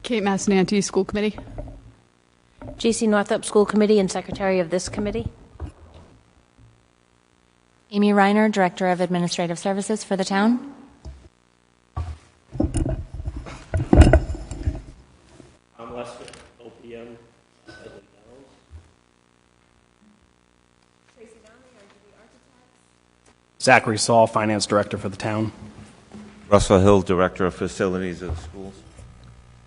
Kate Massinanti, School Committee. J.C. Northup, School Committee and Secretary of this committee. Amy Reiner, Director of Administrative Services for the town. Tom Lester, OPM, Headley Downs. Tracy Donnelly, RGB Architects. Zachary Saul, Finance Director for the town. Russell Hill, Director of Facilities of Schools.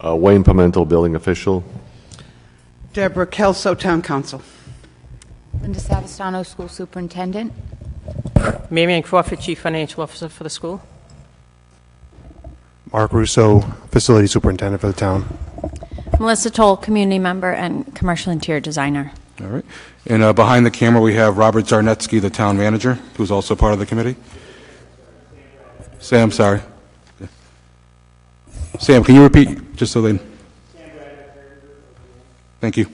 Wayne Pimentel, Building Official. Deborah Kelso, Town Council. Linda Savastano, School Superintendent. Marian Crawford, Chief Financial Officer for the school. Mark Russo, Facility Superintendent for the town. Melissa Toll, Community Member and Commercial Interior Designer. All right. And behind the camera, we have Robert Zarnetsky, the town manager, who's also part of the committee. Sam, sorry. Sam, can you repeat, just so they... Thank you.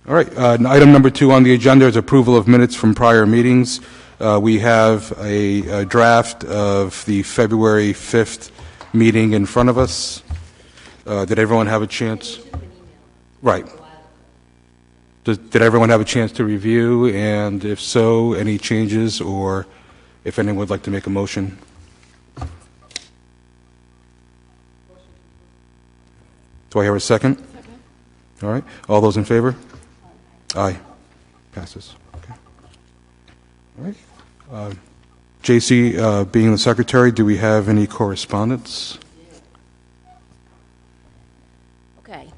All right. Item number 2 on the agenda is approval of minutes from prior meetings. We have a draft of the February 5th meeting in front of us. Did everyone have a chance? Right. Did everyone have a chance to review? And if so, any changes, or if anyone would like to make a motion? Do I hear a second? Second. All right. All those in favor? Aye. Passes. Okay. All right. J.C., being the secretary, do we have any correspondence? Okay.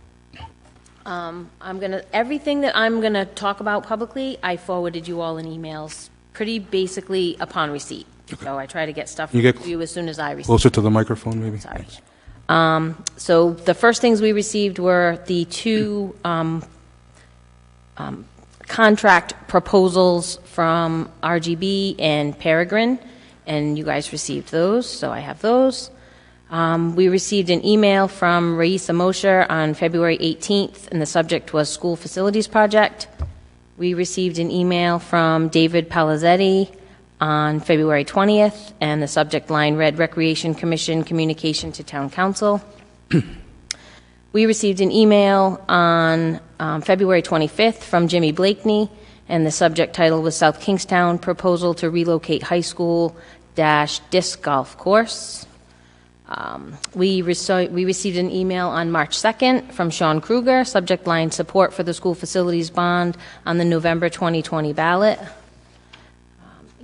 Everything that I'm gonna talk about publicly, I forwarded you all in emails, pretty basically upon receipt. Okay. So I try to get stuff to you as soon as I receive. Closer to the microphone, maybe. Sorry. So the first things we received were the 2 contract proposals from RGB and Peregrine, and you guys received those, so I have those. We received an email from Raisa Mosher on February 18th, and the subject was School Facilities Project. We received an email from David Palazzetti on February 20th, and the subject line read Recreation Commission Communication to Town Council. We received an email on February 25th from Jimmy Blakeney, and the subject title was South Kingstown Proposal to Relocate High School - Disc Golf Course. We received an email on March 2nd from Sean Kruger, subject line Support for the School Facilities Bond on the November 2020 ballot.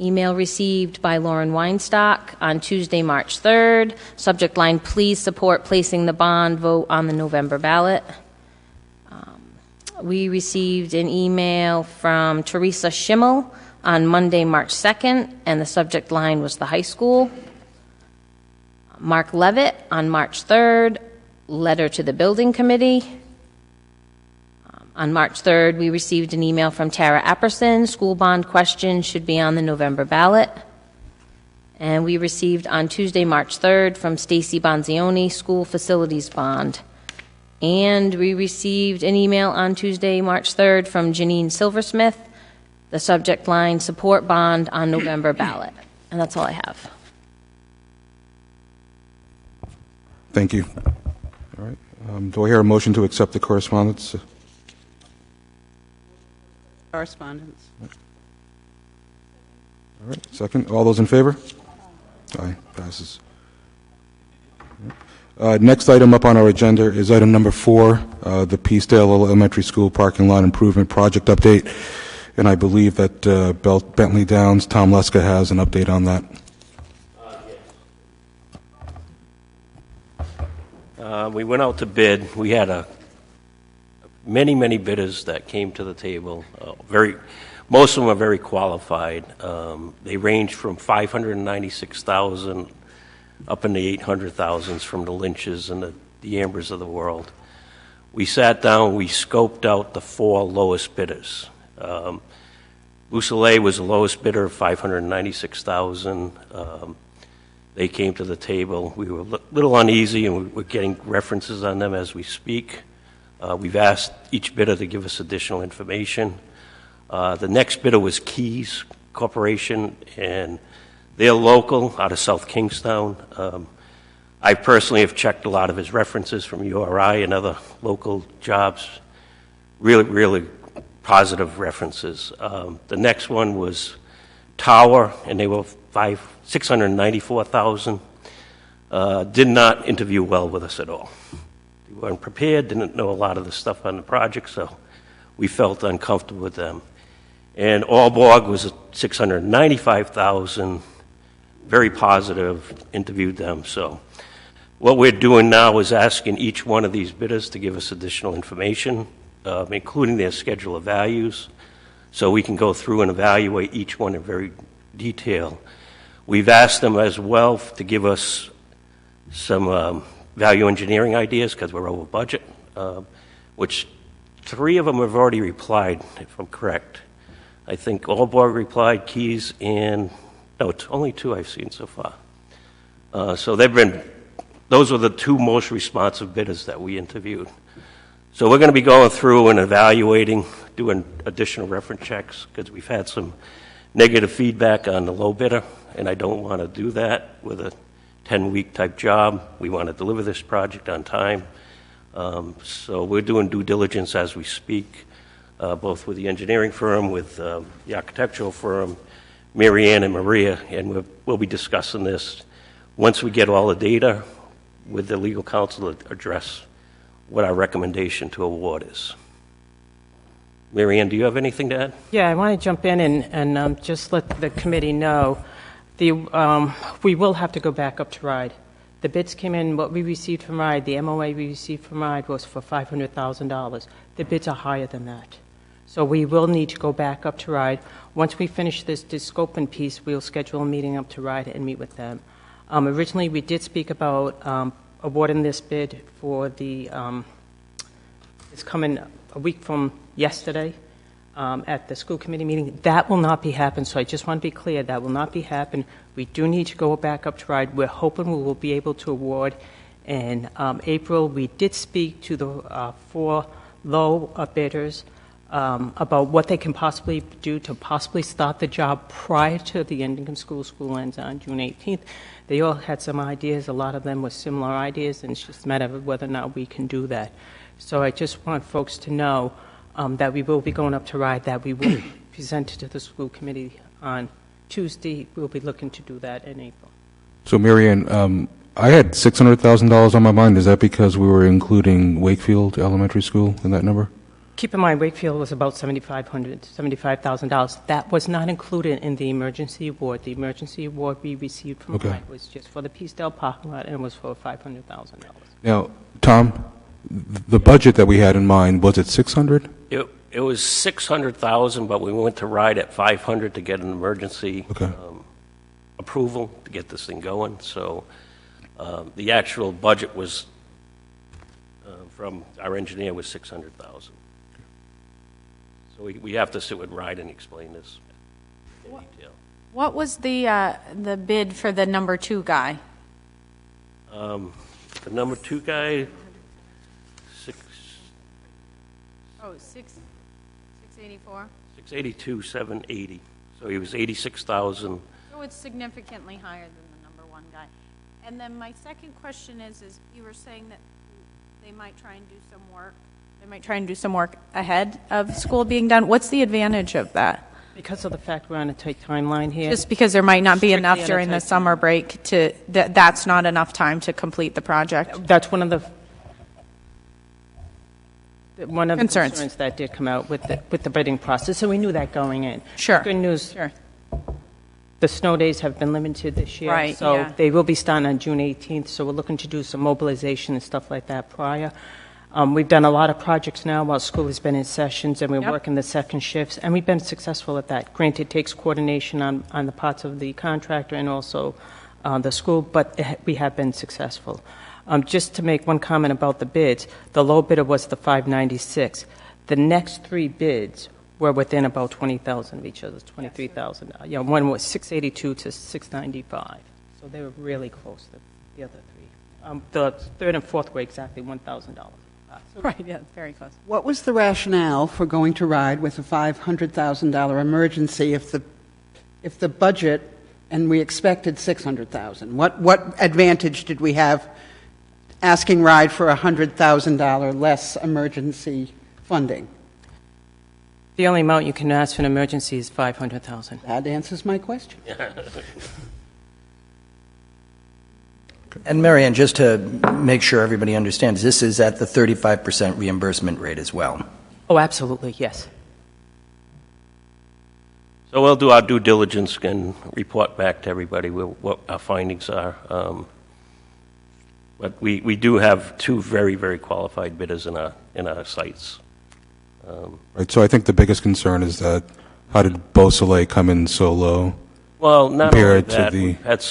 Email received by Lauren Weinstock on Tuesday, March 3rd. Subject line, please support placing the bond vote on the November ballot. We received an email from Teresa Schimmel on Monday, March 2nd, and the subject line was the high school. Mark Levitt on March 3rd, letter to the building committee. On March 3rd, we received an email from Tara Apperson. School bond question should be on the November ballot. And we received on Tuesday, March 3rd, from Stacy Bonzioni, school facilities bond. And we received an email on Tuesday, March 3rd, from Janine Silversmith. The subject line, support bond on November ballot. And that's all I have. Thank you. All right. Do I hear a motion to accept the correspondence? Correspondence. All right. Second. All those in favor? Aye. Passes. Next item up on our agenda is item number 4, the Peacedale Elementary School Parking Lot Improvement Project Update. And I believe that Bentley Downs, Tom Leska has an update on that. Yes. We went out to bid. We had many bidders that came to the table. Most of them are very qualified. They range from $596,000 up in the 800,000s from the Lynches and the Ambers of the world. We sat down, we scoped out the 4 lowest bidders. Beausoleil was the lowest bidder, $596,000. They came to the table. We were a little uneasy, and we're getting references on them as we speak. We've asked each bidder to give us additional information. The next bidder was Keys Corporation, and they're local, out of South Kingstown. I personally have checked a lot of his references from URI and other local jobs. Really, really positive references. The next one was Tower, and they were $694,000. Did not interview well with us at all. They weren't prepared, didn't know a lot of the stuff on the project, so we felt uncomfortable with them. And Aalborg was at $695,000, very positive, interviewed them. So what we're doing now is asking each one of these bidders to give us additional information, including their schedule of values, so we can go through and evaluate each one in very detail. We've asked them as well to give us some value engineering ideas because we're over budget, which 3 of them have already replied, if I'm correct. I think Aalborg replied, Keys, and no, it's only 2 I've seen so far. So those were the 2 most responsive bidders that we interviewed. So we're going to be going through and evaluating, doing additional reference checks because we've had some negative feedback on the low bidder, and I don't want to do that with a 10-week type job. We want to deliver this project on time. So we're doing due diligence as we speak, both with the engineering firm, with the architectural firm, Mary Ann and Maria, and we'll be discussing this once we get all the data with the legal counsel to address what our recommendation to award is. Mary Ann, do you have anything to add? Yeah, I want to jump in and just let the committee know we will have to go back up to RIDE. The bids came in, what we received from RIDE, the MOA we received from RIDE was for $500,000. The bids are higher than that. So we will need to go back up to RIDE. Once we finish this scoping piece, we'll schedule a meeting up to RIDE and meet with them. Originally, we did speak about awarding this bid for the, it's coming a week from yesterday at the school committee meeting. That will not be happening, so I just want to be clear, that will not be happening. We do need to go back up to RIDE. We're hoping we will be able to award in April. We did speak to the 4 low bidders about what they can possibly do to possibly start the job prior to the ending of school. School ends on June 18th. They all had some ideas. A lot of them were similar ideas, and it's just a matter of whether or not we can do that. So I just want folks to know that we will be going up to RIDE, that we will present it to the school committee on Tuesday. We'll be looking to do that in April. So, Mary Ann, I had $600,000 on my mind. Is that because we were including Wakefield Elementary School in that number? Keep in mind, Wakefield was about $75,000. That was not included in the emergency award. The emergency award we received from RIDE was just for the Peacedale parking lot, and it was for $500,000. Now, Tom, the budget that we had in mind, was it $600,000? It was $600,000, but we went to RIDE at $500,000 to get an emergency approval to get this thing going. So the actual budget was from our engineer was $600,000. So we have to sit with RIDE and explain this in detail. What was the bid for the number 2 guy? The number 2 guy, 684. 682,780. So he was 86,000. So it's significantly higher than the number 1 guy. And then my second question is you were saying that they might try and do some work. They might try and do some work ahead of school being done. What's the advantage of that? Because of the fact we're on a tight timeline here. Just because there might not be Strictly enough on a during the tight summer break that's not enough time to complete the project. That's one of the Concerns. concerns that did come out with the bidding process, so we knew that going in. Sure. Good news. Sure. The snow days have been limited this year, Right, so yeah. they will be starting on June 18th, so we're looking to do some mobilization and stuff like that prior. We've done a lot of projects now while school has been in sessions, and we're Yep. working the second shifts, and we've been successful at that. Granted, it takes coordination on the parts of the contractor and also the school, but we have been successful. Just to make one comment about the bids, the low bidder was the 596. The next 3 bids were within about 20,000 of each other, 23,000. One was 682 to 695, so they were really close to the other 3. The third and fourth were exactly $1,000. Right, yeah, very close. What was the rationale for going to RIDE with a $500,000 emergency if the budget, if the budget and we expected 600,000. What advantage did we have asking RIDE for $100,000 less emergency funding? The only amount you can ask for an emergency is $500,000. That answers my question. And Marianne, just to make sure everybody understands, this is at the 35% reimbursement rate as well. Oh, absolutely, yes. So we'll do our due diligence and report back to everybody what our findings are. But we do have two very, very qualified bidders in our sites. Right, so I think the biggest concern is that how did Beausoleil come in so low? Well, not only compared to that, the- we've had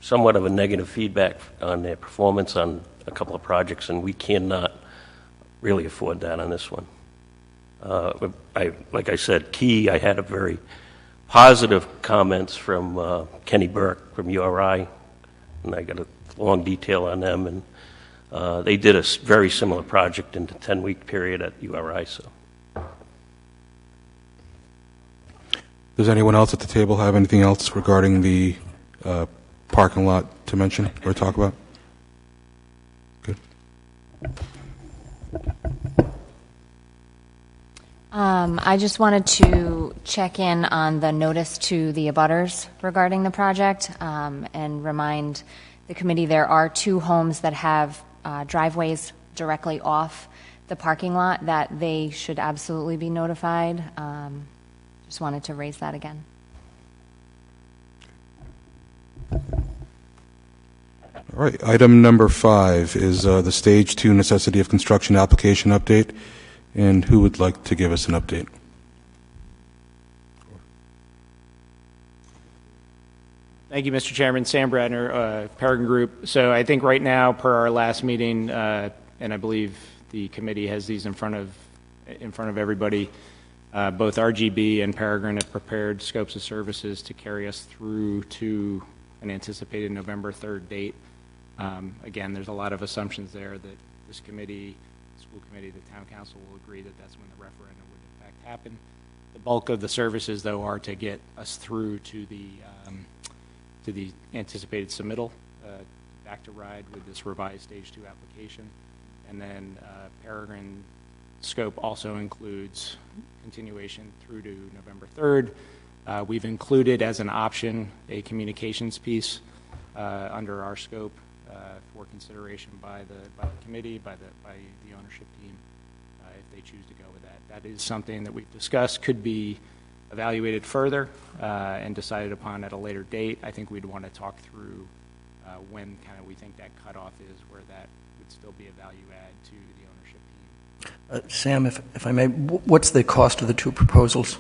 somewhat of a negative feedback on their performance on a couple of projects, and we cannot really afford that on this one. Like I said, Key, I had a very positive comments from Kenny Burke from URI, and I got a long detail on them, and they did a very similar project in the 10-week period at URI. So, Does anyone else at the table have anything else regarding the parking lot to mention or talk about? Good. I just wanted to check in on the notice to the abutters regarding the project and remind the committee there are 2 homes that have driveways directly off the parking lot that they should absolutely be notified. Just wanted to raise that again. All right, item number 5 is the Stage 2 Necessity of Construction Application Update. And who would like to give us an update? Thank you, Mr. Chairman. Sam Bradner, Peregrine Group. So I think right now, per our last meeting, and I believe the committee has these in front of everybody, both RGB and Peregrine have prepared scopes of services to carry us through to an anticipated November 3rd date. Again, there's a lot of assumptions there that this committee, school committee, the town council will agree that that's when the referendum would in fact happen. The bulk of the services, though, are to get us through to the anticipated submittal back to RIDE with this revised Stage 2 application. And then Peregrine scope also includes continuation through to November 3rd. We've included as an option a communications piece under our scope for consideration by the committee, by the ownership team, if they choose to go with that. That is something that we've discussed could be evaluated further and decided upon at a later date. I think we'd want to talk through when kind of we think that cutoff is, where that would still be a value add to the ownership team. Sam, if I may, what's the cost of the 2 proposals?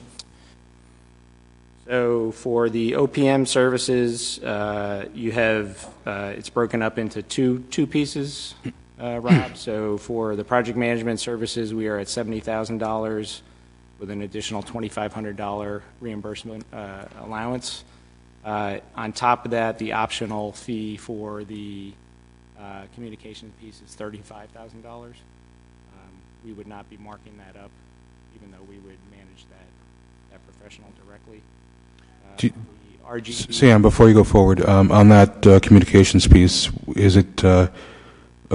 So for the OPM services, you have it's broken up into two pieces, Rob. So for the project management services, we are at $70,000 with an additional $2,500 reimbursement allowance. On top of that, the optional fee for the communication piece is $35,000. We would not be marking that up, even though we would manage that professional directly. Sam, before you go forward, on that communications piece, is it a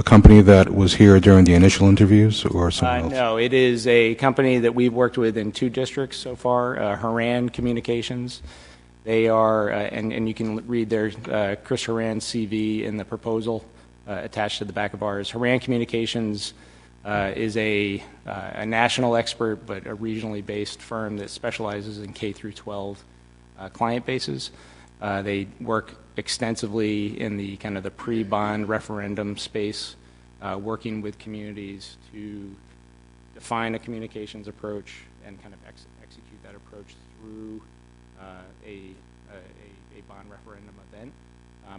company that was here during the initial interviews or someone else? No, it is a company that we've worked with in 2 districts so far, Haran Communications. They are, and you can read their Chris Haran CV in the proposal attached to the back of ours. Haran Communications is a national expert, but a regionally based firm that specializes in K through 12 client bases. They work extensively in the kind of the pre-bond referendum space, working with communities to define a communications approach and kind of execute that approach through a bond referendum event.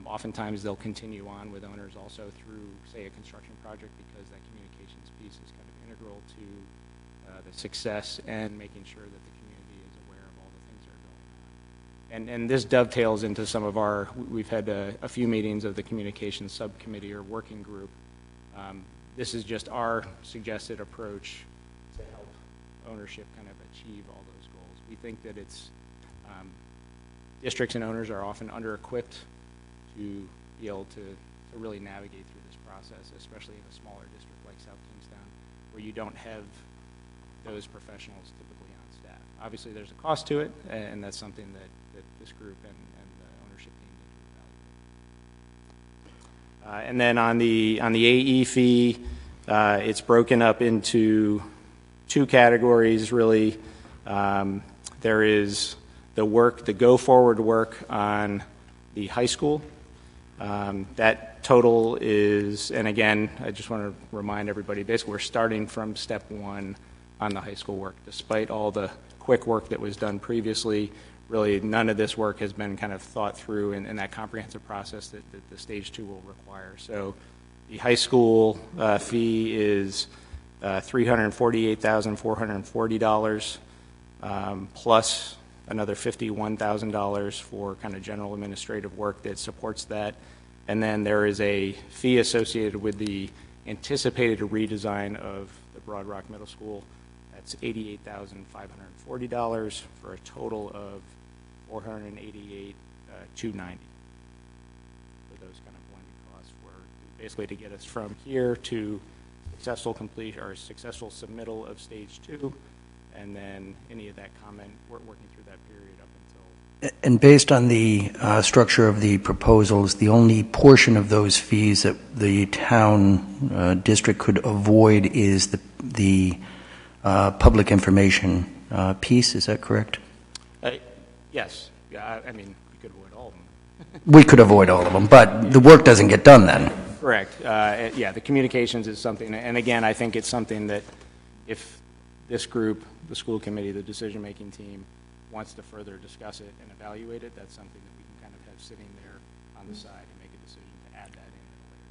Oftentimes they'll continue on with owners also through, say, a construction project, because that communications piece is kind of integral to the success and making sure that the community is aware of all the things that are going on. And this dovetails into some of our, we've had a few meetings of the communications subcommittee or working group. This is just our suggested approach to help ownership kind of achieve all those goals. We think that it's districts and owners are often under-equipped to be able to really navigate through this process, especially in a smaller district like South Kingstown, where you don't have those professionals typically on staff. Obviously, there's a cost to it, and that's something that this group and the ownership team need to evaluate. And then on the AE fee, it's broken up into two categories, really. There is the go-forward work on the high school. That total is, and again, I just want to remind everybody, basically we're starting from step one on the high school work. Despite all the quick work that was done previously, really none of this work has been kind of thought through in that comprehensive process that the stage two will require. So the high school fee is $348,440 plus another $51,000 for kind of general administrative work that supports that. And then there is a fee associated with the anticipated redesign of the Broad Rock Middle School. That's $88,540 for a total of $488,290 for those kind of blended costs, for basically to get us from here to successful completion or successful submittal of stage two, and then any of that comment, we're working through that period up until. And based on the structure of the proposals, the only portion of those fees that the town district could avoid is the public information piece. Is that correct? Yes. Yeah, I mean, we could avoid all of them. We could avoid all of them, but the work doesn't get done then. Correct. Yeah, the communications is something, and again, I think it's something that if this group, the school committee, the decision-making team, wants to further discuss it and evaluate it, that's something that we can kind of have sitting there on the side and make a decision to add that in at a later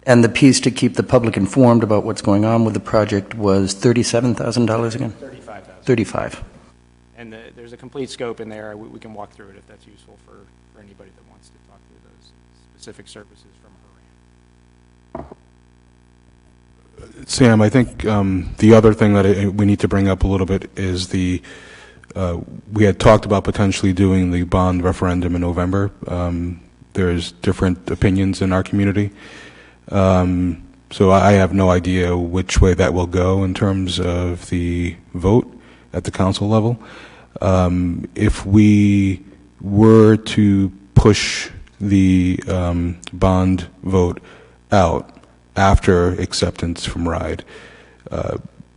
date. And the piece to keep the public informed about what's going on with the project was $37,000 again? $35,000. And there's a complete scope in there. We can walk through it if that's useful for anybody that wants to talk through those specific services from Horan. Sam, I think the other thing that we need to bring up a little bit is we had talked about potentially doing the bond referendum in November. There's different opinions in our community. So I have no idea which way that will go in terms of the vote at the council level. If we were to push the bond vote out after acceptance from RIDE,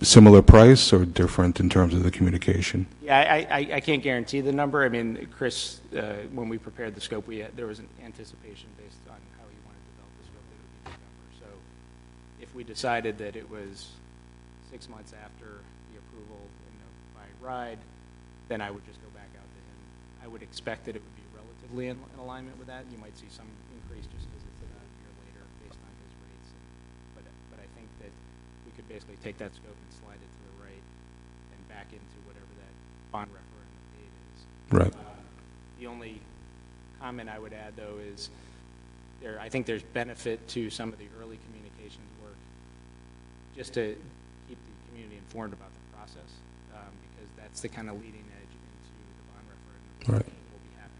similar price or different in terms of the communication? Yeah, I can't guarantee the number. I mean, Chris, when we prepared the scope, there was an anticipation based on how he wanted to develop the scope that it would be November. So if we decided that it was 6 months after the approval by RIDE, then I would just go back out to him. I would expect that it would be relatively in alignment with that. You might see some increase just because it's about a year later based on his rates. But I think that we could basically take that scope and slide it to the right and back into whatever that bond referendum date is. Right. The only comment I would add, though, is I think there's benefit to some of the early communications work just to keep the community informed about the process, because that's the kind of leading edge into the bond referendum. Right.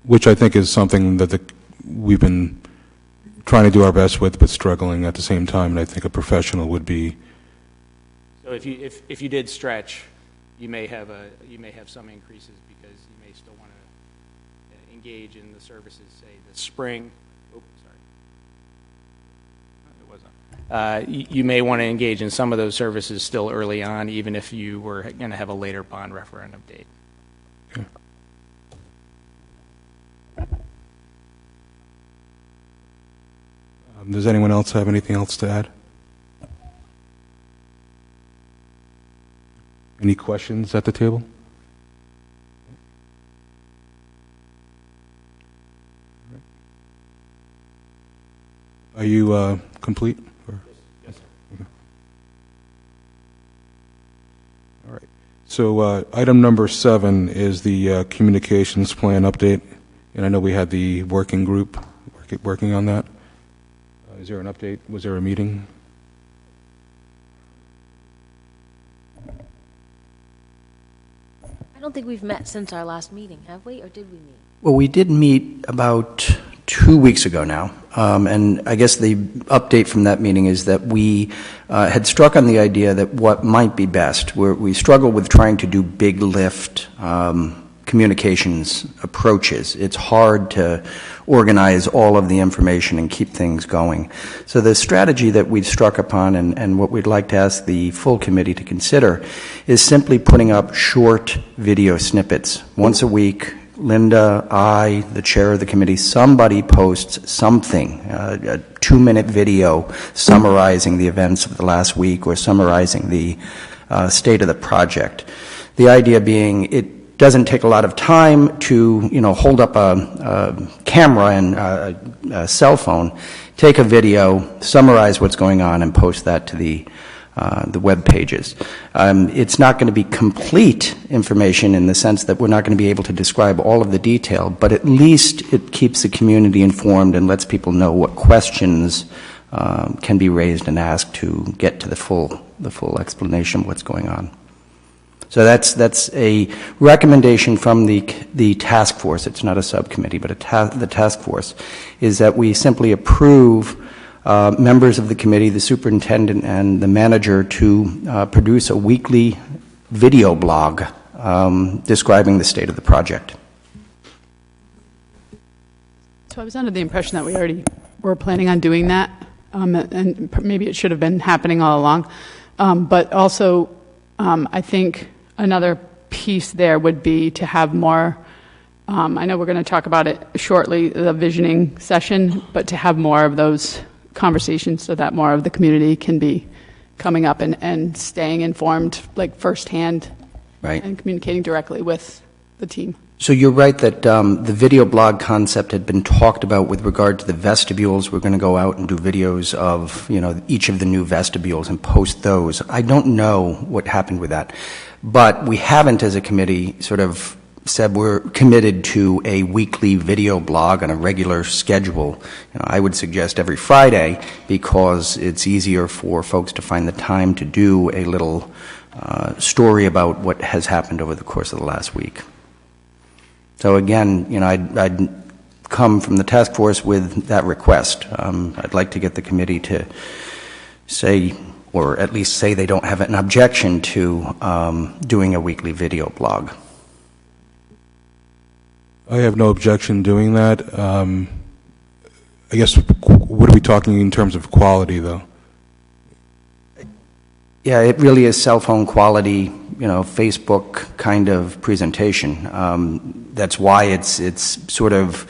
Which I think is something that we've been trying to do our best with, but struggling at the same time, and I think a professional would be. So if you did stretch, you may have some increases because you may still want to engage in the services, say this spring. Oh, sorry, it wasn't. You may want to engage in some of those services still early on, even if you were going to have a later bond referendum date. Okay. Does anyone else have anything else to add? Any questions at the table? Are you complete? Or? Yes, sir. Okay. All right. So item number 7 is the communications plan update, and I know we had the working group working on that. Is there an update? Was there a meeting? I don't think we've met since our last meeting, have we? Or did we meet? Well, we did meet about 2 weeks ago now, and I guess the update from that meeting is that we had struck on the idea that what might be best, we struggle with trying to do big lift communications approaches. It's hard to organize all of the information and keep things going. So the strategy that we've struck upon and what we'd like to ask the full committee to consider is simply putting up short video snippets once a week. Linda, I, the chair of the committee, somebody posts something, a 2-minute video summarizing the events of the last week or summarizing the state of the project. The idea being it doesn't take a lot of time to, hold up a camera and a cell phone, take a video, summarize what's going on, and post that to the web pages. It's not going to be complete information in the sense that we're not going to be able to describe all of the detail, but at least it keeps the community informed and lets people know what questions can be raised and asked to get to the full explanation of what's going on. So that's a recommendation from the task force. It's not a subcommittee, but the task force is that we simply approve members of the committee, the superintendent, and the manager to produce a weekly video blog describing the state of the project. So I was under the impression that we already were planning on doing that, and maybe it should have been happening all along. But also, I think another piece there would be to have more, I know we're going to talk about it shortly, the visioning session, but to have more of those conversations so that more of the community can be coming up and staying informed, like firsthand, right, and communicating directly with the team. So you're right that the video blog concept had been talked about with regard to the vestibules. We're going to go out and do videos of, each of the new vestibules and post those. I don't know what happened with that, but we haven't as a committee sort of said we're committed to a weekly video blog on a regular schedule. I would suggest every Friday because it's easier for folks to find the time to do a little story about what has happened over the course of the last week. So again, I'd come from the task force with that request. I'd like to get the committee to say, or at least say they don't have an objection to doing a weekly video blog. I have no objection doing that. I guess, what are we talking in terms of quality, though? Yeah, it really is cell phone quality, Facebook kind of presentation. That's why it's sort of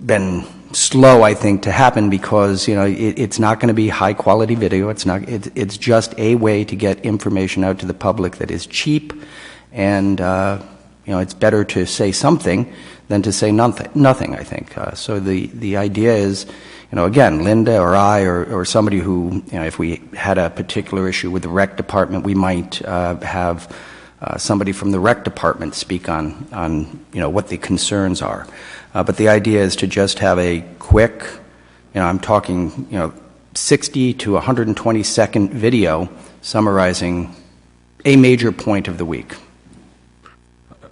been slow, I think, to happen because, it's not going to be high quality video. It's just a way to get information out to the public that is cheap and, it's better to say something than to say nothing, I think. So the idea is, again, Linda or I or somebody who, if we had a particular issue with the rec department, we might have somebody from the rec department speak on what the concerns are. But the idea is to just have a quick, I'm talking, 60 to 120 second video summarizing a major point of the week.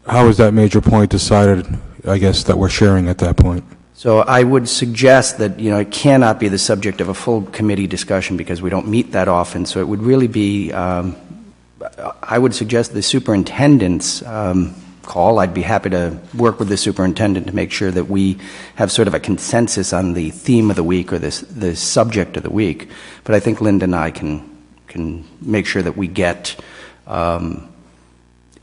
How is that major point decided, I guess, that we're sharing at that point? So I would suggest that, it cannot be the subject of a full committee discussion because we don't meet that often. So it would really be, I would suggest the superintendent's call. I'd be happy to work with the superintendent to make sure that we have sort of a consensus on the theme of the week or the subject of the week. But I think Linda and I can make sure that we get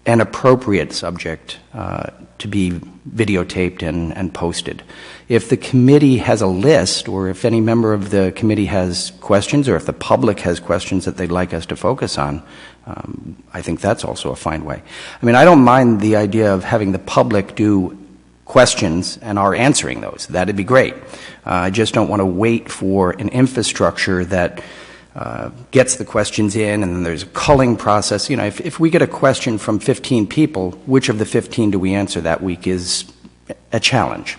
an appropriate subject to be videotaped and posted. If the committee has a list, or if any member of the committee has questions, or if the public has questions that they'd like us to focus on, I think that's also a fine way. I mean, I don't mind the idea of having the public do questions and our answering those. That'd be great. I just don't want to wait for an infrastructure that gets the questions in, and then there's a culling process. If we get a question from 15 people, which of the 15 do we answer that week is a challenge.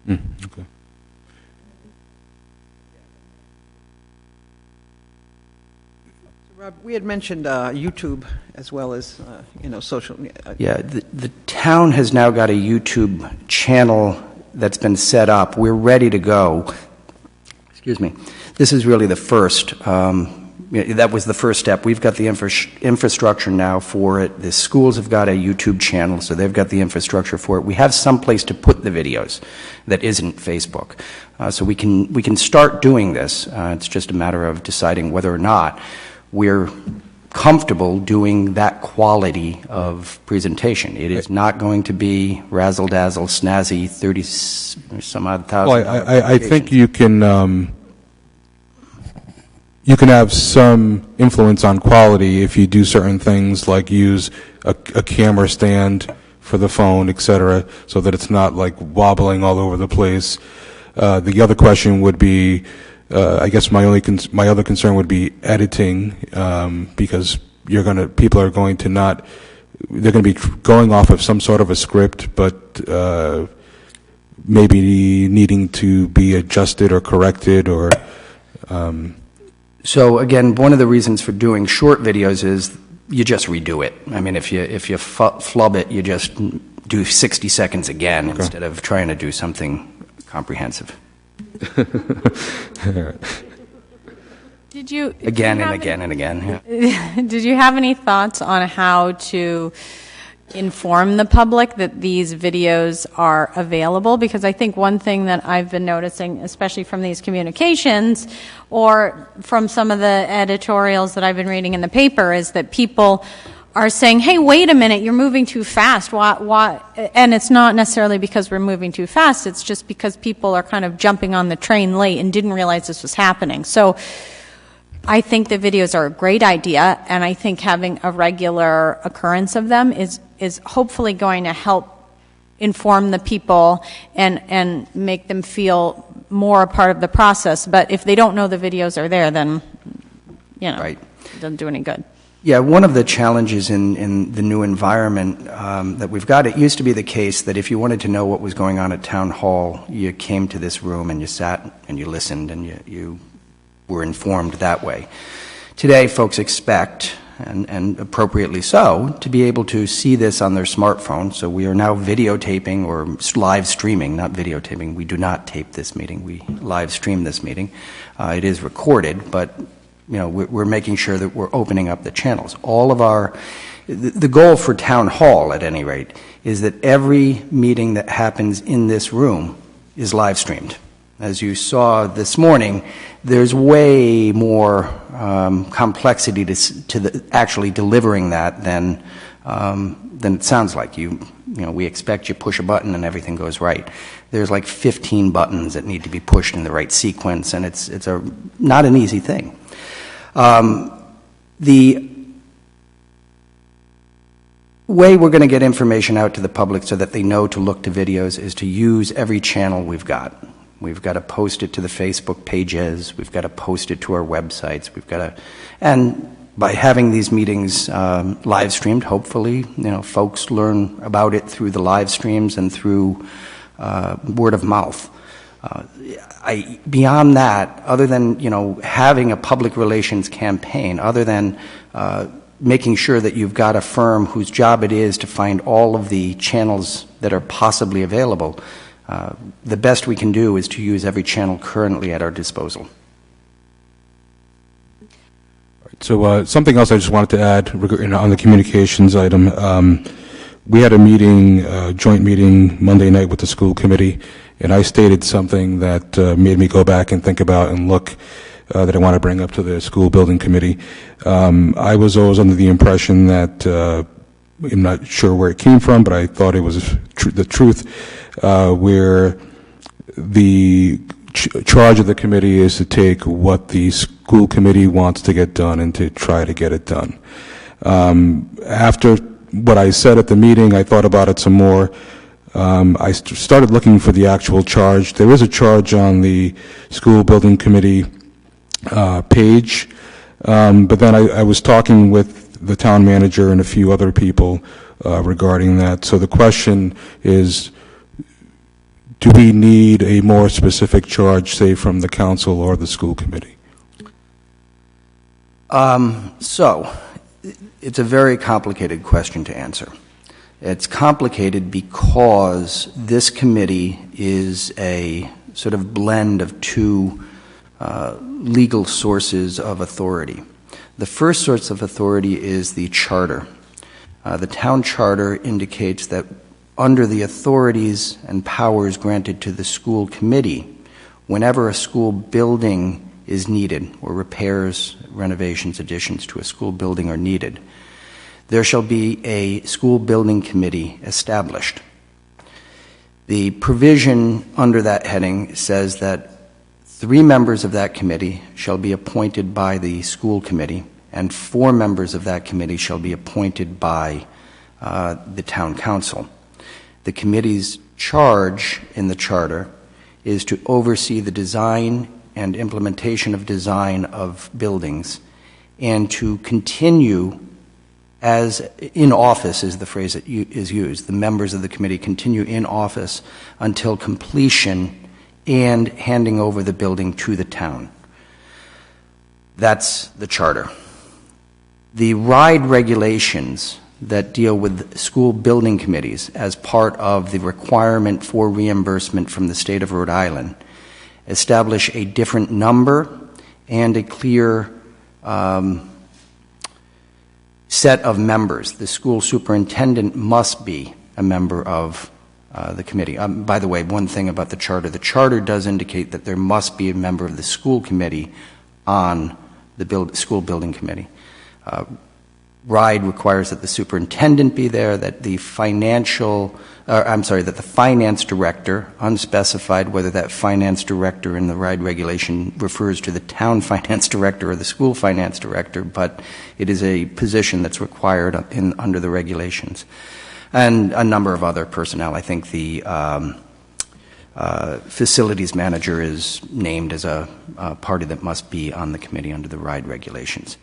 Okay. Rob, we had mentioned YouTube as well as, social. Yeah, the town has now got a YouTube channel that's been set up. We're ready to go. Excuse me. This is really the first. That was the first step. We've got the infrastructure now for it. The schools have got a YouTube channel, so they've got the infrastructure for it. We have some place to put the videos that isn't Facebook. So we can start doing this. It's just a matter of deciding whether or not we're comfortable doing that quality of presentation. It is not going to be razzle-dazzle, snazzy, 30 some odd thousand. Well, I think you can have some influence on quality if you do certain things like use a camera stand for the phone, etc., so that it's not like wobbling all over the place. The other question would be, I guess my other concern would be editing, because people are going to not, they're going to be going off of some sort of a script, but maybe needing to be adjusted or corrected or. So again, one of the reasons for doing short videos is you just redo it. I mean, if you flub it, you just do 60 seconds again instead of trying to do something comprehensive. Did you again and again and again? Yeah. Did you have any thoughts on how to inform the public that these videos are available? Because I think one thing that I've been noticing, especially from these communications or from some of the editorials that I've been reading in the paper, is that people are saying, hey, wait a minute, you're moving too fast. Why? And it's not necessarily because we're moving too fast, it's just because people are kind of jumping on the train late and didn't realize this was happening. So I think the videos are a great idea, and I think having a regular occurrence of them is hopefully going to help inform the people and make them feel more a part of the process. But if they don't know the videos are there, then, it doesn't do any good. Yeah, one of the challenges in the new environment that we've got, it used to be the case that if you wanted to know what was going on at Town Hall, you came to this room and you sat and you listened and you were informed that way. Today, folks expect, and appropriately so, to be able to see this on their smartphone. So we are now videotaping or live streaming, not videotaping. We do not tape this meeting. We live stream this meeting. It is recorded, but we're making sure that we're opening up the channels. All of the goal for Town Hall, at any rate, is that every meeting that happens in this room is live streamed. As you saw this morning, there's way more complexity to actually delivering that than it sounds like. We expect you push a button and everything goes right. There's like 15 buttons that need to be pushed in the right sequence, and it's not an easy thing. The way we're going to get information out to the public so that they know to look to videos is to use every channel we've got. We've got to post it to the Facebook pages. We've got to post it to our websites. And by having these meetings live streamed, hopefully, folks learn about it through the live streams and through word of mouth. Beyond that, other than having a public relations campaign, other than making sure that you've got a firm whose job it is to find all of the channels that are possibly available, the best we can do is to use every channel currently at our disposal. So something else I just wanted to add on the communications item. We had a meeting, joint meeting Monday night with the school committee, and I stated something that made me go back and think about and look that I want to bring up to the school building committee. I was always under the impression that, I'm not sure where it came from, but I thought it was the truth, where the charge of the committee is to take what the school committee wants to get done and to try to get it done. After what I said at the meeting, I thought about it some more. I started looking for the actual charge. There is a charge on the school building committee page, but then I was talking with the town manager and a few other people regarding that. So the question is, do we need a more specific charge, say, from the council or the school committee? So it's a very complicated question to answer. It's complicated because this committee is a sort of blend of two legal sources of authority. The first source of authority is the charter. The town charter indicates that under the authorities and powers granted to the school committee, whenever a school building is needed, or repairs, renovations, additions to a school building are needed, there shall be a school building committee established. The provision under that heading says that 3 members of that committee shall be appointed by the school committee, and 4 members of that committee shall be appointed by the town council. The committee's charge in the charter is to oversee the design and implementation of design of buildings, and to continue as in office is the phrase that is used. The members of the committee continue in office until completion and handing over the building to the town. That's the charter. The RIDE regulations that deal with school building committees as part of the requirement for reimbursement from the state of Rhode Island establish a different number and a clear set of members. The school superintendent must be a member of the committee. By the way, one thing about the charter does indicate that there must be a member of the school committee on the school building committee. RIDE requires that the superintendent be there, that the finance director, unspecified whether that finance director in the RIDE regulation refers to the town finance director or the school finance director, but it is a position that's required under the regulations. And a number of other personnel. I think the facilities manager is named as a party that must be on the committee under the RIDE regulations.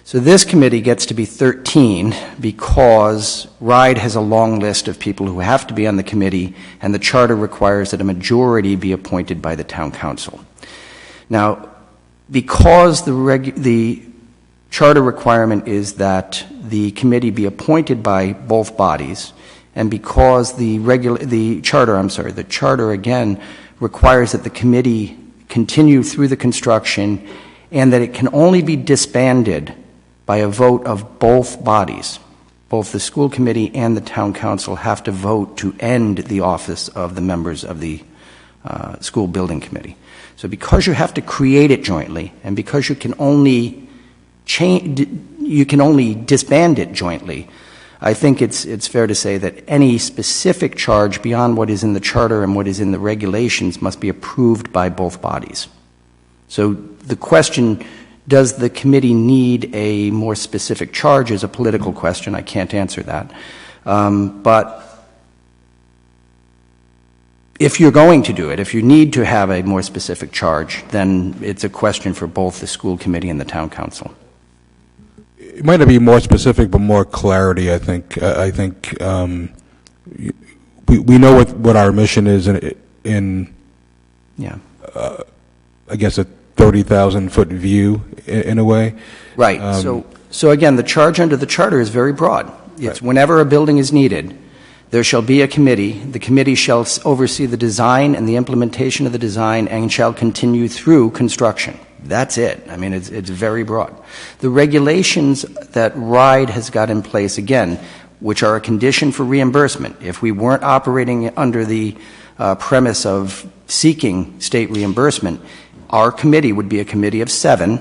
So this committee gets to be 13 because RIDE has a long list of people who have to be on the committee, and the charter requires that a majority be appointed by the town council. Now, because the charter requirement is that the committee be appointed by both bodies, and because the charter again requires that the committee continue through the construction and that it can only be disbanded by a vote of both bodies. Both the school committee and the town council have to vote to end the office of the members of the school building committee. So because you have to create it jointly, and because you can only disband it jointly, I think it's fair to say that any specific charge beyond what is in the charter and what is in the regulations must be approved by both bodies. So the question, does the committee need a more specific charge, is a political question. I can't answer that. But if you're going to do it, if you need to have a more specific charge, then it's a question for both the school committee and the town council. It might not be more specific, but more clarity, I think. We know what our mission is in I guess, a 30,000-foot view in a way. Right. So again, the charge under the charter is very broad. It's whenever a building is needed, there shall be a committee. The committee shall oversee the design and the implementation of the design and shall continue through construction. That's it. I mean, it's very broad. The regulations that RIDE has got in place, again, which are a condition for reimbursement. If we weren't operating under the premise of seeking state reimbursement, our committee would be a committee of 7,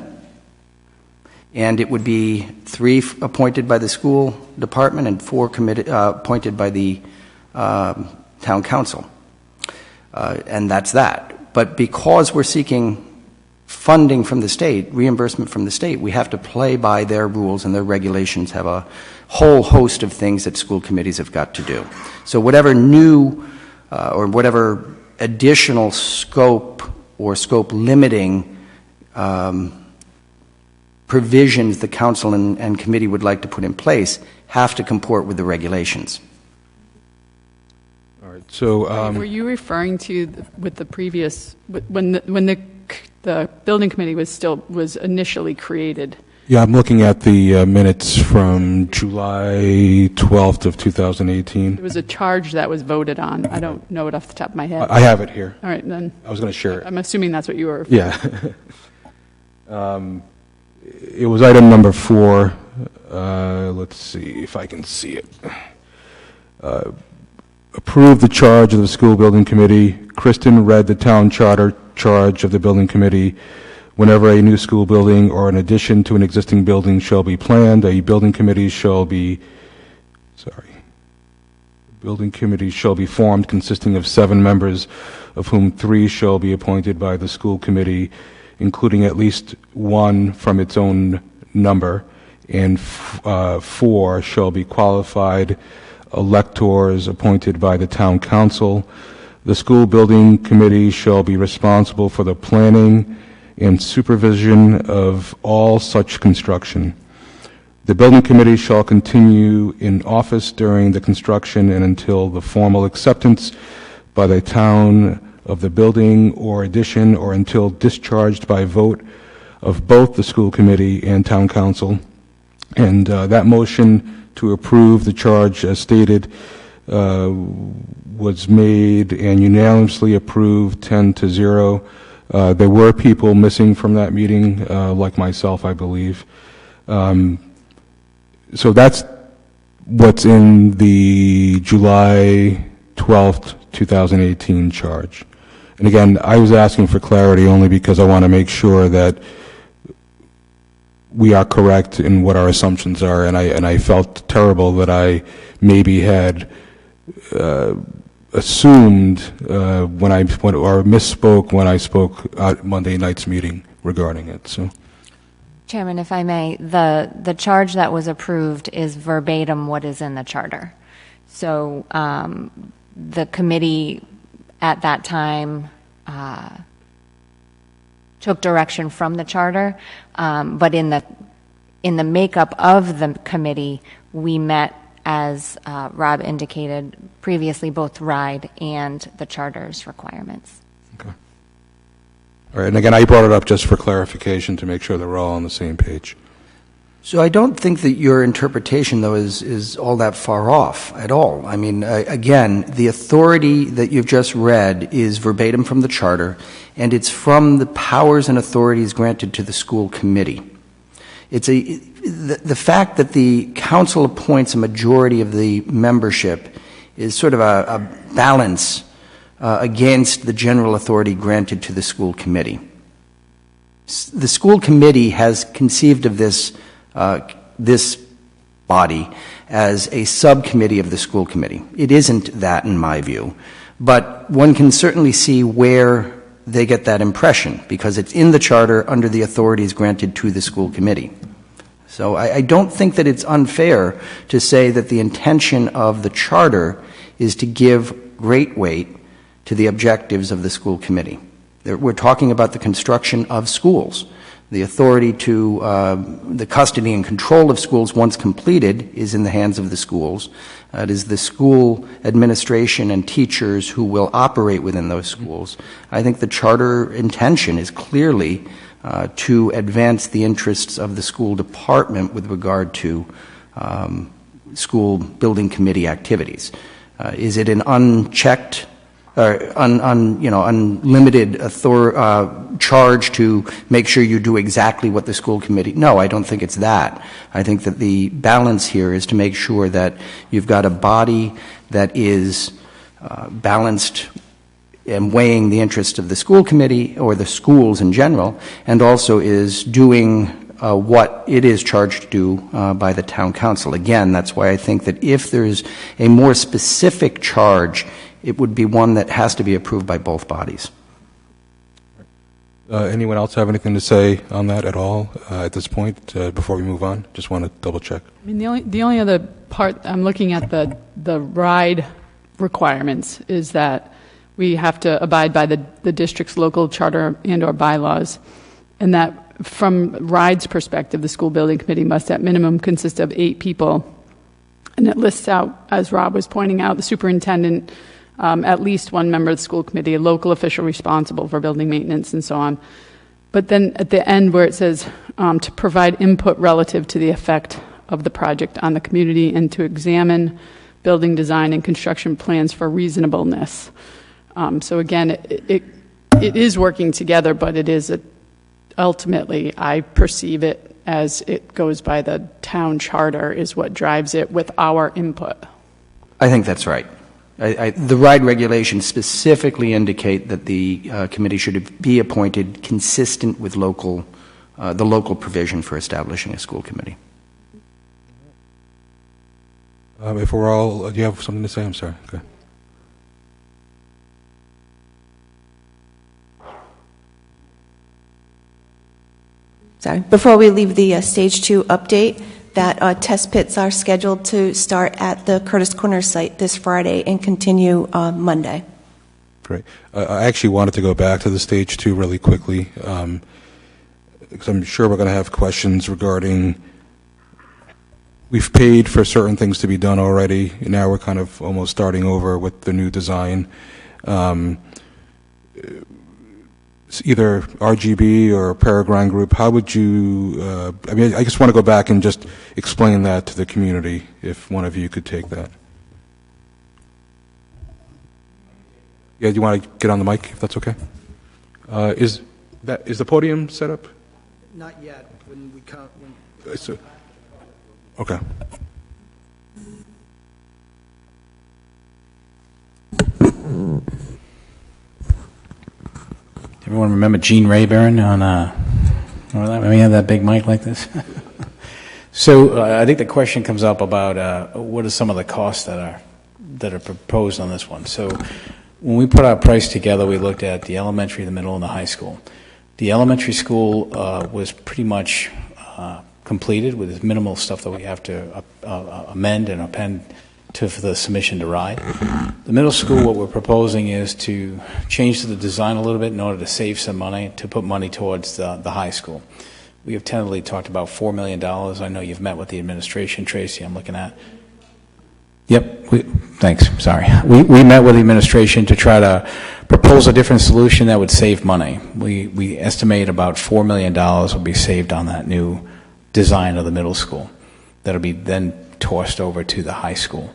and it would be 3 appointed by the school department and 4 appointed by the town council. And that's that. But because we're seeking funding from the state, reimbursement from the state, we have to play by their rules, and their regulations have a whole host of things that school committees have got to do. So whatever new or whatever additional scope or scope limiting provisions the council and committee would like to put in place have to comport with the regulations. All right. So were you referring to with the previous when the building committee was initially created? Yeah, I'm looking at the minutes from July 12th of 2018. There was a charge that was voted on. I don't know it off the top of my head. I have it here. All right, then. I was going to share it. I'm assuming that's what you were. Yeah. It was item number 4. Let's see if I can see it. Approve the charge of the school building committee. Kristen read the town charter charge of the building committee. Whenever a new school building or an addition to an existing building shall be planned, a building committee shall be formed consisting of 7 members, of whom 3 shall be appointed by the school committee, including at least 1 from its own number, and 4 shall be qualified electors appointed by the town council. The school building committee shall be responsible for the planning and supervision of all such construction. The building committee shall continue in office during the construction and until the formal acceptance by the town of the building or addition, or until discharged by vote of both the school committee and town council. And that motion to approve the charge as stated was made and unanimously approved 10-0. There were people missing from that meeting, like myself, I believe. So that's what's in the July 12th, 2018 charge. And again, I was asking for clarity only because I want to make sure that we are correct in what our assumptions are, and I felt terrible that I maybe had assumed or misspoke when I spoke at Monday night's meeting regarding it. So, Chairman, if I may, the charge that was approved is verbatim what is in the charter. So the committee at that time took direction from the charter, but in the makeup of the committee, we met, as Rob indicated previously, both RIDE and the charter's requirements. okay. All right, and again, I brought it up just for clarification to make sure that we're all on the same page. So I don't think that your interpretation, though, is all that far off at all. I mean, again, the authority that you've just read is verbatim from the charter, and it's from the powers and authorities granted to the school committee. It's the fact that the council appoints a majority of the membership is sort of a balance against the general authority granted to the school committee. The school committee has conceived of this body as a subcommittee of the school committee. It isn't that, in my view, but one can certainly see where they get that impression, because it's in the charter under the authorities granted to the school committee. So I don't think that it's unfair to say that the intention of the charter is to give great weight to the objectives of the school committee. We're talking about the construction of schools. The authority to the custody and control of schools once completed is in the hands of the schools. It is the school administration and teachers who will operate within those schools. I think the charter intention is clearly to advance the interests of the school department with regard to school building committee activities. Is it an unchecked unlimited charge to make sure you do exactly what the school committee? No, I don't think it's that. I think that the balance here is to make sure that you've got a body that is balanced and weighing the interests of the school committee or the schools in general, and also is doing what it is charged to do by the town council. Again, that's why I think that if there's a more specific charge, it would be one that has to be approved by both bodies. Anyone else have anything to say on that at all at this point before we move on? Just want to double check. I mean, the only other part I'm looking at the RIDE requirements is that we have to abide by the district's local charter and or bylaws, and that from RIDE's perspective, the school building committee must at minimum consist of 8 people, and it lists out, as Rob was pointing out, the superintendent, at least one member of the school committee, a local official responsible for building maintenance, and so on. But then at the end where it says to provide input relative to the effect of the project on the community and to examine building design and construction plans for reasonableness. So again, it is working together, but it is ultimately, I perceive it as it goes by the town charter is what drives it with our input. I think that's right. The RIDE regulations specifically indicate that the committee should be appointed consistent with the local provision for establishing a school committee. If we're all, do you have something to say? I'm sorry. Okay. Sorry. Before we leave the Stage 2 update, that test pits are scheduled to start at the Curtis Corner site this Friday and continue Monday. Great. I actually wanted to go back to the Stage 2 really quickly, because I'm sure we're going to have questions regarding, we've paid for certain things to be done already, and now we're kind of almost starting over with the new design. Either RGB or Peregrine Group, how would you, I just want to go back and just explain that to the community, if one of you could take that. Yeah, do you want to get on the mic, if that's okay? Is the podium set up? Not yet. When we come... Okay. Everyone remember Gene Rayburn on, when we had that big mic like this? So I think the question comes up about what are some of the costs that are proposed on this one. So when we put our price together, we looked at the elementary, the middle, and the high school. The elementary school was pretty much completed with minimal stuff that we have to amend and append for the submission to RIDE. The middle school, what we're proposing is to change the design a little bit in order to save some money, to put money towards the high school. We have tentatively talked about $4 million. I know you've met with the administration, Tracy, I'm looking at. Yep, thanks, sorry. We met with the administration to try to propose a different solution that would save money. We estimate about $4 million will be saved on that new design of the middle school. That'll be then tossed over to the high school.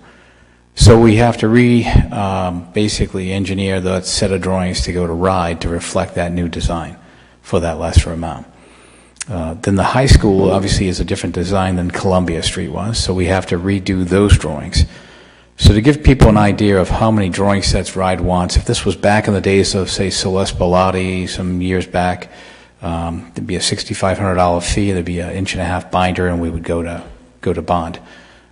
So we have to basically engineer the set of drawings to go to RIDE to reflect that new design for that lesser amount. Then the high school obviously is a different design than Columbia Street was, so we have to redo those drawings. So to give people an idea of how many drawing sets RIDE wants, if this was back in the days of, say, Celeste Bellotti some years back, there'd be a $6,500 fee, there'd be an 1.5-inch binder, and we would go to bond.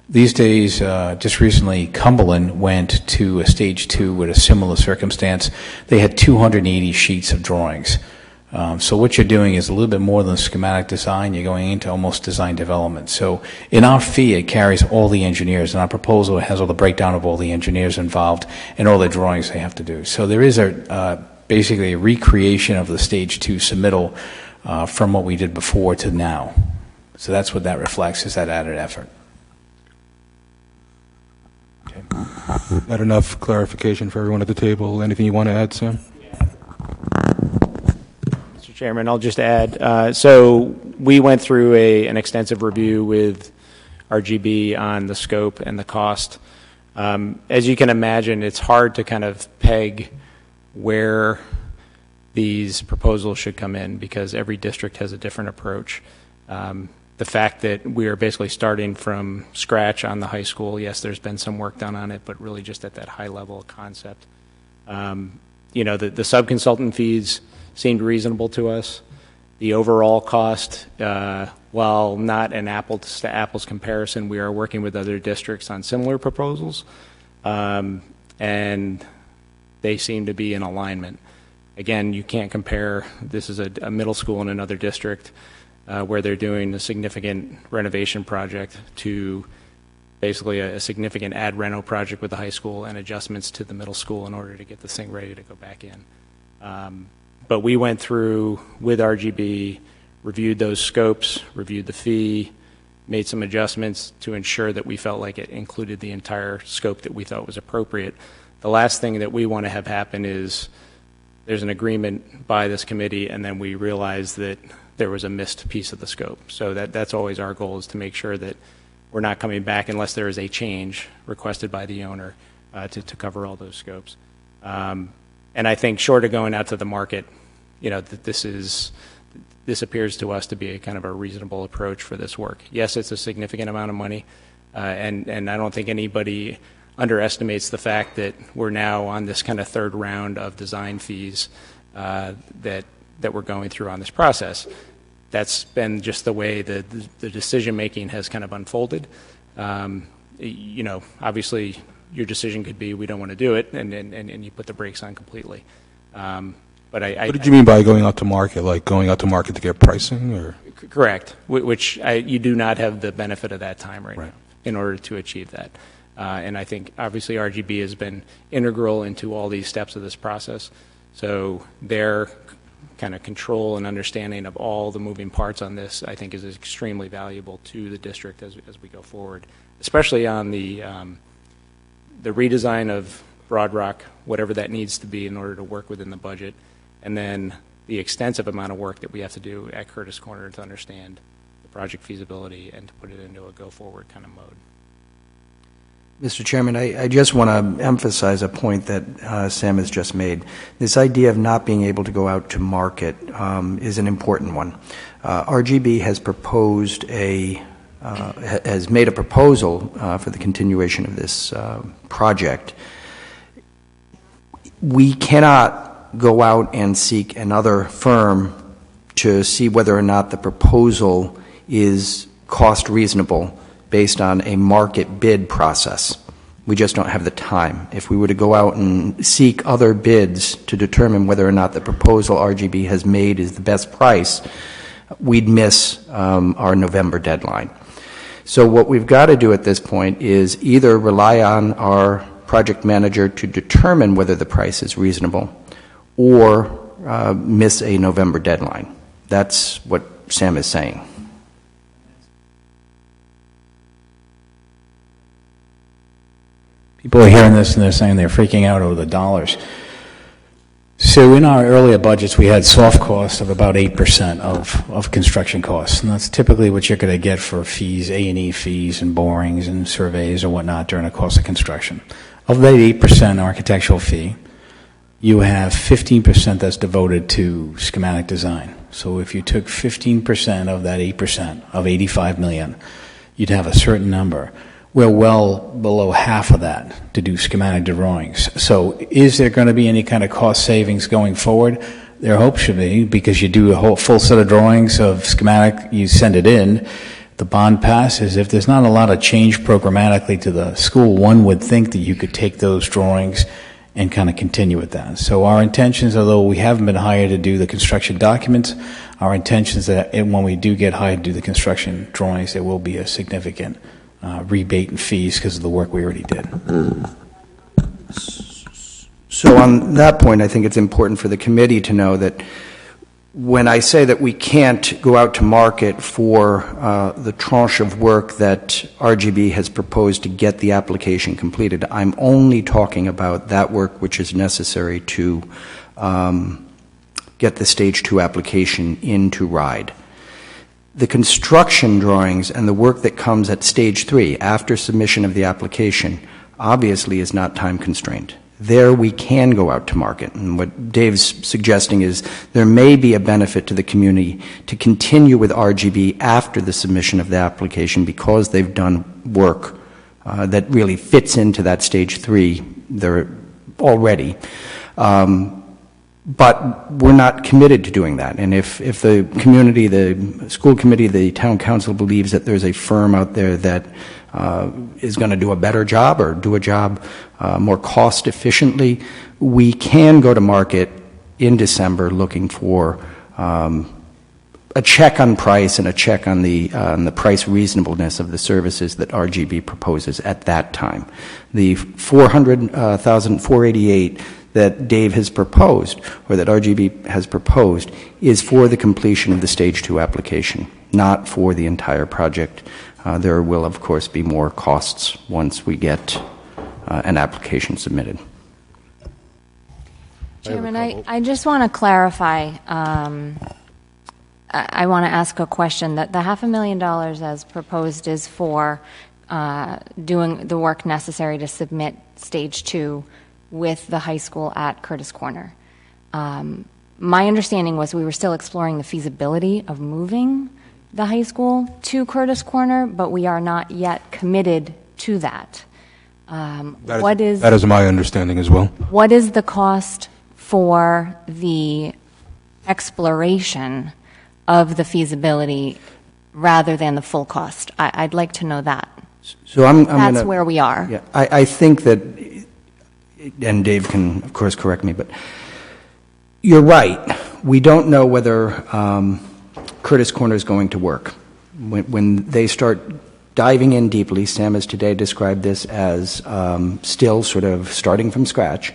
These days, just recently, Cumberland went to a Stage 2 with a similar circumstance. They had 280 sheets of drawings. So what you're doing is a little bit more than schematic design. You're going into almost design development. So in our fee, it carries all the engineers. In our proposal, it has all the breakdown of all the engineers involved and all the drawings they have to do. So there is basically a recreation of the Stage 2 submittal from what we did before to now. So that's what that reflects, is that added effort. Is that enough clarification for everyone at the table? Anything you want to add, Sam? Mr. Chairman, I'll just add. So we went through an extensive review with RGB on the scope and the cost. As you can imagine, it's hard to kind of peg where these proposals should come in because every district has a different approach. The fact that we are basically starting from scratch on the high school, yes, there's been some work done on it, but really just at that high level of concept. The sub-consultant fees seemed reasonable to us. The overall cost, while not an apples-to-apples comparison, we are working with other districts on similar proposals, and they seem to be in alignment. Again, you can't compare, this is a middle school in another district, where they're doing a significant renovation project to basically a significant ad reno project with the high school and adjustments to the middle school in order to get this thing ready to go back in. But we went through with RGB, reviewed those scopes, reviewed the fee, made some adjustments to ensure that we felt like it included the entire scope that we thought was appropriate. The last thing that we want to have happen is there's an agreement by this committee and then we realize that there was a missed piece of the scope. So that's always our goal, is to make sure that we're not coming back unless there is a change requested by the owner to cover all those scopes. And I think short of going out to the market, that this appears to us to be a kind of a reasonable approach for this work. Yes, it's a significant amount of money, and I don't think anybody underestimates the fact that we're now on this kind of third round of design fees that we're going through on this process. That's been just the way the decision-making has kind of unfolded. Obviously, your decision could be, we don't want to do it, and you put the brakes on completely. But what did you mean by going out to market? Like going out to market to get pricing? Or? Correct, which you do not have the benefit of that time right now in order to achieve that. And I think, obviously, RGB has been integral into all these steps of this process. So their kind of control and understanding of all the moving parts on this, I think, is extremely valuable to the district as we go forward, especially on the redesign of Broad Rock, whatever that needs to be in order to work within the budget, and then the extensive amount of work that we have to do at Curtis Corner to understand the project feasibility and to put it into a go-forward kind of mode. Mr. Chairman, I just want to emphasize a point that Sam has just made. This idea of not being able to go out to market is an important one. RGB has proposed has made a proposal for the continuation of this project. We cannot go out and seek another firm to see whether or not the proposal is cost reasonable based on a market bid process. We just don't have the time. If we were to go out and seek other bids to determine whether or not the proposal RGB has made is the best price, we'd miss our November deadline. So what we've got to do at this point is either rely on our project manager to determine whether the price is reasonable or miss a November deadline. That's what Sam is saying. People are hearing this and they're saying they're freaking out over the dollars. So in our earlier budgets, we had soft costs of about 8% of construction costs, and that's typically what you're going to get for fees, A&E fees and borings and surveys or whatnot during the course of construction. Of that 8% architectural fee, you have 15% that's devoted to schematic design. So if you took 15% of that 8% of $85 million, you'd have a certain number. We're well below half of that to do schematic drawings. So is there going to be any kind of cost savings going forward? There hope should be, because you do a whole full set of drawings of schematic, you send it in, the bond passes. If there's not a lot of change programmatically to the school, one would think that you could take those drawings and kind of continue with that. So our intentions, although we haven't been hired to do the construction documents, our intentions that when we do get hired to do the construction drawings, there will be a significant rebate and fees because of the work we already did. So on that point, I think it's important for the committee to know that when I say that we can't go out to market for the tranche of work that RGB has proposed to get the application completed, I'm only talking about that work which is necessary to get the Stage 2 application into RIDE. The construction drawings and the work that comes at Stage 3 after submission of the application obviously is not time constrained. There we can go out to market. And what Dave's suggesting is there may be a benefit to the community to continue with RGB after the submission of the application because they've done work that really fits into that Stage 3 there already. But we're not committed to doing that. And if the community, the school committee, the town council believes that there's a firm out there that is going to do a better job or do a job more cost efficiently, we can go to market in December looking for a check on price and a check on the price reasonableness of the services that RGB proposes at that time. The $488,000 that Dave has proposed, or that RGB has proposed, is for the completion of the Stage 2 application, not for the entire project. There will, of course, be more costs once we get an application submitted. Chairman, I just want to clarify. I want to ask a question. That the $500,000 as proposed is for doing the work necessary to submit stage 2 with the high school at Curtis Corner. My understanding was we were still exploring the feasibility of moving the high school to Curtis Corner, but we are not yet committed to that. That is my understanding as well. What is the cost for the exploration of the feasibility rather than the full cost? I'd like to know that. So I'm That's gonna, where we are. Yeah, I think that, and Dave can, of course, correct me, but you're right. We don't know whether Curtis Corner is going to work. When they start diving in deeply, Sam has today described this as still sort of starting from scratch.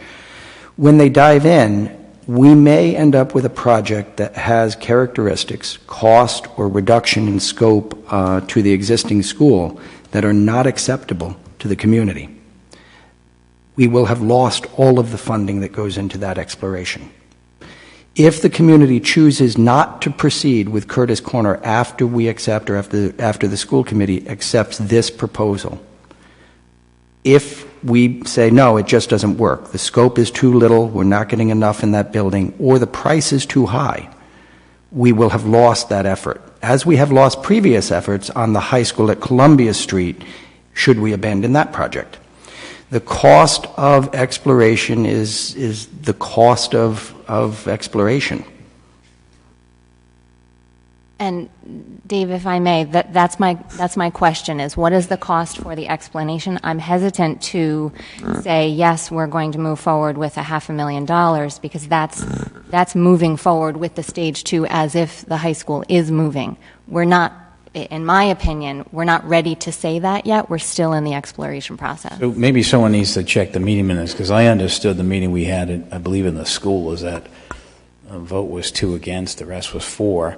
When they dive in, we may end up with a project that has characteristics, cost or reduction in scope to the existing school that are not acceptable to the community. We will have lost all of the funding that goes into that exploration. If the community chooses not to proceed with Curtis Corner after we accept, or after the school committee accepts this proposal, if we say, no, it just doesn't work, the scope is too little, we're not getting enough in that building, or the price is too high, we will have lost that effort, as we have lost previous efforts on the high school at Columbia Street, should we abandon that project. The cost of exploration is the cost of exploration. And Dave, if I may, that's my question: is what is the cost for the explanation? I'm hesitant to say yes, we're going to move forward with $500,000 because that's moving forward with the stage 2 as if the high school is moving. We're not. In my opinion, we're not ready to say that yet. We're still in the exploration process. So maybe someone needs to check the meeting minutes, because I understood the meeting we had, I believe, in the school is that a vote was 2 against, the rest was 4,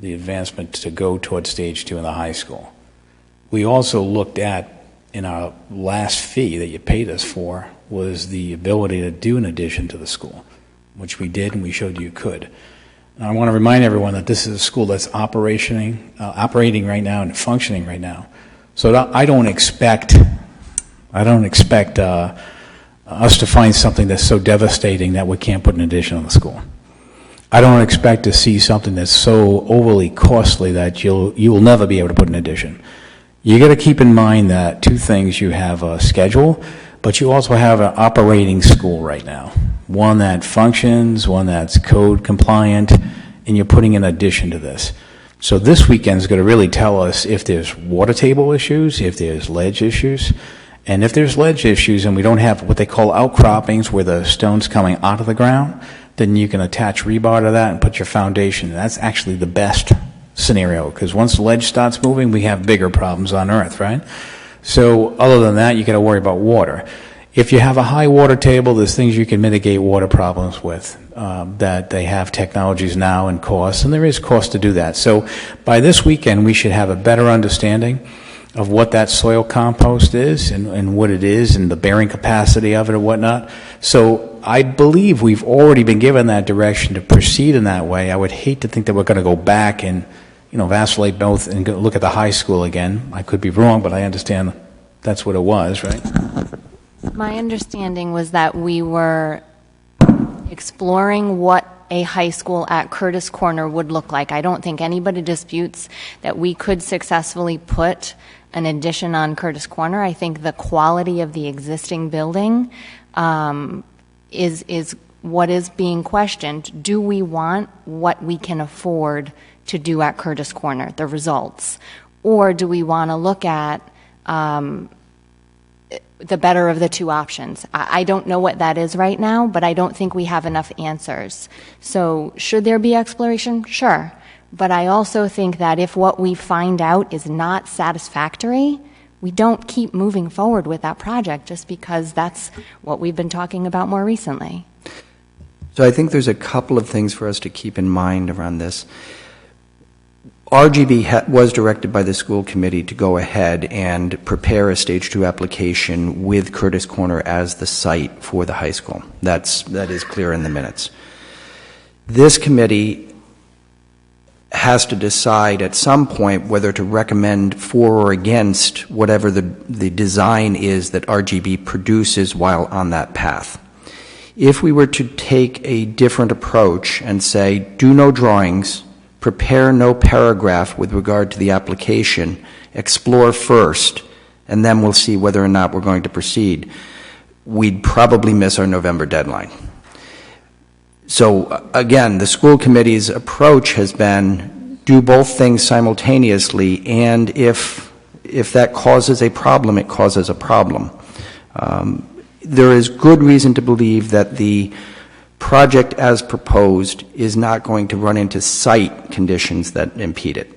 the advancement to go towards stage 2 in the high school. We also looked at, in our last fee that you paid us for, was the ability to do an addition to the school, which we did, and we showed you could. I want to remind everyone that this is a school that's operating right now and functioning right now. So I don't expect us to find something that's so devastating that we can't put an addition on the school. I don't expect to see something that's so overly costly that you will never be able to put an addition. You got to keep in mind that 2 things: you have a schedule, but you also have an operating school right now. One that functions, one that's code compliant, and you're putting an addition to this. So this weekend is going to really tell us if there's water table issues, if there's ledge issues. And if there's ledge issues and we don't have what they call outcroppings where the stone's coming out of the ground, then you can attach rebar to that and put your foundation. That's actually the best scenario, because once the ledge starts moving, we have bigger problems on Earth, right? So other than that, you got to worry about water. If you have a high water table, there's things you can mitigate water problems with, that they have technologies now and costs, and there is cost to do that. So by this weekend, we should have a better understanding of what that soil compost is and what it is and the bearing capacity of it and whatnot. So I believe we've already been given that direction to proceed in that way. I would hate to think that we're going to go back and, vacillate both and go look at the high school again. I could be wrong, but I understand that's what it was, right? My understanding was that we were exploring what a high school at Curtis Corner would look like. I don't think anybody disputes that we could successfully put an addition on Curtis Corner. I think the quality of the existing building is what is being questioned. Do we want what we can afford to do at Curtis Corner, the results? Or do we want to look at the better of the 2 options? I don't know what that is right now, but I don't think we have enough answers. So should there be exploration? Sure. But I also think that if what we find out is not satisfactory, we don't keep moving forward with that project just because that's what we've been talking about more recently. So I think there's a couple of things for us to keep in mind around this. RGB was directed by the school committee to go ahead and prepare a stage 2 application with Curtis Corner as the site for the high school. That is clear in the minutes. This committee has to decide at some point whether to recommend for or against whatever the design is that RGB produces while on that path. If we were to take a different approach and say, do no drawings, prepare no paragraph with regard to the application, explore first, and then we'll see whether or not we're going to proceed, we'd probably miss our November deadline. So again, the school committee's approach has been do both things simultaneously, and if that causes a problem, it causes a problem. There is good reason to believe that the project as proposed is not going to run into site conditions that impede it.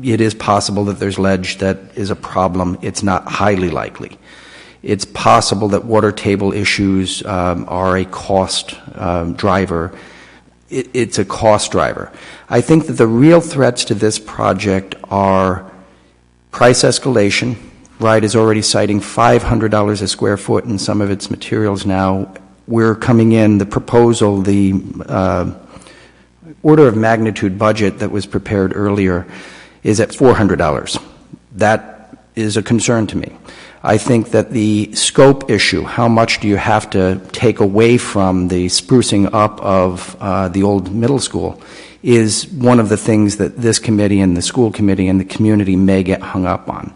It is possible that there's ledge that is a problem. It's not highly likely. It's possible that water table issues are a cost driver. It's a cost driver. I think that the real threats to this project are price escalation. RIDE is already citing $500 a square foot in some of its materials now. We're coming in, the proposal, the order of magnitude budget that was prepared earlier is at $400. That is a concern to me. I think that the scope issue, how much do you have to take away from the sprucing up of the old middle school, is one of the things that this committee and the school committee and the community may get hung up on.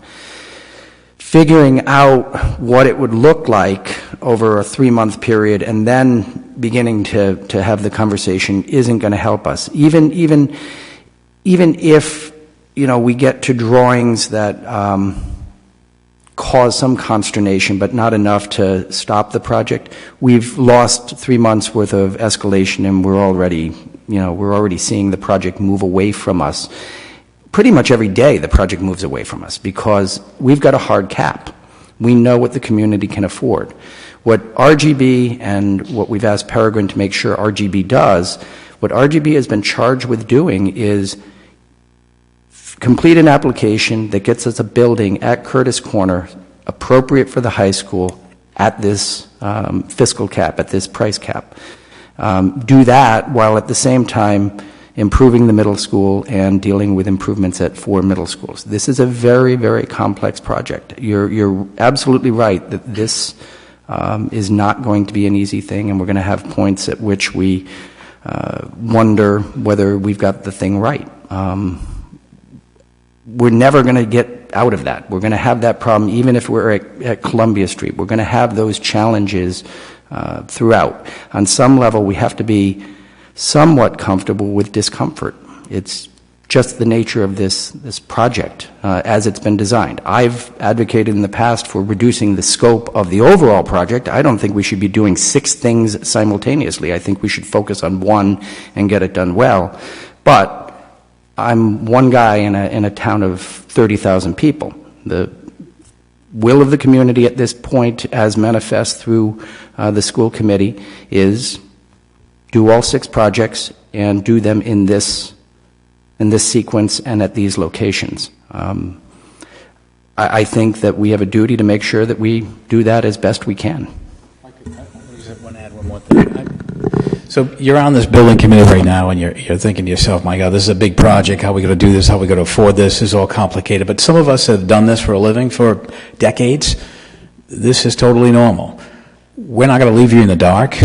Figuring out what it would look like over a 3-month period and then beginning to have the conversation isn't going to help us. Even if, you know, we get to drawings that cause some consternation but not enough to stop the project, we've lost 3 months worth of escalation, and we're already seeing the project move away from us. Pretty much every day the project moves away from us because we've got a hard cap. We know what the community can afford. What RGB and what we've asked Peregrine to make sure RGB does, what RGB has been charged with doing is complete an application that gets us a building at Curtis Corner appropriate for the high school at this fiscal cap, at this price cap. Do that while at the same time improving the middle school and dealing with improvements at 4 middle schools. This is a very, very complex project. You're absolutely right that this is not going to be an easy thing, and we're going to have points at which we wonder whether we've got the thing right. We're never going to get out of that. We're going to have that problem even if we're at Columbia Street. We're going to have those challenges throughout. On some level, we have to be somewhat comfortable with discomfort. It's just the nature of this project as it's been designed. I've advocated in the past for reducing the scope of the overall project. I don't think we should be doing 6 things simultaneously. I think we should focus on one and get it done well. But I'm one guy in a town of 30,000 people. The will of the community at this point, as manifest through the school committee, is do all 6 projects and do them in this sequence and at these locations. I think that we have a duty to make sure that we do that as best we can. I just want to add one more thing. So you're on this building committee right now, and you're thinking to yourself, my God, this is a big project. How are we going to do this? How are we going to afford this? This is all complicated. But some of us have done this for a living for decades. This is totally normal. We're not going to leave you in the dark.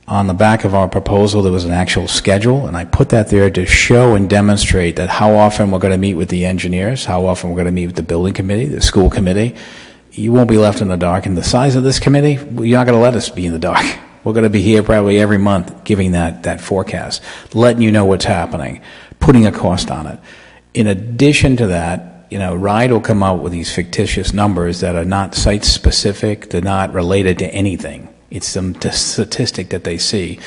On the back of our proposal, there was an actual schedule, and I put that there to show and demonstrate that how often we're going to meet with the engineers, how often we're going to meet with the building committee, the school committee. You won't be left in the dark. And the size of this committee, you're not going to let us be in the dark. We're going to be here probably every month giving that forecast, letting you know what's happening, putting a cost on it. In addition to that, RIDE will come out with these fictitious numbers that are not site-specific, they're not related to anything. It's some statistic that they see,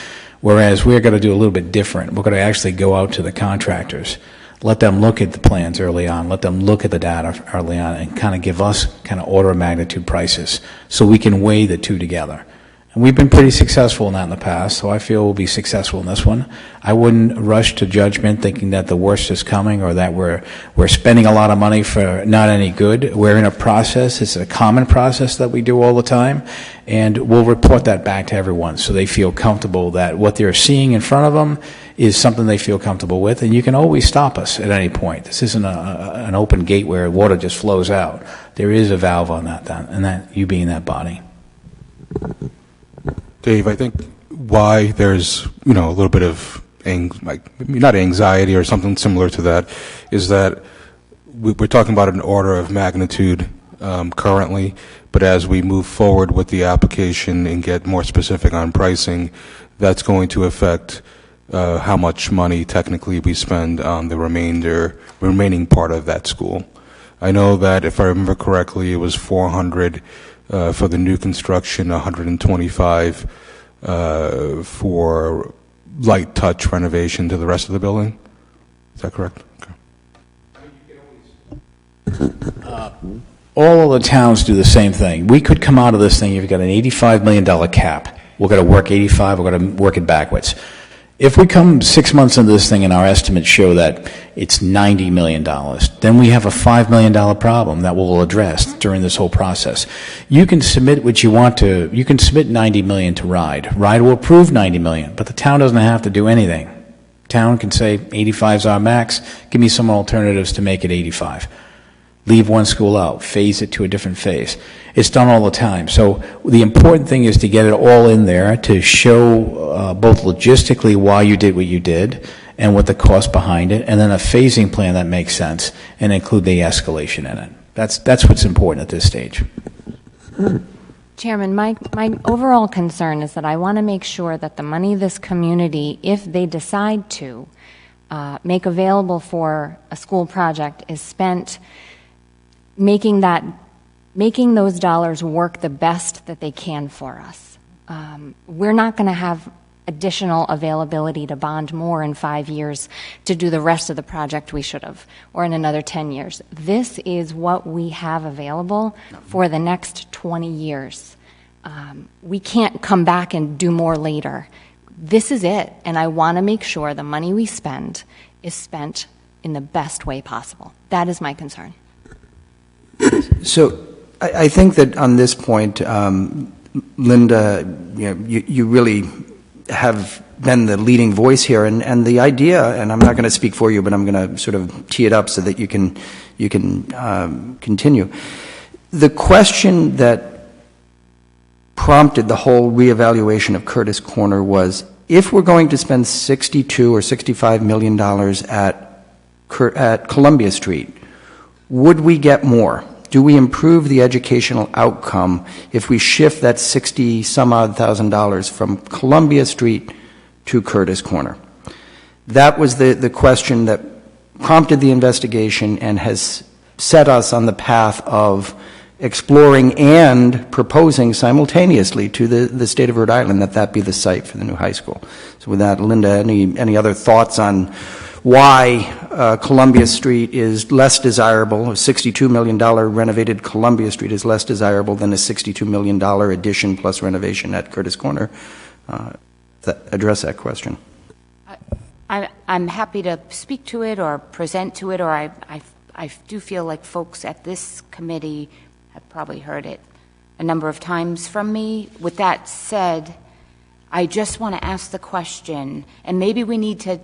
whereas we're going to do a little bit different. We're going to actually go out to the contractors, let them look at the plans early on, let them look at the data early on, and kind of give us kind of order of magnitude prices so we can weigh the two together. And we've been pretty successful in that in the past, so I feel we'll be successful in this one. I wouldn't rush to judgment thinking that the worst is coming or that we're spending a lot of money for not any good. We're in a process. It's a common process that we do all the time, and we'll report that back to everyone so they feel comfortable that what they're seeing in front of them is something they feel comfortable with, and you can always stop us at any point. This isn't an open gate where water just flows out. There is a valve on that, and that you being that body. Dave, I think why there's, a little bit of, not anxiety or something similar to that, is that we're talking about an order of magnitude currently, but as we move forward with the application and get more specific on pricing, that's going to affect how much money technically we spend on the remaining part of that school. I know that if I remember correctly, it was $400 for the new construction, $125 for light touch renovation to the rest of the building. Is that correct? Okay. All of the towns do the same thing. We could come out of this thing, you've got an $85 million cap. We're going to work 85, we're going to work it backwards. If we come 6 months into this thing and our estimates show that it's $90 million, then we have a $5 million problem that we'll address during this whole process. You can submit what you want to. You can submit $90 million to RIDE. RIDE will approve $90 million, but the town doesn't have to do anything. Town can say 85 is our max. Give me some alternatives to make it 85. Leave one school out, phase it to a different phase. It's done all the time. So the important thing is to get it all in there to show both logistically why you did what you did and what the cost behind it, and then a phasing plan that makes sense and include the escalation in it. That's what's important at this stage. Chairman, my overall concern is that I want to make sure that the money this community, if they decide to make available for a school project, is spent making those dollars work the best that they can for us. We're not going to have additional availability to bond more in 5 years to do the rest of the project we should have, or in another 10 years. This is what we have available for the next 20 years. We can't come back and do more later. This is it, and I want to make sure the money we spend is spent in the best way possible. That is my concern. So I think that on this point, Linda, you really have been the leading voice here, and the idea, and I'm not going to speak for you, but I'm going to sort of tee it up so that you can continue. The question that prompted the whole reevaluation of Curtis Corner was, if we're going to spend $62 or $65 million at Columbia Street, would we get more? Do we improve the educational outcome if we shift that $60-some-odd thousand from Columbia Street to Curtis Corner? That was the question that prompted the investigation and has set us on the path of exploring and proposing simultaneously to the state of Rhode Island that be the site for the new high school. So with that, Linda, any other thoughts on why Columbia Street is less desirable? A $62 million renovated Columbia Street is less desirable than a $62 million addition plus renovation at Curtis Corner. Address that question. I'm happy to speak to it or present to it, or I do feel like folks at this committee have probably heard it a number of times from me. With that said, I just want to ask the question, and maybe we need to,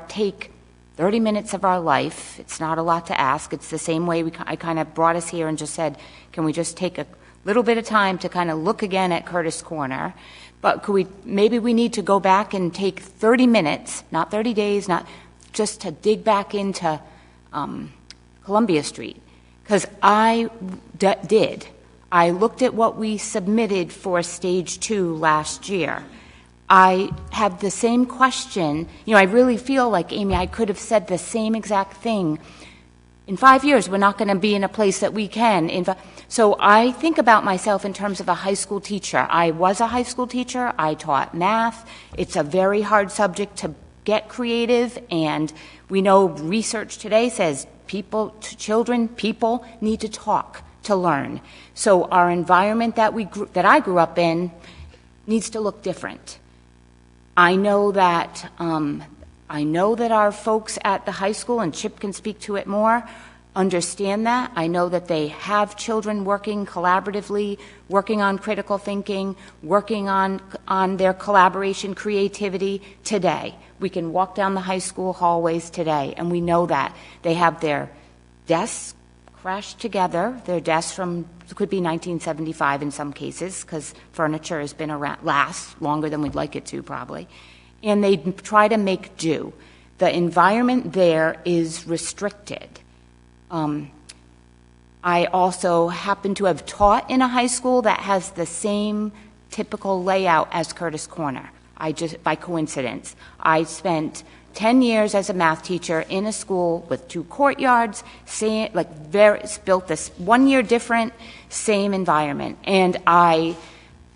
take 30 minutes of our life. It's not a lot to ask. It's the same way I kind of brought us here and just said, can we just take a little bit of time to kind of look again at Curtis Corner? But maybe we need to go back and take 30 minutes, not 30 days, not just to dig back into Columbia Street. Because I did. I looked at what we submitted for Stage 2 last year. I have the same question. I really feel like, Amy, I could have said the same exact thing. In 5 years, we're not going to be in a place that we can. So I think about myself in terms of a high school teacher. I was a high school teacher. I taught math. It's a very hard subject to get creative, and we know research today says people need to talk to learn. So our environment that I grew up in, needs to look different. I know that our folks at the high school, and Chip can speak to it more, understand that. I know that they have children working collaboratively, working on critical thinking, working on their collaboration, creativity today. We can walk down the high school hallways today, and we know that. They have their desks crashed together. Their desks could be 1975 in some cases, because furniture has been around, lasts longer than we'd like it to probably. And they try to make do. The environment there is restricted. I also happen to have taught in a high school that has the same typical layout as Curtis Corner. By coincidence, I spent 10 years as a math teacher in a school with 2 courtyards, built this 1 year different, same environment. And I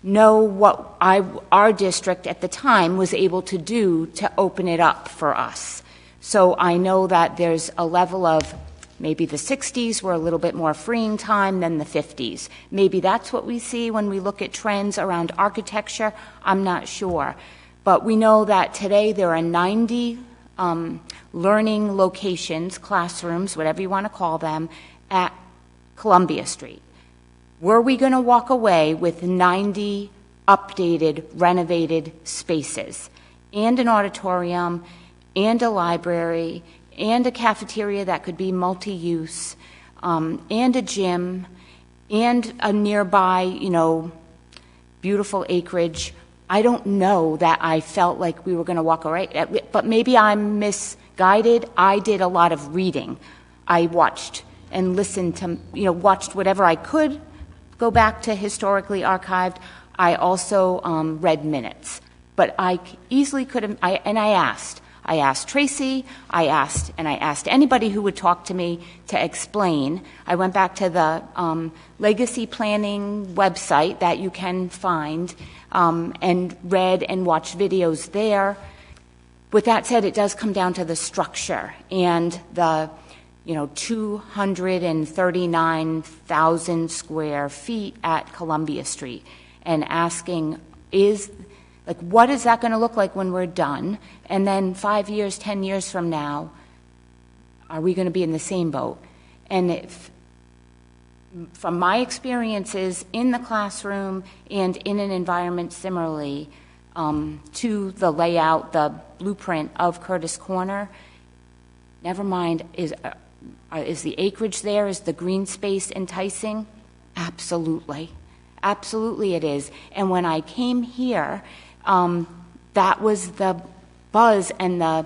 know what our district at the time was able to do to open it up for us. So I know that there's a level of maybe the 60s were a little bit more freeing time than the 50s. Maybe that's what we see when we look at trends around architecture. I'm not sure. But we know that today there are 90 learning locations, classrooms, whatever you want to call them, at Columbia Street. Were we going to walk away with 90 updated, renovated spaces, and an auditorium, and a library, and a cafeteria that could be multi-use, and a gym, and a nearby, beautiful acreage? I don't know that I felt like we were going to walk away, but maybe I'm misguided. I did a lot of reading. I watched and listened to, watched whatever I could, go back to historically archived. I also read minutes. But I easily could have, and I asked. I asked Tracy, I asked anybody who would talk to me to explain. I went back to the legacy planning website that you can find and read and watched videos there. With that said, it does come down to the structure and the 239,000 square feet at Columbia Street, and asking, what is that going to look like when we're done? And then 5 years, 10 years from now, are we going to be in the same boat? And from my experiences in the classroom and in an environment similarly to the layout, the blueprint of Curtis Corner, never mind, is the acreage there, is the green space enticing? Absolutely. Absolutely it is. And when I came here, that was the buzz and the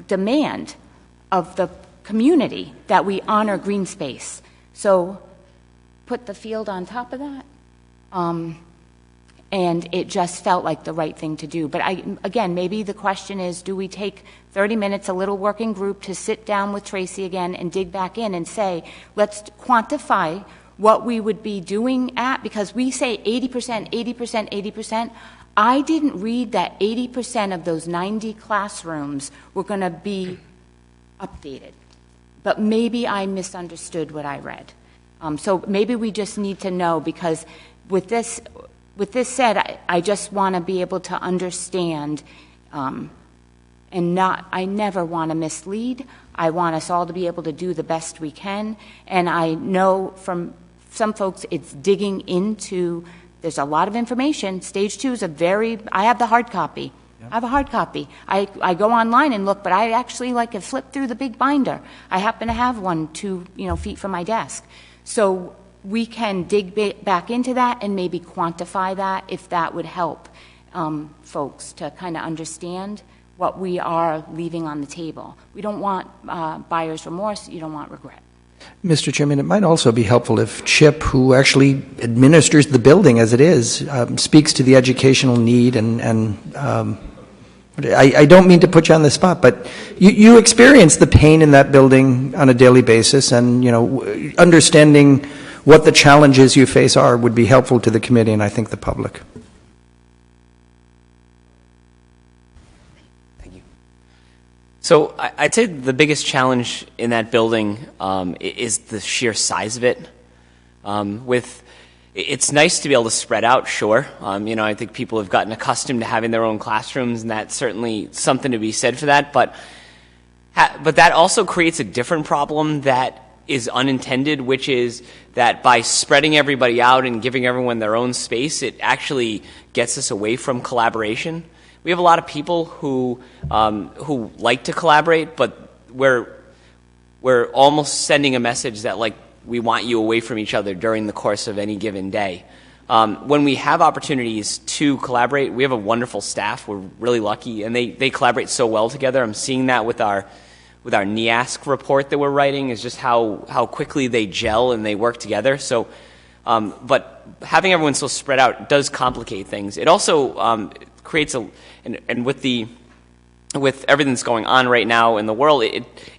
demand of the community that we honor green space. So put the field on top of that, and it just felt like the right thing to do. But again, maybe the question is, do we take 30 minutes, a little working group, to sit down with Tracy again and dig back in and say, let's quantify what we would be doing at, because we say 80%, 80%, 80%. I didn't read that 80% of those 90 classrooms were going to be updated. But maybe I misunderstood what I read. So maybe we just need to know, because with this said, I just want to be able to understand, I never want to mislead. I want us all to be able to do the best we can. And I know from some folks it's digging into, there's a lot of information. Stage 2 is I have the hard copy. Yep. I have a hard copy. I go online and look, but I actually have flipped through the big binder. I happen to have one 2 feet from my desk. So we can dig back into that and maybe quantify that, if that would help folks to kind of understand what we are leaving on the table. We don't want buyer's remorse. You don't want regret. Mr. Chairman, it might also be helpful if Chip, who actually administers the building as it is, speaks to the educational need. And I don't mean to put you on the spot, but you experience the pain in that building on a daily basis, and understanding what the challenges you face would be helpful to the committee and I think the public. So I'd say the biggest challenge in that building is the sheer size of it. With it's nice to be able to spread out, sure. I think people have gotten accustomed to having their own classrooms, and that's certainly something to be said for that. But that also creates a different problem that is unintended, which is that by spreading everybody out and giving everyone their own space, it actually gets us away from collaboration. We have a lot of people who like to collaborate, but we're almost sending a message that, like, we want you away from each other during the course of any given day. When we have opportunities to collaborate, we have a wonderful staff. We're really lucky, and they collaborate so well together. I'm seeing that with our NEASC report that we're writing, is just how quickly they gel and they work together. So, but having everyone so spread out does complicate things. It also creates and with everything that's going on right now in the world,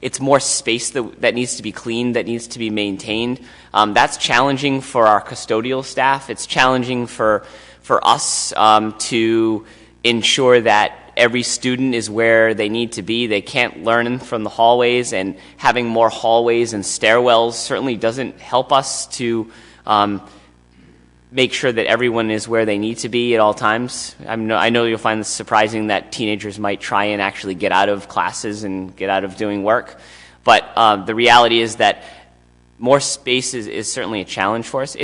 it's more space that needs to be cleaned, that needs to be maintained. That's challenging for our custodial staff. It's challenging for us to ensure that every student is where they need to be. They can't learn from the hallways, and having more hallways and stairwells certainly doesn't help us to make sure that everyone is where they need to be at all times. I know you'll find this surprising that teenagers might try and actually get out of classes and get out of doing work, but the reality is that more space is certainly a challenge for us.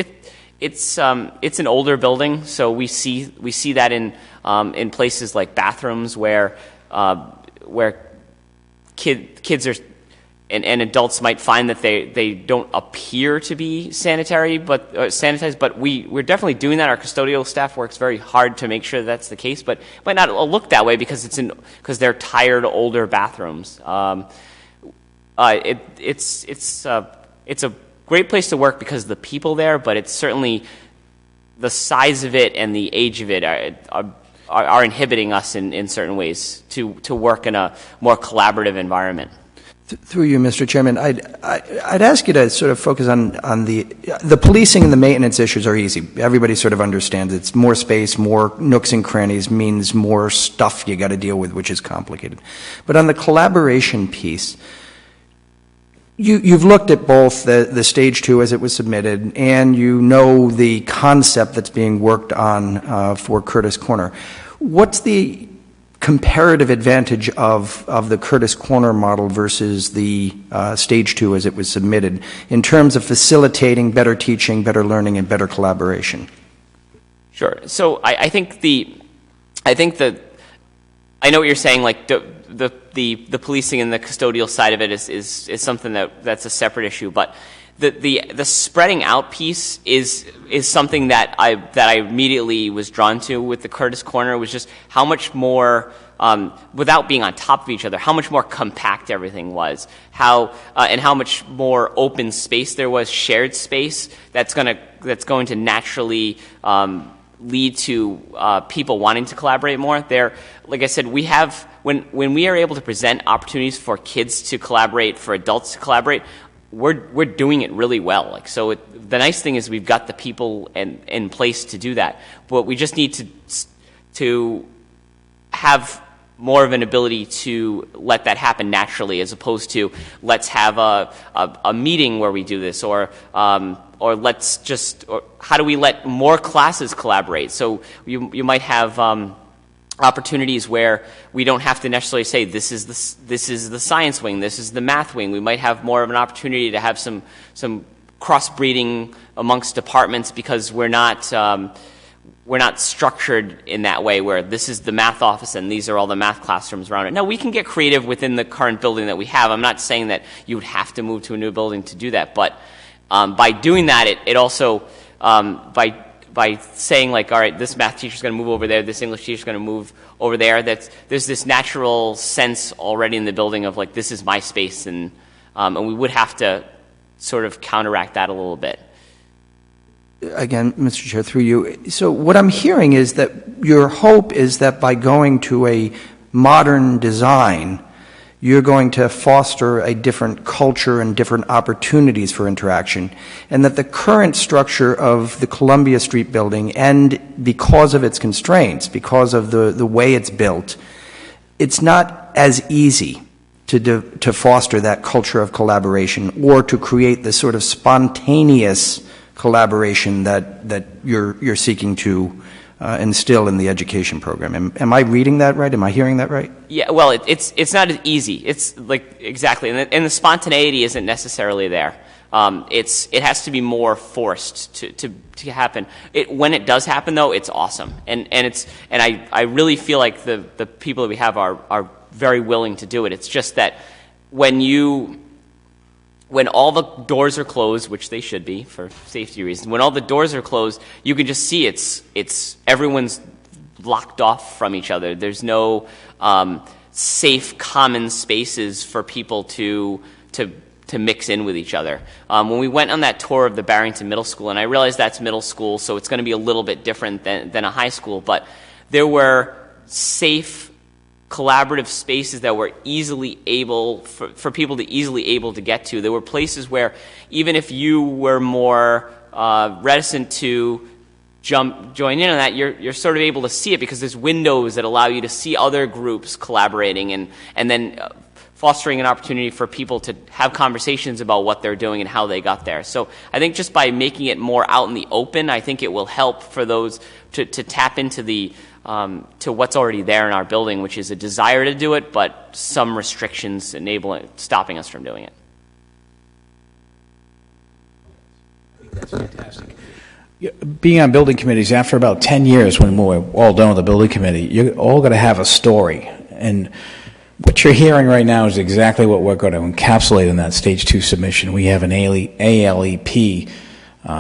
It's an older building, so we see that in places like bathrooms where kids are and adults might find that they don't appear to be sanitized, but we're definitely doing that. Our custodial staff works very hard to make sure that's the case, but it might not look that way because they're tired older bathrooms. It's a great place to work because of the people there, but it's certainly the size of it and the age of it are inhibiting us in certain ways to work in a more collaborative environment. Through you, Mr. Chairman, I'd ask you to sort of focus on the policing and the maintenance issues are easy. Everybody sort of understands it's more space, more nooks and crannies means more stuff you got to deal with, which is complicated. But on the collaboration piece, you've looked at both the Stage 2 as it was submitted, and you know the concept that's being worked on for Curtis Corner. What's the comparative advantage of the Curtis Corner model versus the Stage 2 as it was submitted in terms of facilitating better teaching, better learning, and better collaboration? Sure. So I know what you're saying. Like the policing and the custodial side of it is something that's a separate issue, but the spreading out piece is something that I immediately was drawn to with the Curtis Corner, was just how much more, without being on top of each other, how much more compact everything was, and how much more open space there was, shared space that's going to naturally lead to people wanting to collaborate more. There, like I said, we have when we are able to present opportunities for kids to collaborate, for adults to collaborate, we're doing it really well. Like, so the nice thing is we've got the people in place to do that, but we just need to have more of an ability to let that happen naturally, as opposed to let's have a meeting where we do this, or how do we let more classes collaborate? So you might have opportunities where we don't have to necessarily say this is the science wing, this is the math wing. We might have more of an opportunity to have some crossbreeding amongst departments, because we're not structured in that way where this is the math office and these are all the math classrooms around it. Now, we can get creative within the current building that we have. I'm not saying that you would have to move to a new building to do that, but by doing that, it also by saying, like, all right, this math teacher's going to move over there, this English teacher's going to move over there, there's this natural sense already in the building of, like, this is my space, and we would have to sort of counteract that a little bit. Again, Mr. Chair, through you. So what I'm hearing is that your hope is that by going to a modern design, you're going to foster a different culture and different opportunities for interaction, and that the current structure of the Columbia Street building, and because of its constraints, because of the way it's built, it's not as easy to foster that culture of collaboration or to create this sort of spontaneous collaboration that you're seeking to instill in the education program. Am I reading that right? Am I hearing that right? Yeah, well, it's not as easy. It's like, exactly, and the spontaneity isn't necessarily there. It has to be more forced to happen. When it does happen, though, it's awesome, and I really feel like the people that we have are very willing to do it. It's just that when all the doors are closed, which they should be for safety reasons, when all the doors are closed, you can just see it's everyone's locked off from each other. There's no safe common spaces for people to mix in with each other. When we went on that tour of the Barrington Middle School, and I realize that's middle school, so it's going to be a little bit different than a high school, but there were safe, collaborative spaces that were easily able for people to easily able to get to. There were places where even if you were more reticent to join in on that, you're sort of able to see it because there's windows that allow you to see other groups collaborating and then fostering an opportunity for people to have conversations about what they're doing and how they got there. So I think just by making it more out in the open, I think it will help for those to tap into to what's already there in our building, which is a desire to do it, but some restrictions stopping us from doing it. That's fantastic. Being on building committees, after about 10 years, when we're all done with the building committee, you're all going to have a story. And what you're hearing right now is exactly what we're going to encapsulate in that Stage 2 submission. We have an ALEP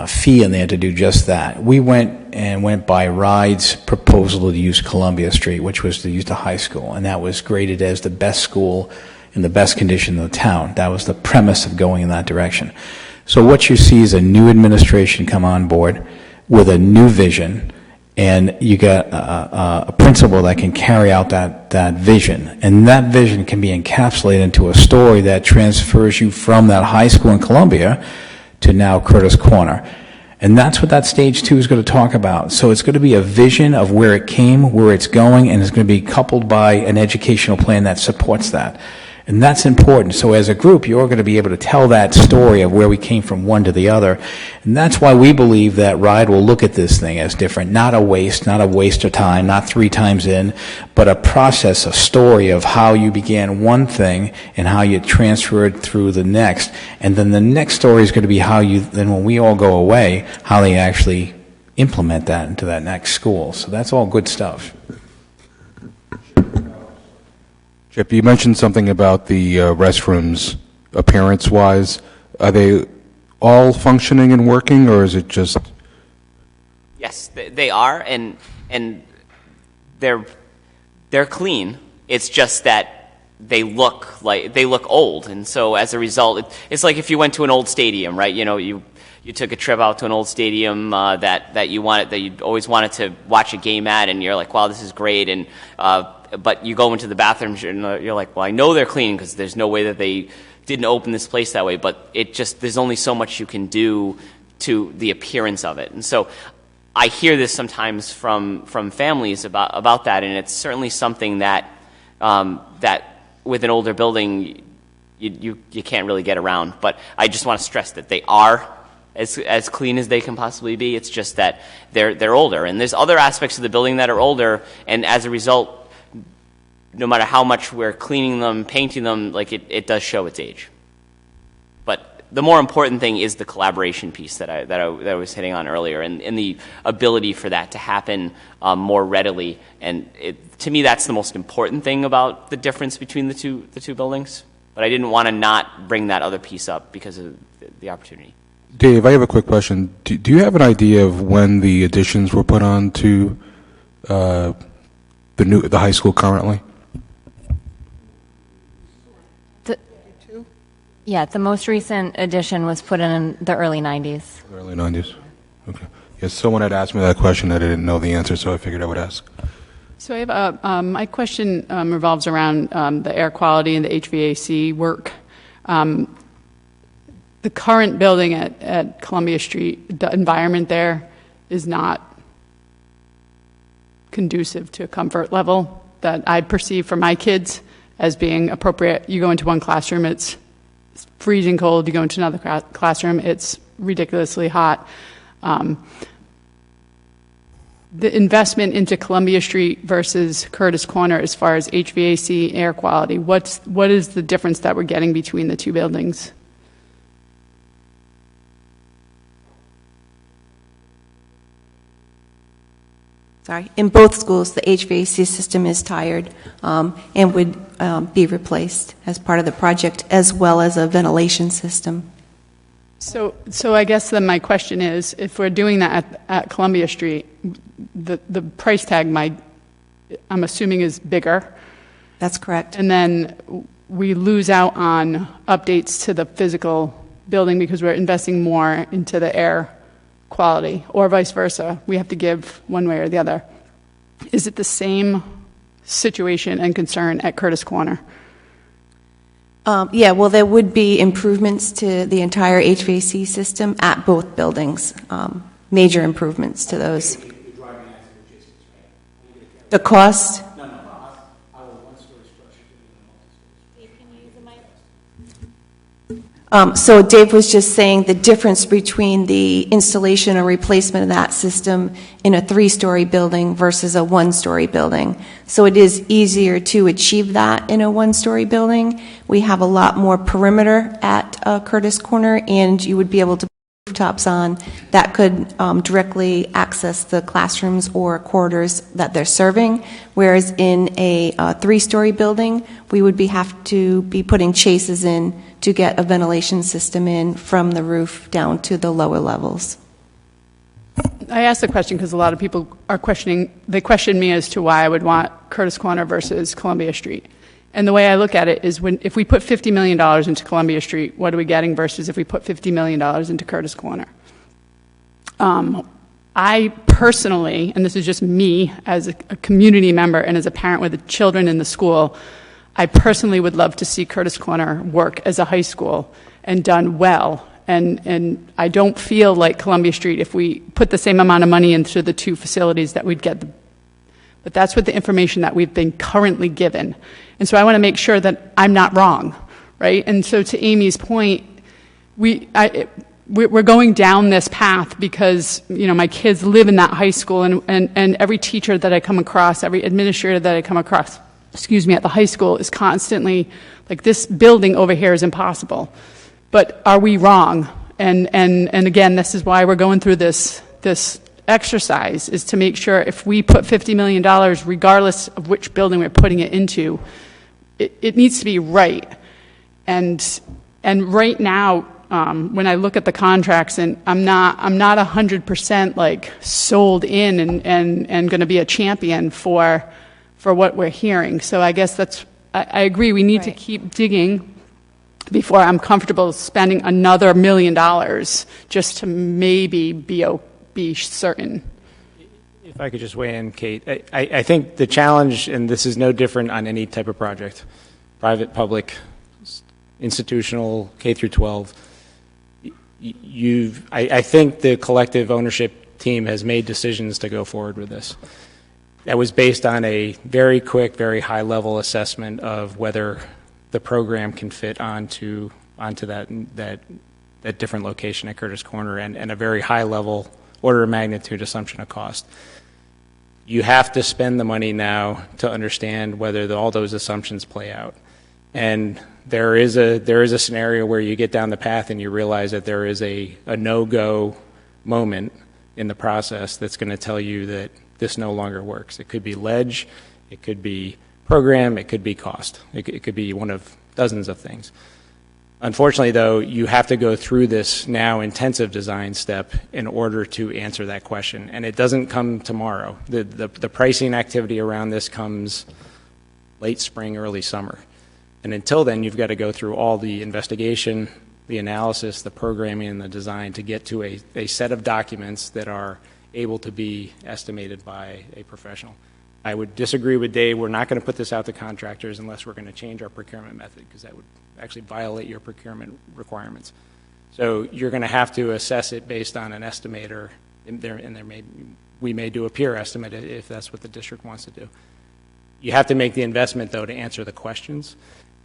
fee in there to do just that. We went by RIDE's proposal to use Columbia Street, which was to use the high school, and that was graded as the best school in the best condition in the town. That was the premise of going in that direction. So what you see is a new administration come on board with a new vision, and you got a principal that can carry out that vision. And that vision can be encapsulated into a story that transfers you from that high school in Columbia to now Curtis Corner. And that's what that Stage 2 is going to talk about. So it's going to be a vision of where it came, where it's going, and it's going to be coupled by an educational plan that supports that. And that's important. So as a group, you're going to be able to tell that story of where we came from one to the other. And that's why we believe that RIDE will look at this thing as different. Not a waste of time, not 3 times in, but a process, a story of how you began one thing and how you transferred through the next. And then the next story is going to be how then when we all go away, how they actually implement that into that next school. So that's all good stuff. Chip, you mentioned something about the restrooms appearance-wise. Are they all functioning and working, or is it just... Yes, they are, and they're clean. It's just that they look old, and so as a result, it's like if you went to an old stadium, right? You know, you took a trip out to an old stadium that you always wanted to watch a game at, and you're like, wow, this is great, and but you go into the bathrooms and you're like, well, I know they're clean because there's no way that they didn't open this place that way, but there's only so much you can do to the appearance of it. And so I hear this sometimes from families about that, and it's certainly something that with an older building you can't really get around. But I just want to stress that they are as clean as they can possibly be. It's just that they're older, and there's other aspects of the building that are older, and as a result, no matter how much we're cleaning them, painting them, like it does show its age. But the more important thing is the collaboration piece that I was hitting on earlier, and the ability for that to happen more readily. And to me, that's the most important thing about the difference between the two buildings. But I didn't want to not bring that other piece up because of the opportunity. Dave, I have a quick question. Do you have an idea of when the additions were put on to the high school currently? Yeah, the most recent addition was put in the early 90s. Early 90s. Okay. Yes, someone had asked me that question that I didn't know the answer, so I figured I would ask. So I have my question revolves around the air quality and the HVAC work. The current building at Columbia Street, the environment there is not conducive to a comfort level that I perceive for my kids as being appropriate. You go into one classroom, it's freezing cold. You go into another classroom, it's ridiculously hot. The investment into Columbia Street versus Curtis Corner as far as HVAC, air quality, what is the difference that we're getting between the two buildings? Sorry. In both schools, the HVAC system is tired and would be replaced as part of the project, as well as a ventilation system. So I guess then my question is, if we're doing that at Columbia Street, the price tag I'm assuming is bigger. That's correct. And then we lose out on updates to the physical building because we're investing more into the air quality, or vice versa. We have to give one way or the other. Is it the same situation and concern at Curtis Corner? Yeah, well, there would be improvements to the entire HVAC system at both buildings, major improvements to those. The cost? So Dave was just saying the difference between the installation or replacement of that system in a 3-story building versus a 1-story building. So it is easier to achieve that in a 1-story building. We have a lot more perimeter at Curtis Corner, and you would be able to put rooftops on that could directly access the classrooms or corridors that they're serving. Whereas in a 3-story building, we would have to be putting chases in to get a ventilation system in from the roof down to the lower levels. I asked the question because a lot of people are question me as to why I would want Curtis Corner versus Columbia Street. And the way I look at it is if we put $50 million into Columbia Street, what are we getting versus if we put $50 million into Curtis Corner? I personally, and this is just me as a community member and as a parent with the children in the school, I personally would love to see Curtis Corner work as a high school and done well. And I don't feel like Columbia Street, if we put the same amount of money into the two facilities, that we'd get but that's with the information that we've been currently given. And so I want to make sure that I'm not wrong, right? And so to Amy's point, we're going down this path because, my kids live in that high school, and every teacher that I come across, every administrator that I come across, at the high school is constantly like, this building over here is impossible. But are we wrong? And again, this is why we're going through this exercise, is to make sure if we put $50 million, regardless of which building we're putting it into, it needs to be right. And right now, when I look at the contracts, and I'm not 100% like sold in and going to be a champion for what we're hearing. So I guess I agree, we need to keep digging before I'm comfortable spending another $1 million just to maybe be certain. If I could just weigh in, Kate, I think the challenge, and this is no different on any type of project, private, public, institutional, K through 12, I think the collective ownership team has made decisions to go forward with this. That was based on a very quick, very high-level assessment of whether the program can fit onto that different location at Curtis Corner, and a very high-level order of magnitude assumption of cost. You have to spend the money now to understand whether all those assumptions play out. And there is a scenario where you get down the path and you realize that there is a no-go moment in the process that's going to tell you that this no longer works. It could be ledge, it could be program, it could be cost. It could be one of dozens of things. Unfortunately, though, you have to go through this now intensive design step in order to answer that question. And it doesn't come tomorrow. The pricing activity around this comes late spring, early summer. And until then, you've got to go through all the investigation, the analysis, the programming, and the design to get to a set of documents that are able to be estimated by a professional. I would disagree with Dave. We're not going to put this out to contractors unless we're going to change our procurement method, because that would actually violate your procurement requirements. So you're going to have to assess it based on an estimator, we may do a peer estimate if that's what the district wants to do. You have to make the investment, though, to answer the questions.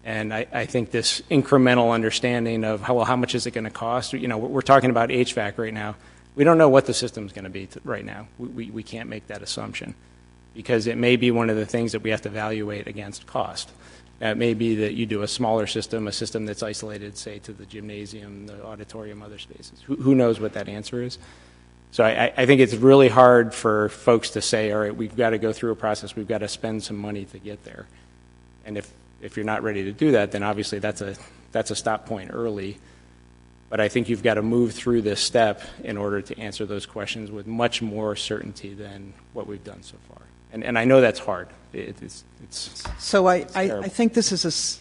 And I think this incremental understanding of how much is it going to cost? We're talking about HVAC right now. We don't know what the system's going to be right now. We can't make that assumption because it may be one of the things that we have to evaluate against cost. It may be that you do a smaller system, a system that's isolated, say, to the gymnasium, the auditorium, other spaces. Who knows what that answer is? So I think it's really hard for folks to say, all right, we've got to go through a process, we've got to spend some money to get there. And if you're not ready to do that, then obviously that's a stop point early. But I think you've got to move through this step in order to answer those questions with much more certainty than what we've done so far. And I know that's hard. It's so I think this is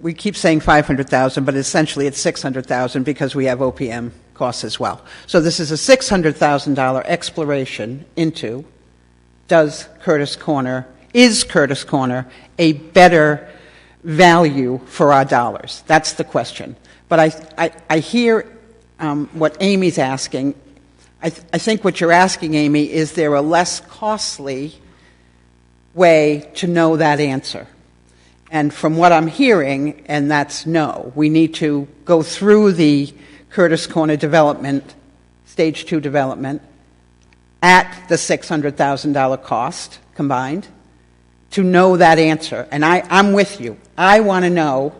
we keep saying 500,000, but essentially it's 600,000 because we have OPM costs as well. So this is a $600,000 exploration into is Curtis Corner a better value for our dollars? That's the question. But I hear what Amy's asking. I think what you're asking, Amy, is there a less costly way to know that answer? And from what I'm hearing, and that's no, we need to go through the Curtis Corner development, stage 2 development, at the $600,000 cost combined to know that answer. And I'm with you. I want to know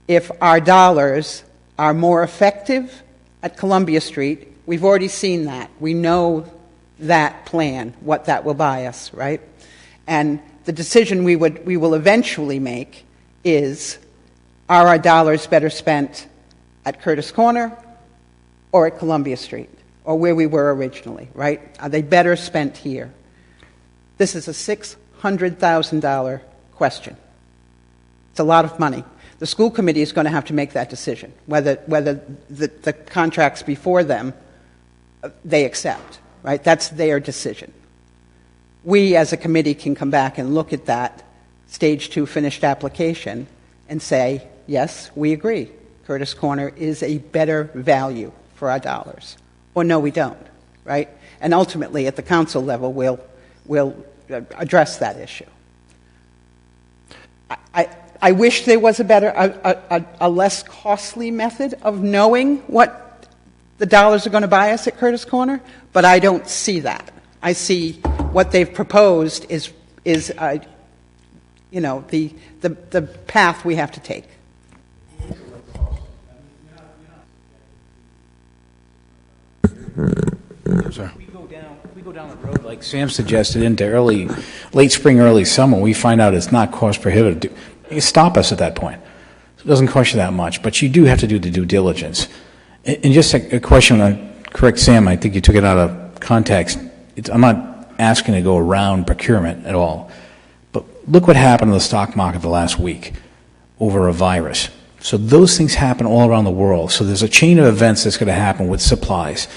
if our dollars are more effective at Columbia Street. We've already seen that. We know that plan, what that will buy us, right? And the decision we will eventually make is, are our dollars better spent at Curtis Corner or at Columbia Street, or where we were originally, right? Are they better spent here? This is a $600,000 question. It's a lot of money. The school committee is going to have to make that decision, whether the contracts before them they accept, right? That's their decision. We as a committee can come back and look at that stage 2 finished application and say, yes, we agree. Curtis Corner is a better value for our dollars. Or no, we don't, right? And ultimately, at the council level, we'll address that issue. I wish there was a less costly method of knowing what the dollars are going to buy us at Curtis Corner, but I don't see that. I see what they've proposed is the path we have to take. Sir. We go down the road, like Sam suggested, into late spring, early summer. We find out it's not cost prohibitive. You stop us at that point. So it doesn't cost you that much, but you do have to do the due diligence. And just a question, correct Sam, I think you took it out of context. I'm not asking to go around procurement at all, but look what happened in the stock market the last week over a virus. So those things happen all around the world. So there's a chain of events that's going to happen with supplies.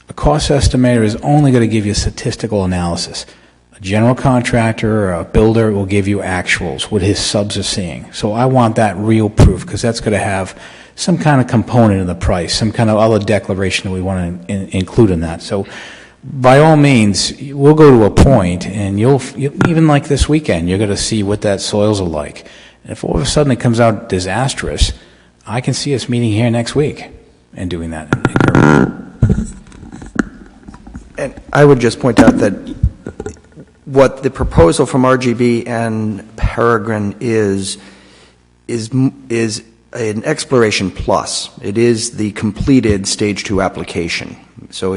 A cost estimator is only going to give you statistical analysis. A general contractor or a builder will give you actuals, what his subs are seeing. So I want that real proof because that's going to have some kind of component in the price, some kind of other declaration that we want to include in that. So by all means, we'll go to a point, and you'll even like this weekend, you're going to see what that soils are like. And if all of a sudden it comes out disastrous, I can see us meeting here next week and doing that. And I would just point out that what the proposal from RGB and Peregrine is an exploration plus. It is the completed stage 2 application. So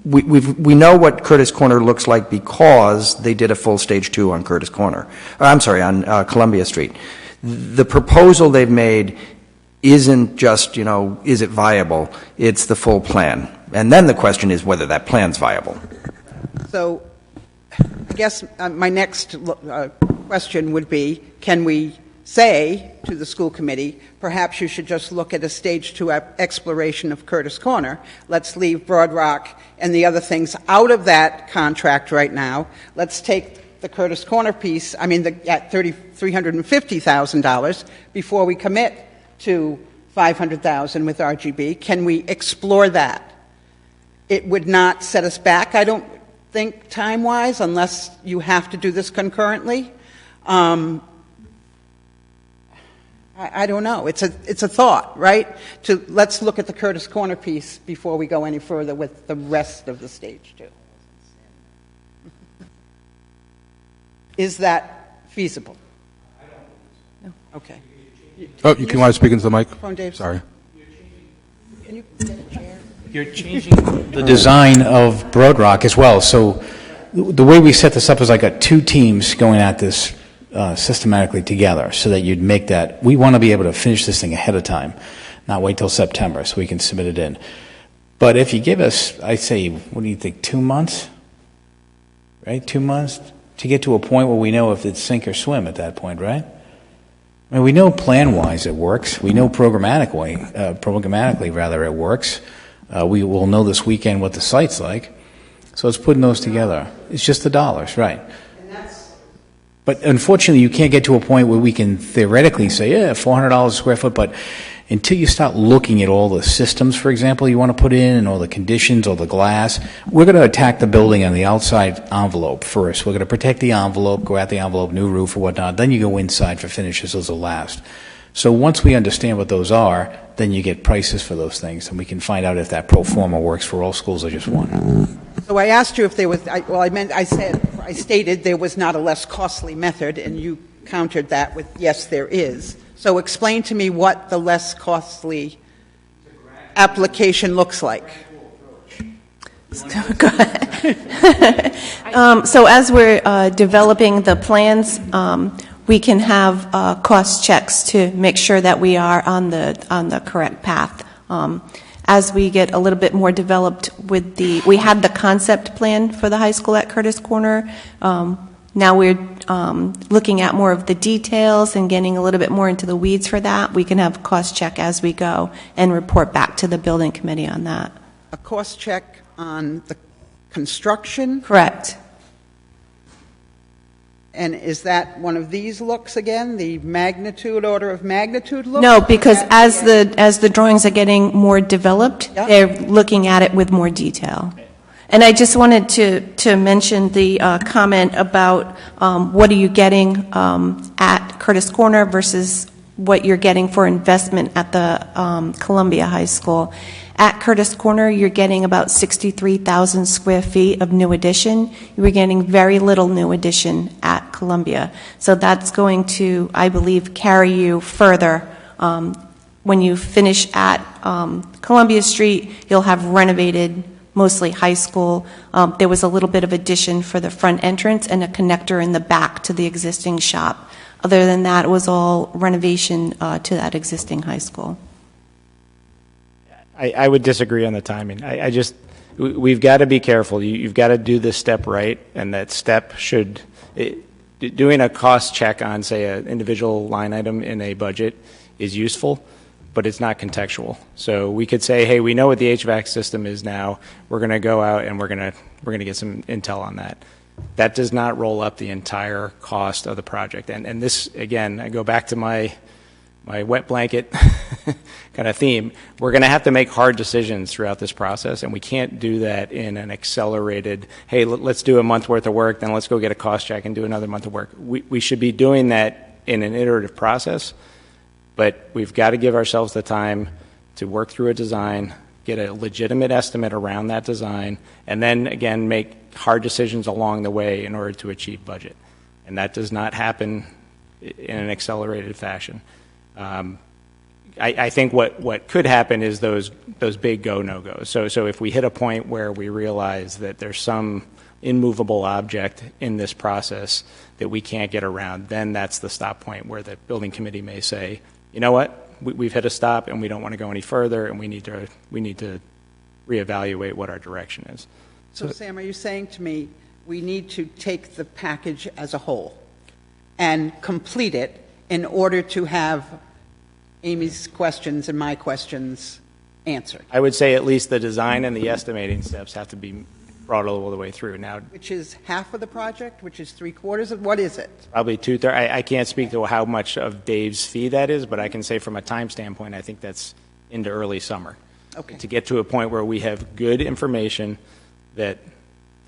we know what Curtis Corner looks like because they did a full stage 2 on Curtis Corner. On Columbia Street. The proposal they've made isn't just, is it viable? It's the full plan. And then the question is whether that plan's viable. So I guess my next question would be, can we say to the school committee, perhaps you should just look at a stage 2 exploration of Curtis Corner. Let's leave Broad Rock and the other things out of that contract right now. Let's take the Curtis Corner piece, at $350,000 before we commit to $500,000 with RGB. Can we explore that? It would not set us back, I don't think, time-wise, unless you have to do this concurrently. I don't know. It's a thought, right? Let's look at the Curtis Corner piece before we go any further with the rest of the stage too. Is that feasible? No. Okay. Oh, you want to speak into the microphone, Dave? Sorry. Can you get a chair? You're changing the design of Broad Rock as well. So the way we set this up is I got two teams going at this systematically together so that you'd make that. We want to be able to finish this thing ahead of time, not wait till September so we can submit it in. But if you give us, I say, what do you think, 2 months? Right? 2 months to get to a point where we know if it's sink or swim at that point, right? I mean, we know plan-wise it works. We know programmatically it works. We will know this weekend what the site's like. So it's putting those together. It's just the dollars, right? But unfortunately, you can't get to a point where we can theoretically say, yeah, $400 a square foot, but until you start looking at all the systems, for example, you want to put in and all the conditions, all the glass, we're going to attack the building on the outside envelope first. We're going to protect the envelope, go at the envelope, new roof or whatnot. Then you go inside for finishes. Those will last. So once we understand what those are, then you get prices for those things, and we can find out if that pro forma works for all schools or just one. So I asked you if there was, I stated there was not a less costly method, and you countered that with, yes, there is. So explain to me what the less costly application looks like. Go ahead. So as we're developing the plans, we can have cost checks to make sure that we are on the correct path. As we get a little bit more developed we had the concept plan for the high school at Curtis Corner. Now we're looking at more of the details and getting a little bit more into the weeds for that. We can have a cost check as we go and report back to the building committee on that. A cost check on the construction? Correct. And is that one of these looks again, the order of magnitude look? No, because as the drawings are getting more developed, they're looking at it with more detail. And I just wanted to mention the comment about what are you getting at Curtis Corner versus what you're getting for investment at the Columbia High School. At Curtis Corner, you're getting about 63,000 square feet of new addition. You were getting very little new addition at Columbia. So that's going to, I believe, carry you further. When you finish at Columbia Street, you'll have renovated mostly high school. There was a little bit of addition for the front entrance and a connector in the back to the existing shop. Other than that, it was all renovation to that existing high school. I would disagree on the timing. We've got to be careful. You've got to do this step right, and that step doing a cost check on, say, an individual line item in a budget is useful, but it's not contextual. So we could say, hey, we know what the HVAC system is now. We're going to go out and we're going to get some intel on that. That does not roll up the entire cost of the project. And this, again, I go back to my wet blanket kind of theme. We're going to have to make hard decisions throughout this process, and we can't do that in an accelerated, hey, let's do a month worth of work, then let's go get a cost check and do another month of work. We should be doing that in an iterative process, but we've got to give ourselves the time to work through a design, get a legitimate estimate around that design, and then, again, make hard decisions along the way in order to achieve budget. And that does not happen in an accelerated fashion. I think what could happen is those big go, no-goes. So if we hit a point where we realize that there's some immovable object in this process that we can't get around, then that's the stop point where the building committee may say, you know what, we've hit a stop and we don't want to go any further, and we need to reevaluate what our direction is. So Sam, are you saying to me we need to take the package as a whole and complete it in order to have Amy's questions and my questions answered? I would say at least the design and the estimating steps have to be brought all the way through. Now, which is half of the project, which is 3/4 of, what is it? Probably 2/3. I can't speak to how much of Dave's fee that is, but I can say from a time standpoint, I think that's into early summer. Okay. To get to a point where we have good information that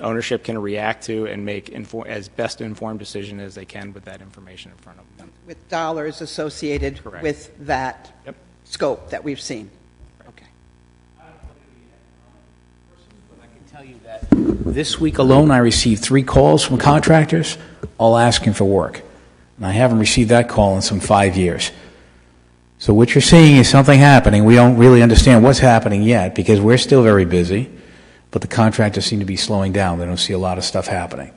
ownership can react to and make as best informed decision as they can with that information in front of them. With dollars associated Correct. with that scope that we've seen. Okay. This week alone, I received 3 calls from contractors, all asking for work. And I haven't received that call in some 5 years. So what you're seeing is something happening. We don't really understand what's happening yet because we're still very busy, but the contractors seem to be slowing down. They don't see a lot of stuff happening.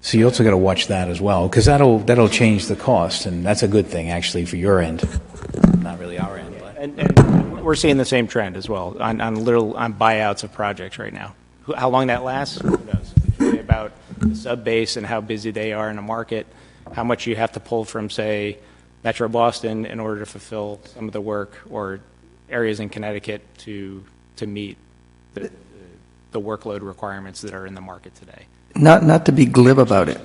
So you also got to watch that as well because that'll change the cost, and that's a good thing actually for your end. Not really our end. But. And we're seeing the same trend as well on buyouts of projects right now. How long that lasts? Who knows? It's really about the sub-base and how busy they are in the market, how much you have to pull from, say, Metro Boston in order to fulfill some of the work, or areas in Connecticut to meet the workload requirements that are in the market today. Not to be glib about it,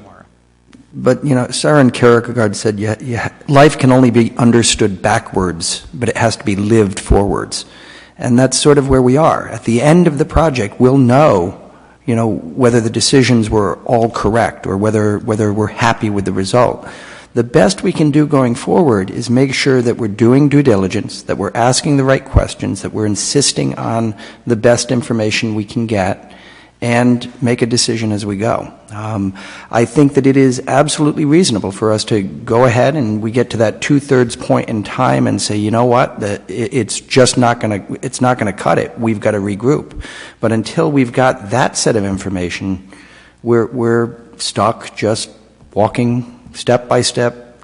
but Søren Kierkegaard said, life can only be understood backwards, but it has to be lived forwards. And that's sort of where we are. At the end of the project, we'll know, whether the decisions were all correct or whether we're happy with the result. The best we can do going forward is make sure that we're doing due diligence, that we're asking the right questions, that we're insisting on the best information we can get, and make a decision as we go. I think that it is absolutely reasonable for us to go ahead and we get to that 2/3 point in time and say, you know what, it's just not going to cut it. We've got to regroup. But until we've got that set of information, we're stuck just walking step by step,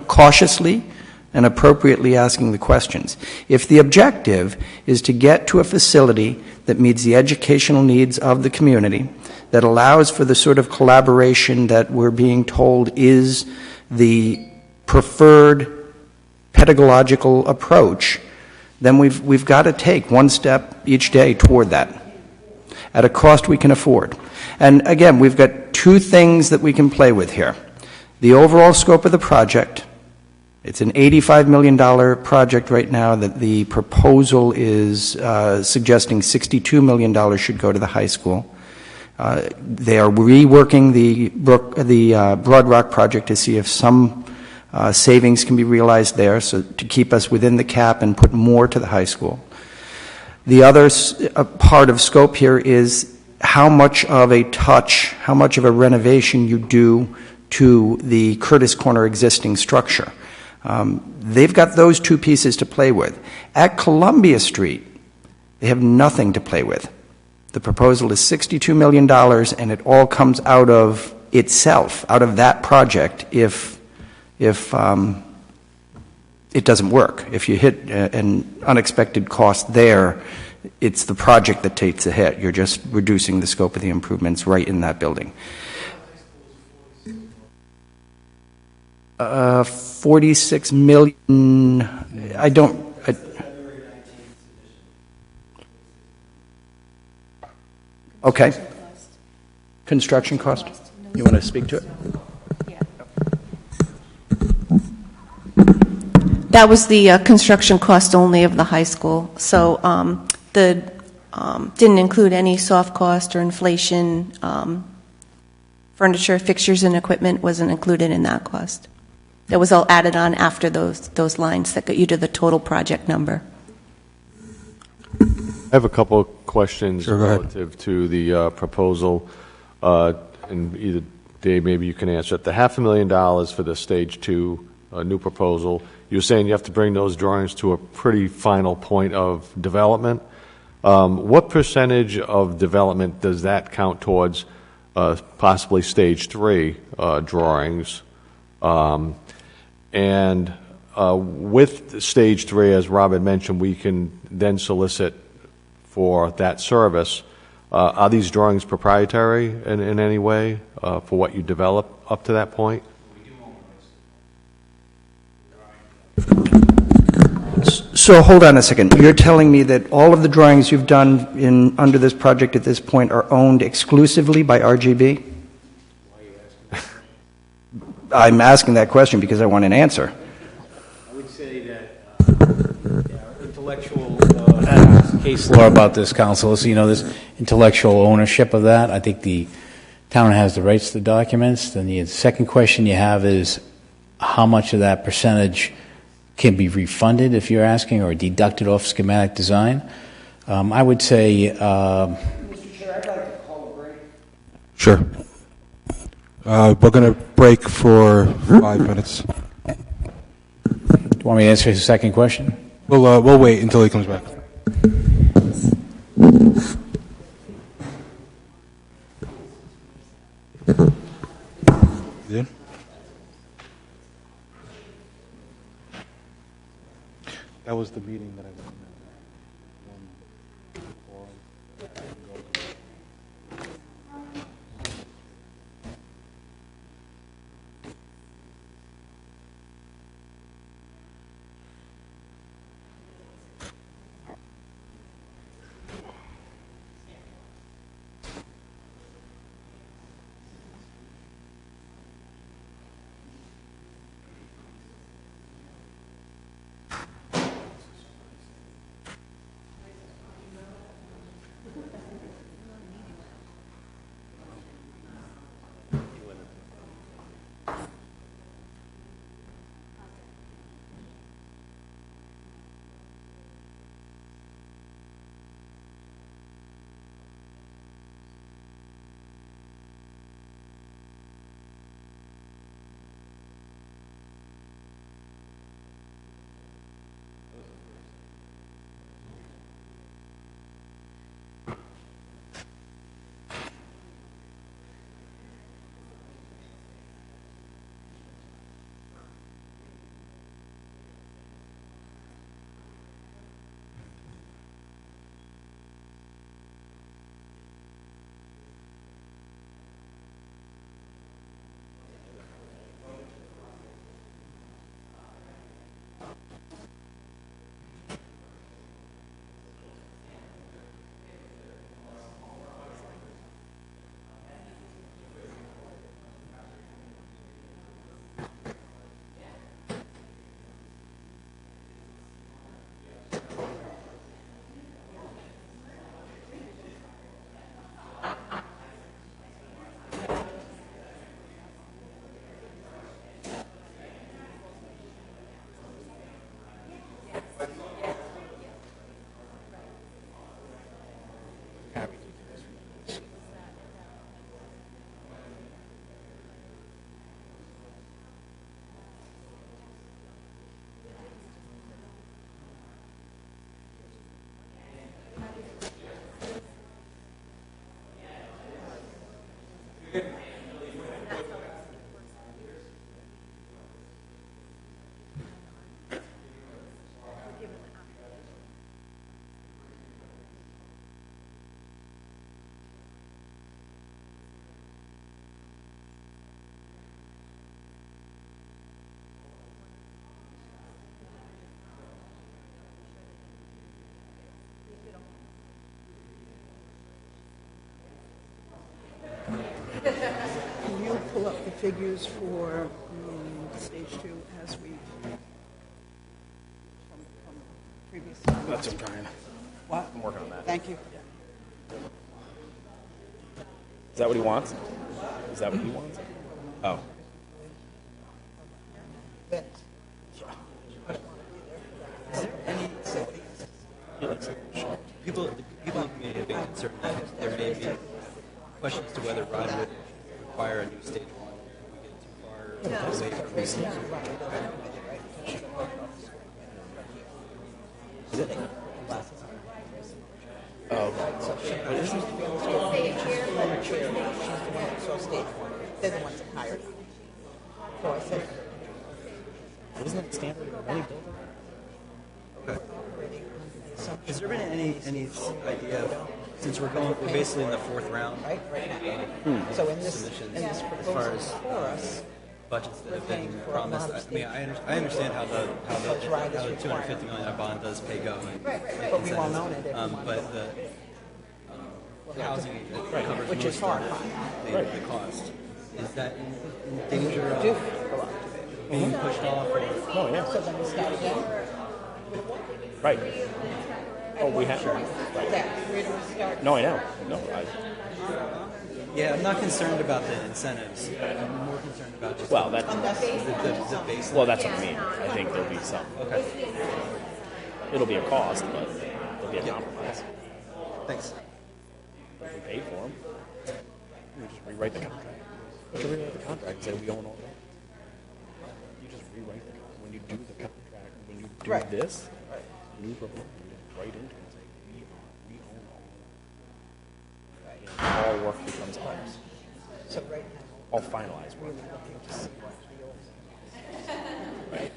cautiously and appropriately asking the questions. If the objective is to get to a facility that meets the educational needs of the community, that allows for the sort of collaboration that we're being told is the preferred pedagogical approach, then we've got to take one step each day toward that at a cost we can afford. And again, we've got 2 things that we can play with here. The overall scope of the project. It's an $85 million project right now that the proposal is suggesting $62 million should go to the high school. They are reworking the Broad Rock project to see if some savings can be realized there, so to keep us within the cap and put more to the high school. The other part of scope here is how much of a touch, how much of a renovation you do to the Curtis Corner existing structure. They've got those 2 pieces to play with. At Columbia Street, they have nothing to play with. The proposal is $62 million, and it all comes out of itself, out of that project, if it doesn't work. If you hit an unexpected cost there, it's the project that takes a hit. You're just reducing the scope of the improvements right in that building. 46 million, okay. Construction cost? You want to speak to it? That was the construction cost only of the high school. So didn't include any soft cost or inflation. Furniture, fixtures, and equipment wasn't included in that cost. That was all added on after those lines that got you to the total project number. I have a couple of questions relative to the proposal, and either Dave, maybe you can answer it. The $500,000 for the Stage 2 new proposal, you're saying you have to bring those drawings to a pretty final point of development. What percentage of development does that count towards possibly Stage 3 drawings? And with Stage 3, as Robert mentioned, we can then solicit for that service. Are these drawings proprietary in any way for what you develop up to that point? So hold on a second. You're telling me that all of the drawings you've done under this project at this point are owned exclusively by RGB? I'm asking that question because I want an answer. I would say that our intellectual case law about this, council. So, there's intellectual ownership of that. I think the town has the rights to the documents. Then the second question you have is how much of that percentage can be refunded, if you're asking, or deducted off schematic design. I would say... Mr. Chair, I'd like to call a break. Sure. We're going to break for 5 minutes. Do you want me to answer his second question? We'll wait until he comes back. Yeah. That was the meeting that I was in. Can you pull up the figures for stage 2 as we from previous? That's what I'm trying. What? I'm working on that. Thank you. Is that what he wants? Is that what he wants? Oh. People in the community have been concerned that there may be questions to whether RIDE would require a new stage 1 if we get too far away from Is it? Oh. So stage 1, they're the ones that hired her. So I said, isn't that standard in any building? Okay. Has there been any idea of, since we're basically in the 4th round, right now. So in this as far as for us, budgets that have been promised? I mean, I understand how the $250 million bond does pay go. But we won't own it. But the housing covers which is hard. The cost. Is that in danger of being pushed off? Oh, yeah. So then we start again. Right. to we make have- sure right. that we're going to start. No, I know. No, Yeah, I'm not concerned about the incentives. I'm more concerned about just well, the baseline. Well, that's what I mean. I think there'll be some. Okay. It'll be a cost, but there'll be a compromise. Thanks. If we pay for them, we just rewrite the contract. But you rewrite the contract and say we own all that. You just rewrite the contract. When you do the contract, when you do this, new proposal, you just write into it and say we own all. And all work becomes ours. So right now, all finalized work. Right.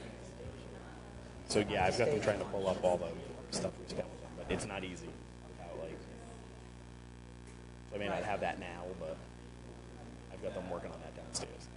So yeah, I've got them trying to pull up all the stuff we spent with them, but it's not easy without I may not have that now, but I've got them working on that downstairs.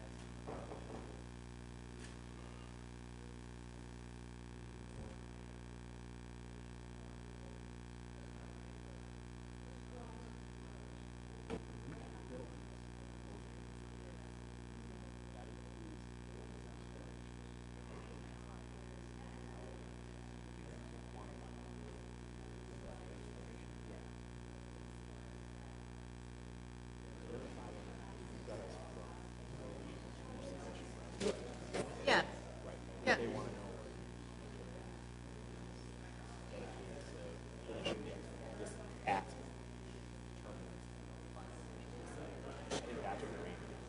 Yeah. Yeah.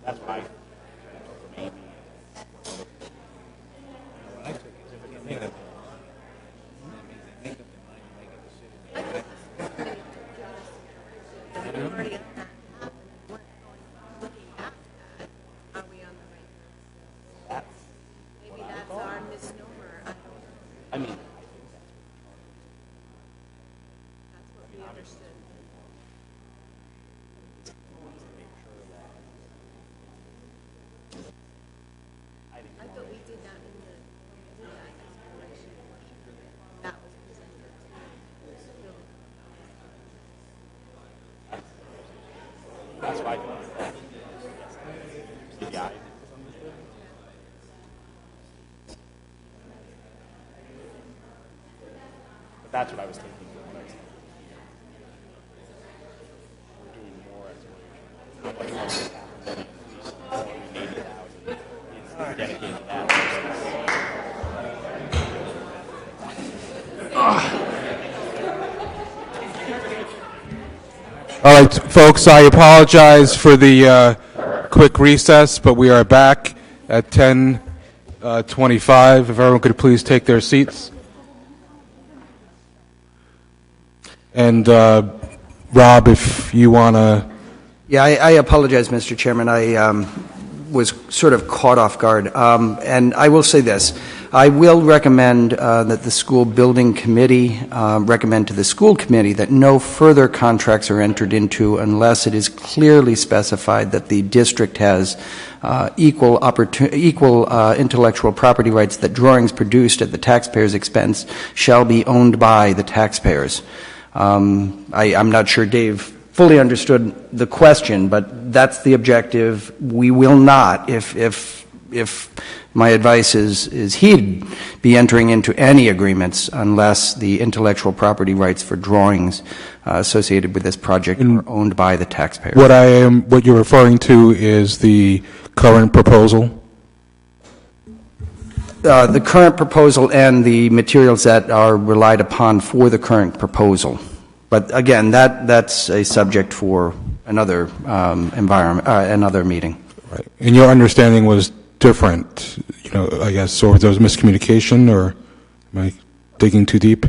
That's why. Maybe that's our misnomer. I mean, That's what we understood. I thought we did that in the design exploration portion. That was presented to the building. that's why. Yeah. But that's what I was thinking. We're doing more exploration. How much more is happening? At least 80,000 is dedicated to that. All right, folks, I apologize for the quick recess, but we are back at 10:25. If everyone could please take their seats. And Rob, if you want to... Yeah, I apologize, Mr. Chairman. I was sort of caught off guard. And I will say this. I will recommend that the school building committee recommend to the school committee that no further contracts are entered into unless it is clearly specified that the district has equal intellectual property rights, that drawings produced at the taxpayer's expense shall be owned by the taxpayers. I'm not sure Dave fully understood the question, but that's the objective. We will not, if my advice is heeded, be entering into any agreements unless the intellectual property rights for drawings associated with this project are owned by the taxpayer. What you're referring to is the current proposal? The current proposal and the materials that are relied upon for the current proposal. But again, that's a subject for another another meeting. Right. And your understanding was different, I guess, or there was miscommunication, or am I digging too deep?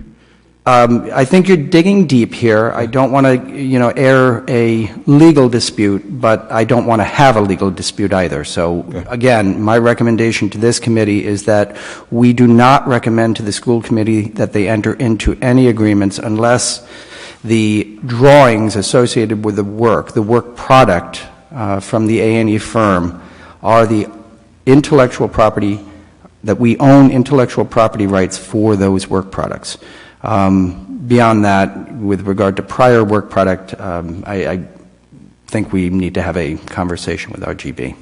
I think you're digging deep here. I don't want to, air a legal dispute, but I don't want to have a legal dispute either. So, again, my recommendation to this committee is that we do not recommend to the school committee that they enter into any agreements unless the drawings associated with the work product from the A&E firm are the intellectual property, that we own intellectual property rights for those work products. Beyond that, with regard to prior work product, I think we need to have a conversation with RGB.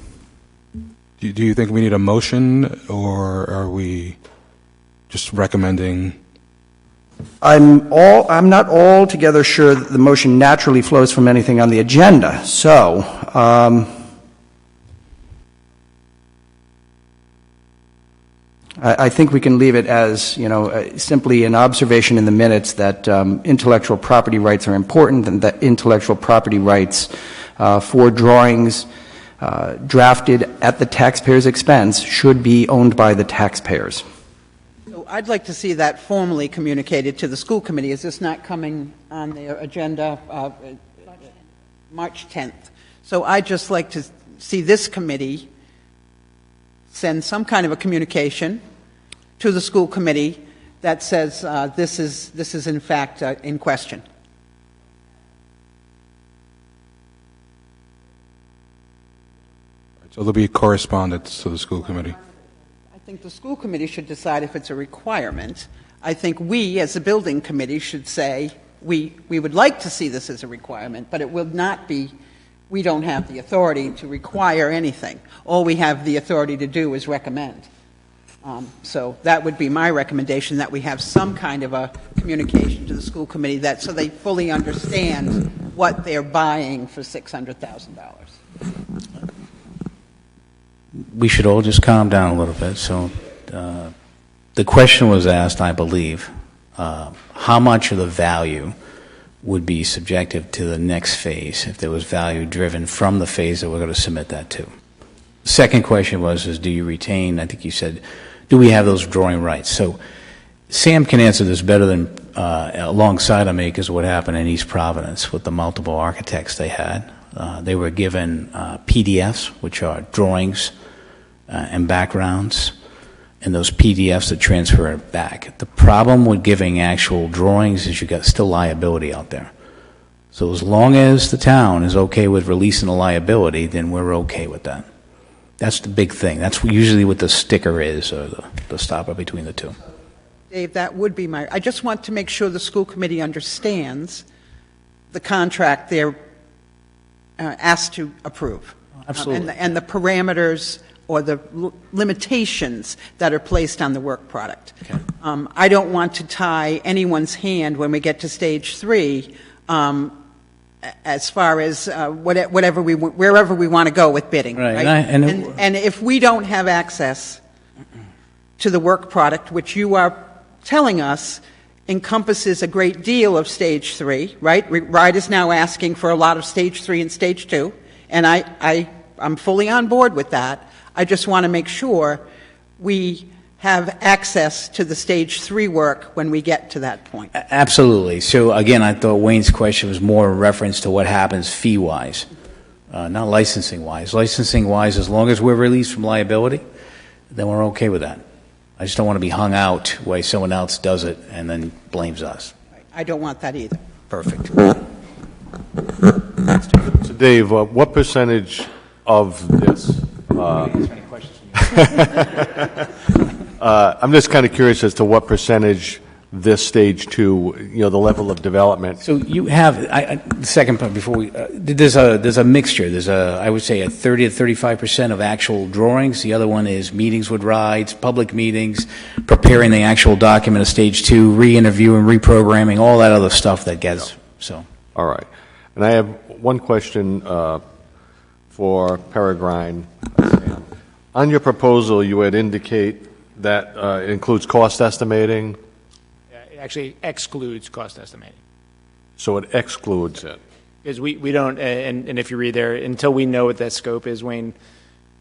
Do you think we need a motion, or are we just recommending I'm not altogether sure that the motion naturally flows from anything on the agenda. So, I think we can leave it as, simply an observation in the minutes that intellectual property rights are important, and that intellectual property rights for drawings drafted at the taxpayer's expense should be owned by the taxpayers. So I'd like to see that formally communicated to the school committee. Is this not coming on their agenda March 10th? So I'd just like to see this committee send some kind of a communication to the school committee that says this is in fact in question. So there'll be correspondence to the school committee. I think the school committee should decide if it's a requirement. I think we, as a building committee, should say we would like to see this as a requirement, but it will not be, we don't have the authority to require anything. All we have the authority to do is recommend. So that would be my recommendation, that we have some kind of a communication to the school committee so they fully understand what they're buying for $600,000. We should all just calm down a little bit. So the question was asked, I believe, how much of the value would be subjective to the next phase if there was value driven from the phase that we're going to submit that to. The second question was, do you retain, I think you said, do we have those drawing rights? So Sam can answer this better than alongside of me, because what happened in East Providence with the multiple architects they had. They were given PDFs, which are drawings and backgrounds, and those PDFs that transfer it back. The problem with giving actual drawings is you got still liability out there. So as long as the town is okay with releasing the liability, then we're okay with that. That's the big thing. That's usually what the sticker is, or the stopper between the two. Dave, that would be I just want to make sure the school committee understands the contract they're asked to approve. Absolutely. And the parameters or the limitations that are placed on the work product. Okay. I don't want to tie anyone's hand when we get to stage 3 as far as wherever we want to go with bidding. Right. Right? And if we don't have access to the work product, which you are telling us encompasses a great deal of stage 3, right? RIDE is now asking for a lot of stage 3 and stage 2, and I'm fully on board with that. I just want to make sure we have access to the stage 3 work when we get to that point. Absolutely. So again, I thought Wayne's question was more a reference to what happens fee-wise, not licensing-wise. Licensing-wise, as long as we're released from liability, then we're okay with that. I just don't want to be hung out while someone else does it and then blames us. I don't want that either. Perfect. So Dave, what percentage of this? I'm just kind of curious as to what percentage this stage 2, the level of development. So you have the second part before we. There's a mixture. There's I would say a 30 to 35% of actual drawings. The other one is meetings with rides, public meetings, preparing the actual document of stage 2, re-interviewing, reprogramming, all that other stuff that gets. So. All right, and I have one question for Peregrine. On your proposal, you would indicate that it includes cost estimating. It actually excludes cost estimating. So it excludes it. Because we don't, and if you read there, until we know what that scope is, Wayne,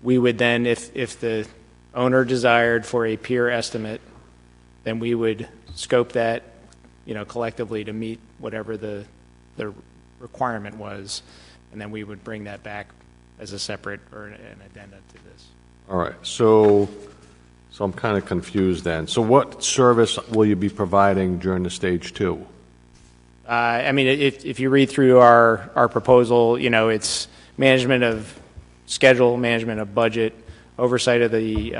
we would then, if the owner desired for a peer estimate, then we would scope that, collectively to meet whatever the requirement was, and then we would bring that back as a separate or an addenda to this. All right, so I'm kind of confused then. So what service will you be providing during the stage 2? If you read through our proposal, it's management of schedule, management of budget, oversight of the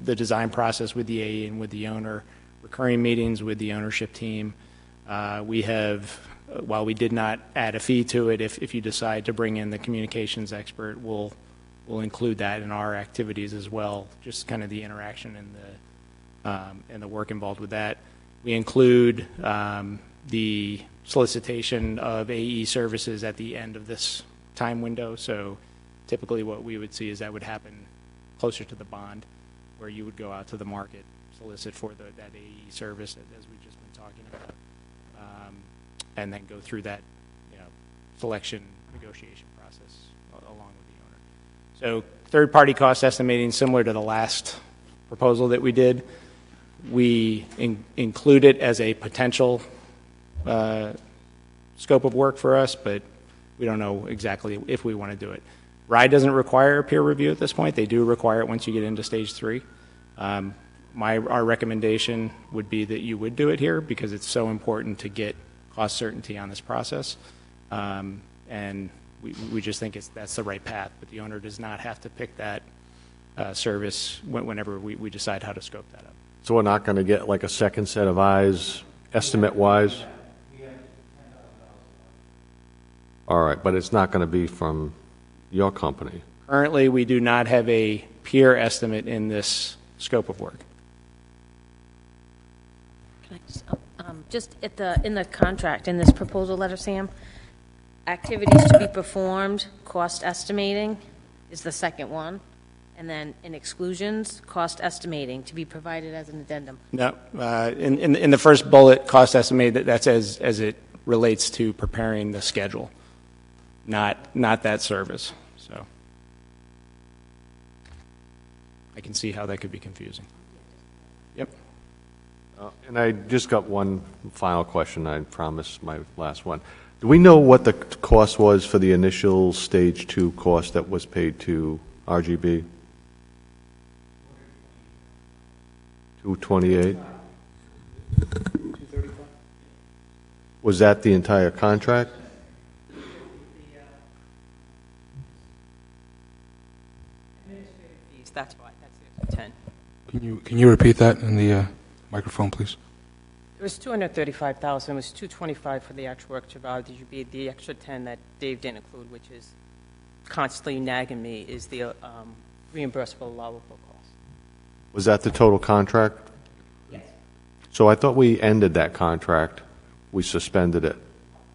design process with the AE and with the owner, recurring meetings with the ownership team. We have, while we did not add a fee to it, if you decide to bring in the communications expert, we'll include that in our activities as well, just kind of the interaction and the work involved with that. We include the solicitation of AE services at the end of this time window. So typically what we would see is that would happen closer to the bond, where you would go out to the market, solicit for that AE service, as we've just been talking about, and then go through that selection negotiation process along with the owner. So third-party cost estimating, similar to the last proposal that we did, we include it as a potential scope of work for us, but we don't know exactly if we want to do it. RIDE doesn't require a peer review at this point. They do require it once you get into stage 3. Our recommendation would be that you would do it here because it's so important to get cost certainty on this process. And we just think that's the right path, but the owner does not have to pick that service whenever we decide how to scope that up. So we're not going to get like a second set of eyes, estimate-wise? All right, but it's not going to be from your company. Currently, we do not have a peer estimate in this scope of work. Can I just in the contract, in this proposal letter, Sam, activities to be performed, cost estimating is the second one. And then in exclusions, cost estimating to be provided as an addendum. No, in the first bullet, cost estimate, that's as it relates to preparing the schedule, not that service. So I can see how that could be confusing. Yep. And I just got one final question. I promise my last one. Do we know what the cost was for the initial stage 2 cost that was paid to RGB? 228. Was that the entire contract? That's why. That's the 10. Can you repeat that in the microphone, please? It was $235,000. It was $225 for the actual work to RGB. The extra 10 that Dave didn't include, which is constantly nagging me, is the reimbursable allowable cost. Was that the total contract? Yes. So I thought we ended that contract. We suspended it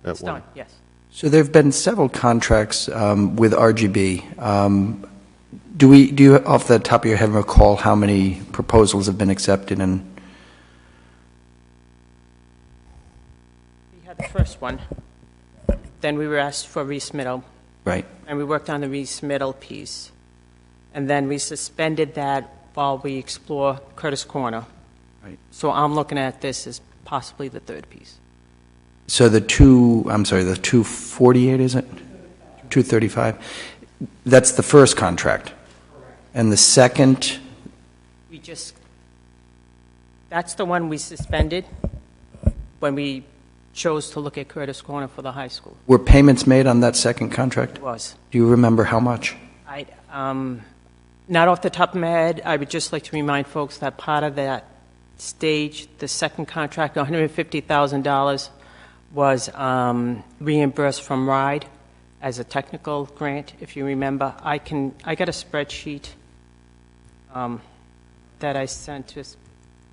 at It's done, yes. So there have been several contracts with RGB. Do you, off the top of your head, recall how many proposals have been accepted? And We had the first one. Then we were asked for resubmittal. Right. And we worked on the resubmittal piece. And then we suspended that while we explore Curtis Corner. Right. So I'm looking at this as possibly the third piece. So the 248, is it? 235. That's the first contract. And the second, That's the one we suspended when we chose to look at Curtis Corner for the high school. were payments made on that second contract? It was. Do you remember how much? Not off the top of my head. I would just like to remind folks that part of that stage, the second contract, $150,000, was reimbursed from RIDE as a technical grant, if you remember. I got a spreadsheet that I sent us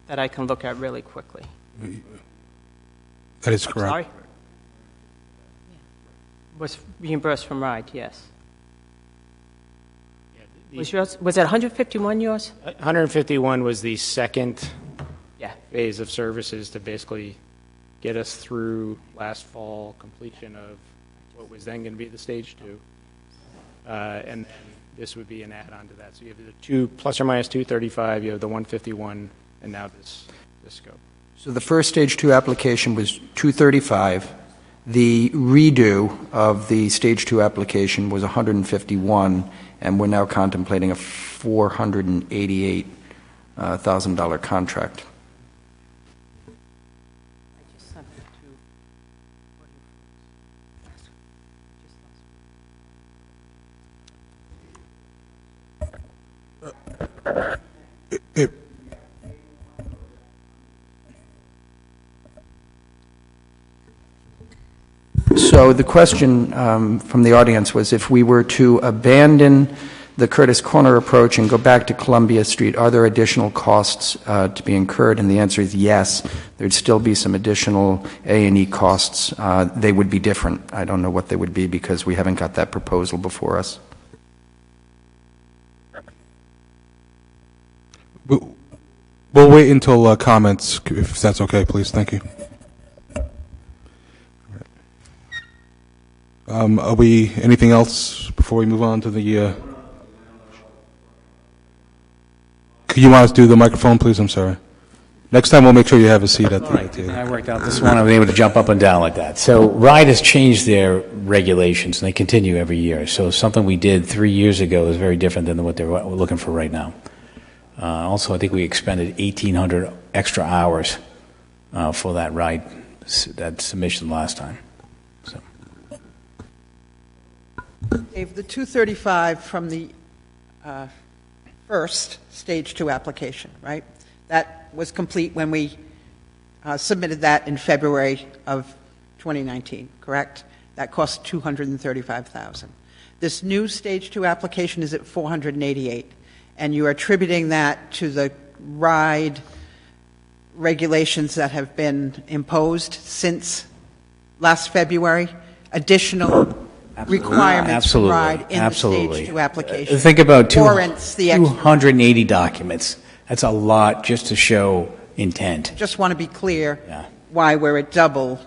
that I can look at really quickly. That is correct. Sorry? Was reimbursed from RIDE, yes. Was it 151 yours? 151 was the second Yeah. phase of services to basically get us through last fall completion of what was then going to be the stage 2. And then this would be an add-on to that. So you have the 2 plus or minus 235, you have the 151, and now this scope. So the first stage 2 application was 235. The redo of the stage 2 application was 151, and we're now contemplating a $488,000 contract. So the question from the audience was if we were to abandon the Curtis Corner approach and go back to Columbia Street, are there additional costs to be incurred? And the answer is yes. There'd still be some additional A&E costs. They would be different. I don't know what they would be because we haven't got that proposal before us. We'll wait until comments, if that's okay, please. Thank you. Are we, anything else before we move on to the, could you want us to do the microphone, please? I'm sorry. Next time we'll make sure you have a seat at the table. I worked out this one. I was able to jump up and down like that. So RIDE has changed their regulations, and they continue every year. So something we did 3 years ago is very different than what they're looking for right now. Also, I think we expended 1,800 extra hours for that RIDE, that submission last time. So. Dave, the 235 from the first Stage 2 application, right? That was complete when we submitted that in February of 2019, correct? That cost $235,000. This new Stage 2 application is at $488,000, and you are attributing that to the RIDE regulations that have been imposed since last February, additional requirements for RIDE in the Stage 2 application. Think about warrants the extra. 280 documents. That's a lot just to show intent. Just want to be clear why we're at double.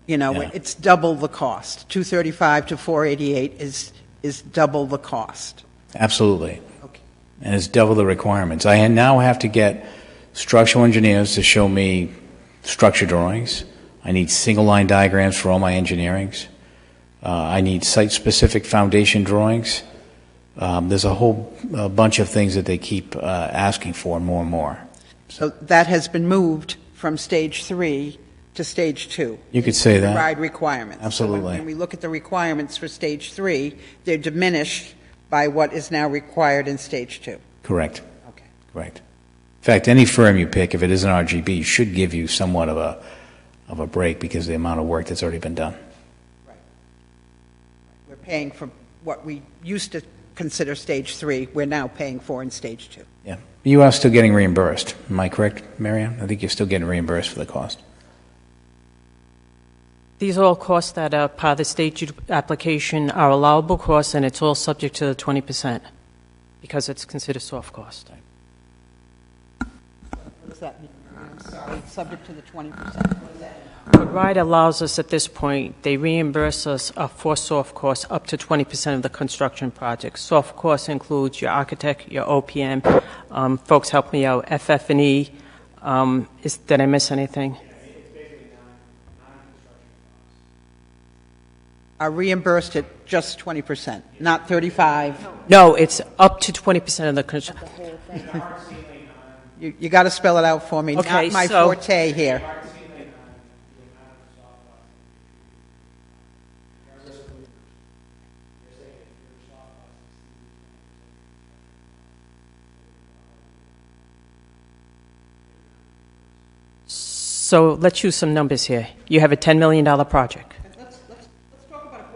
You know, it's double the cost. 235 to 488 is double the cost. Absolutely. Okay. And it's double the requirements. I now have to get structural engineers to show me structure drawings. I need single line diagrams for all my engineerings. I need site-specific foundation drawings. There's a whole bunch of things that they keep asking for more and more. So that has been moved from Stage 3 to Stage 2. You could say that. RIDE requirements. Absolutely. So when we look at the requirements for Stage 3, they're diminished by what is now required in Stage 2. Correct. Okay. Correct. In fact, any firm you pick, if it is an RGB, should give you somewhat of a break because of the amount of work that's already been done. We're paying for what we used to consider Stage 3, we're now paying for in Stage 2. Yeah. You are still getting reimbursed. Am I correct, Marianne? I think you're still getting reimbursed for the cost. These are all costs that are part of the Stage 2 application are allowable costs, and it's all subject to the 20% because it's considered soft cost. What does that mean? I'm sorry, subject to the 20%. What RIDE allows us at this point, they reimburse us for soft costs up to 20% of the construction project. Soft costs includes your architect, your OPM. Folks help me out. FF&E. Did I miss anything? Are reimbursed at just 20%, not 35%? No, it's up to 20% of the construction. You got to spell it out for me. Okay, not my forte here. So let's use some numbers here. You have a $10 million project. Let's talk about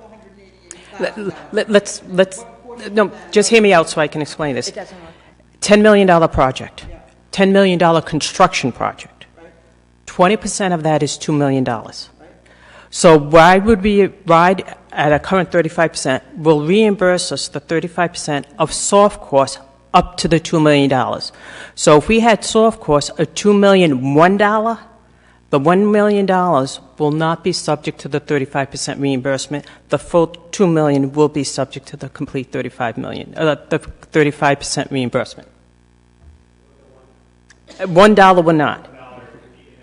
$488,000. Let's no, just hear me out so I can explain this. $10 million project, $10 million construction project. 20% of that is $2 million. So why would we RIDE at a current 35% will reimburse us the 35% of soft costs up to the $2 million. So if we had soft costs of $2,001, the $1 million will not be subject to the 35% reimbursement. The full $2 million will be subject to the complete the 35% reimbursement. $1 will not.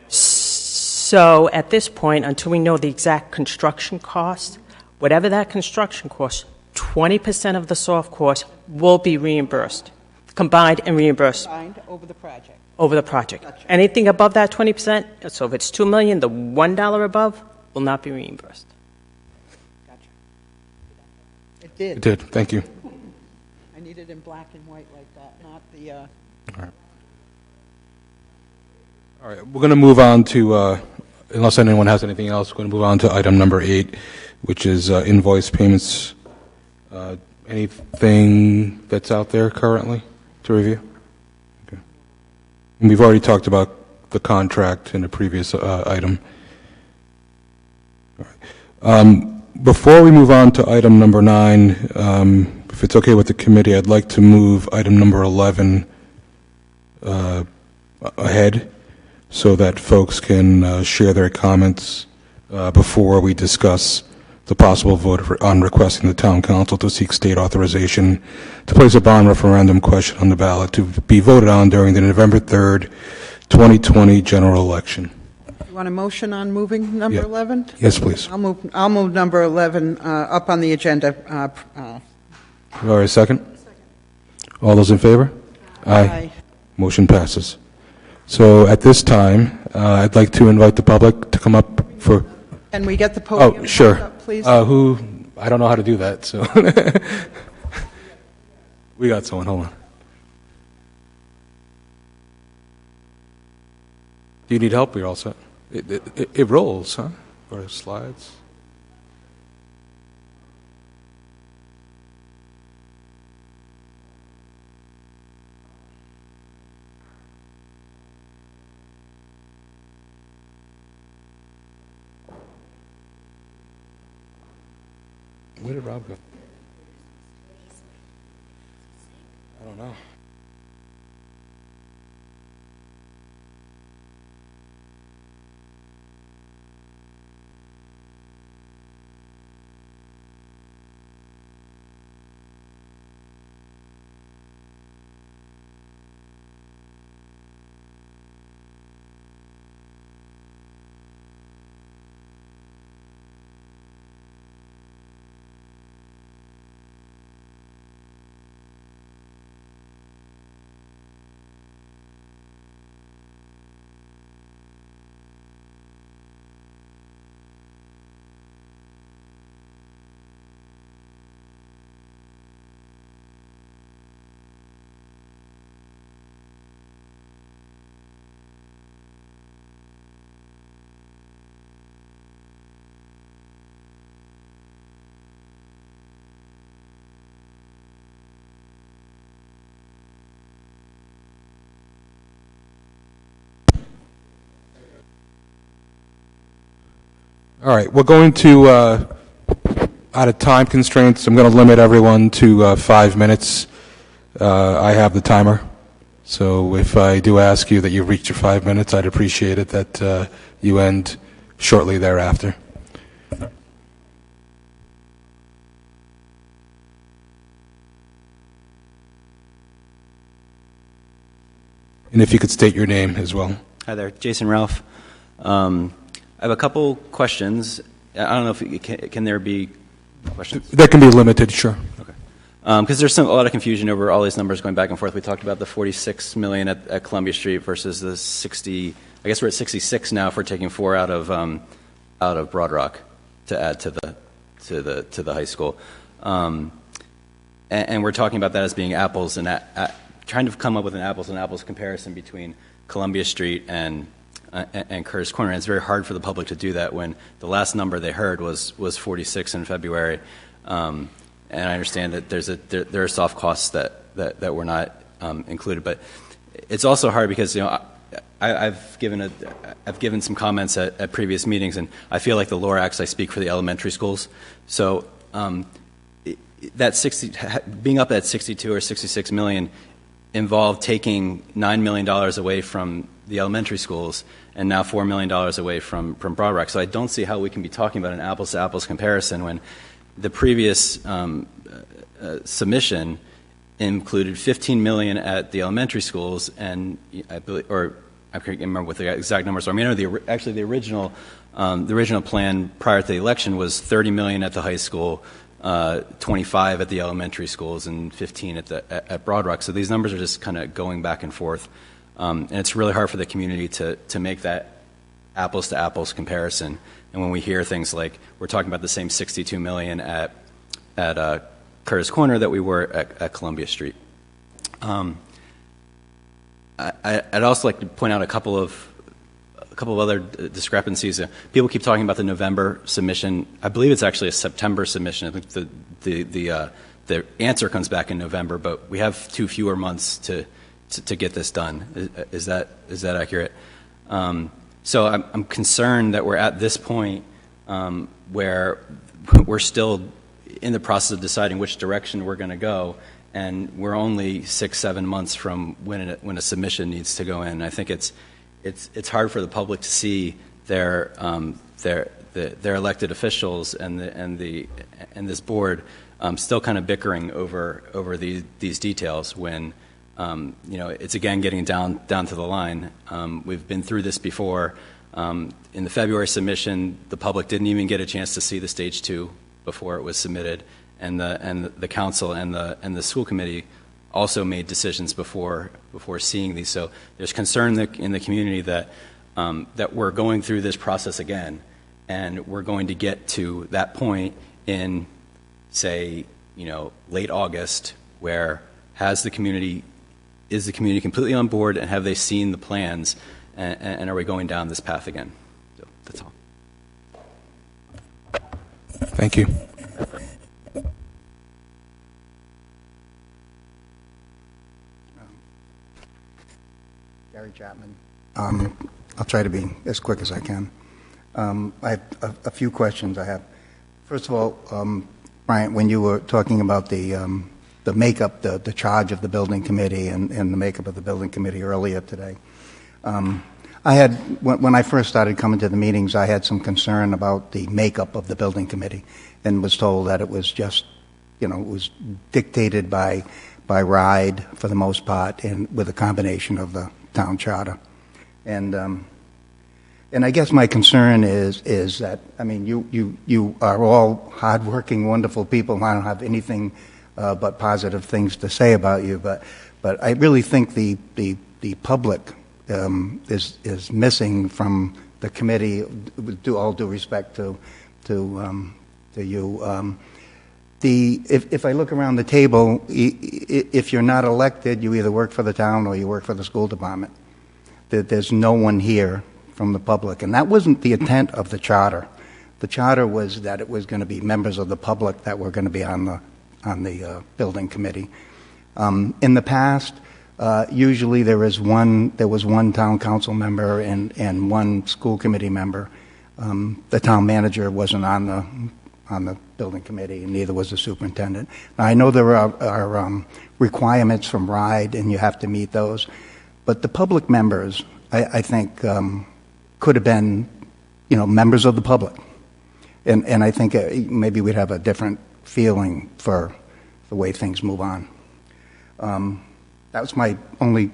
So at this point, until we know the exact construction cost, whatever that construction cost, 20% of the soft cost will be reimbursed, combined and reimbursed. Combined over the project. Over the project. Gotcha. Anything above that 20%, so if it's $2 million, the $1 above will not be reimbursed. Gotcha. It did. It did. Thank you. I need it in black and white like that, not the... All right. We're going to move on to, unless anyone has anything else, we're going to move on to item number 8, which is invoice payments anything that's out there currently to review? Okay. And we've already talked about the contract in a previous item. All right. Before we move on to item number 9, if it's okay with the committee, I'd like to move item number 11 ahead so that folks can share their comments before we discuss the possible vote on requesting the town council to seek state authorization to place a bond referendum question on the ballot to be voted on during the November 3rd, 2020 general election. You want a motion on moving number 11? Yes, please. I'll move number 11 up on the agenda. All right, second? All those in favor? Aye. Motion passes. So at this time, I'd like to invite the public to come up for... Can we get the podium? Oh, sure. Up, please? Who? I don't know how to do that, so... We got someone, hold on. Do you need help or you're all set? It rolls, huh? Or slides? Where did Rob go? I don't know. All right, we're going to, out of time constraints, I'm going to limit everyone to 5 minutes. I have the timer, so if I do ask you that you've reached your 5 minutes, I'd appreciate it that you end shortly thereafter. And if you could state your name as well. Hi there, Jason Ralph. I have a couple questions. I don't know if can there be questions? That can be limited, sure. Okay. Because there's a lot of confusion over all these numbers going back and forth. We talked about the $46 million at Columbia Street versus the 60. I guess we're at 66 now if we're taking 4 out of Broad Rock to add to the high school, and we're talking about that as being apples and trying to come up with an apples and apples comparison between Columbia Street and Curtis Corner. And it's very hard for the public to do that when the last number they heard was 46 in February. And I understand that there are soft costs that were not included, but it's also hard because I've given some comments at previous meetings, and I feel like the Lorax, I speak for the elementary schools. So that being up at 62 or 66 million involved taking $9 million away from the elementary schools and now $4 million away from Broad Rock. So I don't see how we can be talking about an apples-to-apples comparison when the previous submission included $15 million at the elementary schools, and I believe, or I can't remember what the exact numbers are. I mean, the original plan prior to the election was $30 million at the high school, 25 at the elementary schools, and 15 at Broad Rock. So these numbers are just kind of going back and forth. And it's really hard for the community to make that apples-to-apples comparison. And when we hear things like we're talking about the same $62 million at Curtis Corner that we were at Columbia Street. I'd also like to point out a couple of other discrepancies. People keep talking about the November submission. I believe it's actually a September submission. I think the the answer comes back in November, but we have 2 fewer months to get this done. Is that accurate? So I'm concerned that we're at this point where we're still in the process of deciding which direction we're going to go, and we're only 6-7 months from when a submission needs to go in. I think it's hard for the public to see their elected officials and this board still kind of bickering over these details when it's again getting down to the line. We've been through this before. In the February submission, the public didn't even get a chance to see the stage 2 before it was submitted, and the council and the school committee also made decisions before seeing these. So there's concern in the community that we're going through this process again, and we're going to get to that point in, say, late August, where is the community completely on board, and have they seen the plans, and are we going down this path again? So that's all. Thank you. Gary Chapman. I'll try to be as quick as I can. I have a few questions I have. First of all, Brian, when you were talking about the makeup, the charge of the building committee and the makeup of the building committee earlier today, when I first started coming to the meetings, I had some concern about the makeup of the building committee, and was told that it was just, it was dictated by RIDE for the most part, and with a combination of the town charter. And I guess my concern is that, I mean, you are all hardworking, wonderful people. I don't have anything but positive things to say about you, but I really think the public is missing from the committee. With all due respect to you, if I look around the table, if you're not elected, you either work for the town or you work for the school department. There's no one here from the public, and that wasn't the intent of the charter. The charter was that it was going to be members of the public that were going to be on the building committee. In the past, usually there was one town council member and one school committee member. The town manager wasn't on the building committee, and neither was the superintendent. Now, I know there are requirements from RIDE, and you have to meet those, but the public members, I think, could have been, members of the public, and I think maybe we'd have a different feeling for the way things move on. That was my only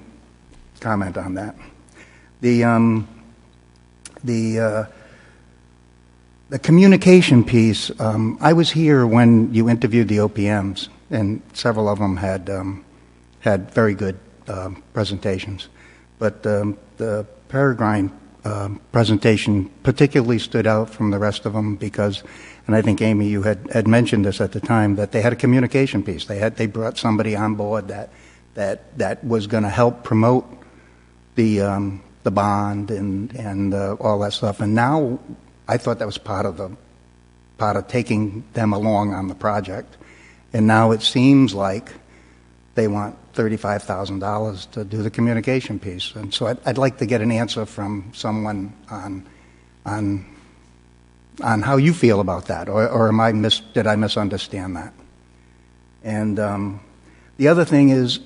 comment on that. The communication piece, I was here when you interviewed the OPMs, and several of them had very good presentations. But the Peregrine presentation particularly stood out from the rest of them because, and I think, Amy, you had mentioned this at the time, that they had a communication piece. They brought somebody on board that was going to help promote the bond and all that stuff. And now I thought that was part of taking them along on the project. And now it seems like they want $35,000 to do the communication piece. And so I'd like to get an answer from someone on how you feel about that, or did I misunderstand that? And the other thing is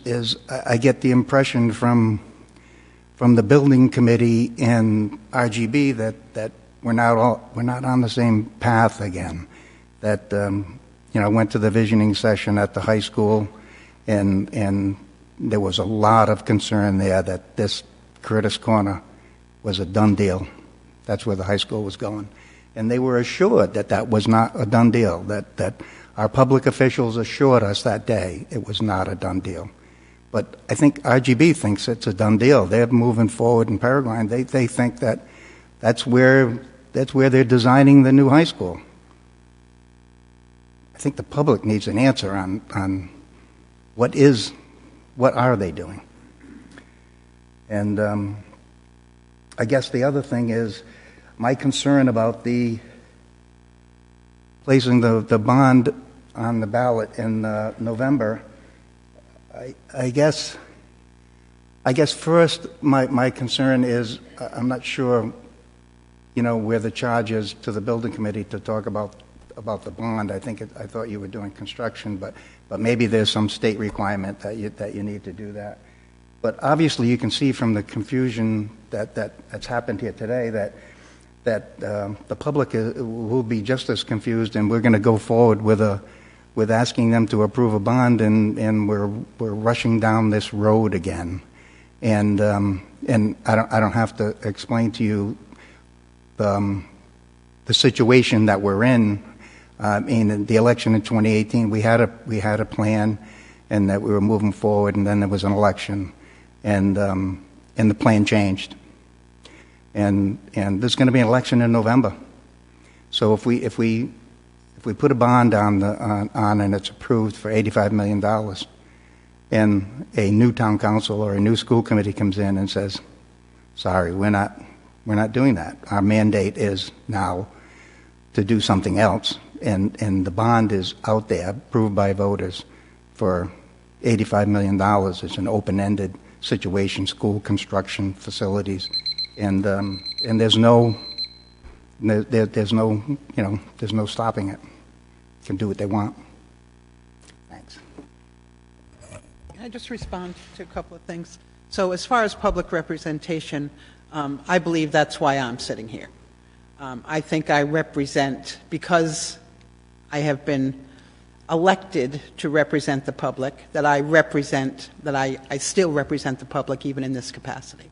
I get the impression from the building committee and RGB that we're not on the same path again. That I went to the visioning session at the high school, and there was a lot of concern there that this Curtis Corner was a done deal. That's where the high school was going. And they were assured that was not a done deal, that our public officials assured us that day it was not a done deal. But I think RGB thinks it's a done deal. They're moving forward in Peregrine. They think that's where they're designing the new high school. I think the public needs an answer on what are they doing? And I guess the other thing is my concern about the placing the bond on the ballot in November, I guess first my concern is I'm not sure, where the charge is to the building committee to talk about the bond. I thought you were doing construction, but maybe there's some state requirement that you need to do that. But obviously, you can see from the confusion that's happened here today that the public will be just as confused, and we're going to go forward with asking them to approve a bond, and we're rushing down this road again. And I don't have to explain to you the situation that we're in. In the election in 2018, we had a plan, and that we were moving forward, and then there was an election, and the plan changed, and there's going to be an election in November. So if we put a bond on and it's approved for $85 million, and a new town council or a new school committee comes in and says, "Sorry, we're not doing that. Our mandate is now to do something else," and the bond is out there, approved by voters for $85 million. It's an open-ended situation, school construction, facilities, and there's no stopping it. Can do what they want. Thanks. Can I just respond to a couple of things? So as far as public representation, I believe that's why I'm sitting here. I think I represent, because I have been elected to represent the public, that I still represent the public even in this capacity.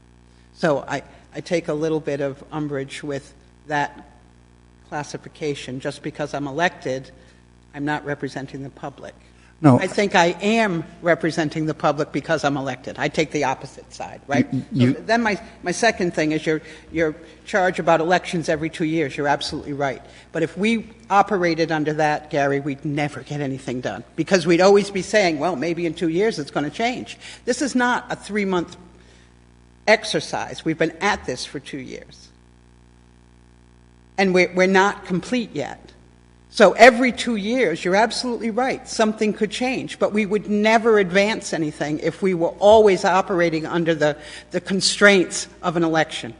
So I take a little bit of umbrage with that classification. Just because I'm elected, I'm not representing the public. No. I think I am representing the public because I'm elected. I take the opposite side, right? Then my second thing is your charge about elections every 2 years. You're absolutely right. But if we operated under that, Gary, we'd never get anything done, because we'd always be saying, well, maybe in 2 years it's going to change. This is not a 3-month exercise. We've been at this for 2 years. And we're not complete yet. So every 2 years, you're absolutely right, something could change, but we would never advance anything if we were always operating under the constraints of an election.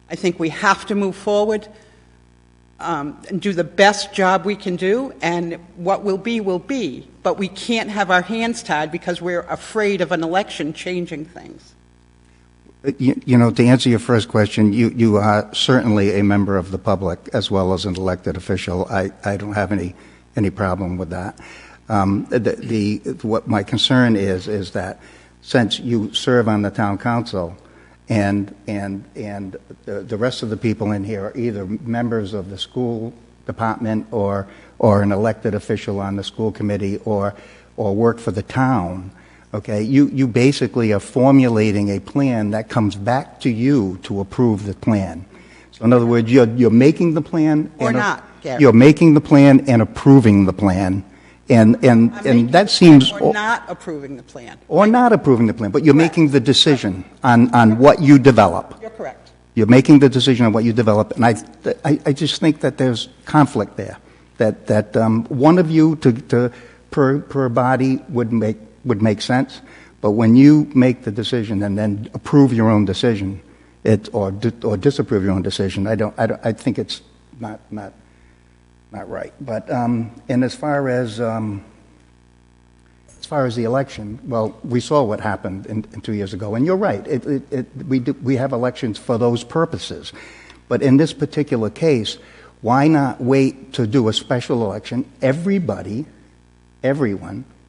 I think we have to move forward and do the best job we can do, and what will be, but we can't have our hands tied because we're afraid of an election changing things. To answer your first question, you are certainly a member of the public as well as an elected official. I don't have any problem with that. What my concern is that since you serve on the town council and the rest of the people in here are either members of the school department or an elected official on the school committee or work for the town. Okay, you basically are formulating a plan that comes back to you to approve the plan. So in other words, you're making the plan, or not, Gary. You're making the plan and approving the plan, and that seems or not approving the plan, or not approving the plan, but you're making the decision on what you develop. You're correct. You're making the decision on what you develop, and I just think that there's conflict there. That one of you per body would make sense, but when you make the decision and then approve your own decision, or disapprove your own decision, I think it's not right. But and as far as the election, well, we saw what happened in 2 years ago, and you're right. We have elections for those purposes, but in this particular case, why not wait to do a special election? Everyone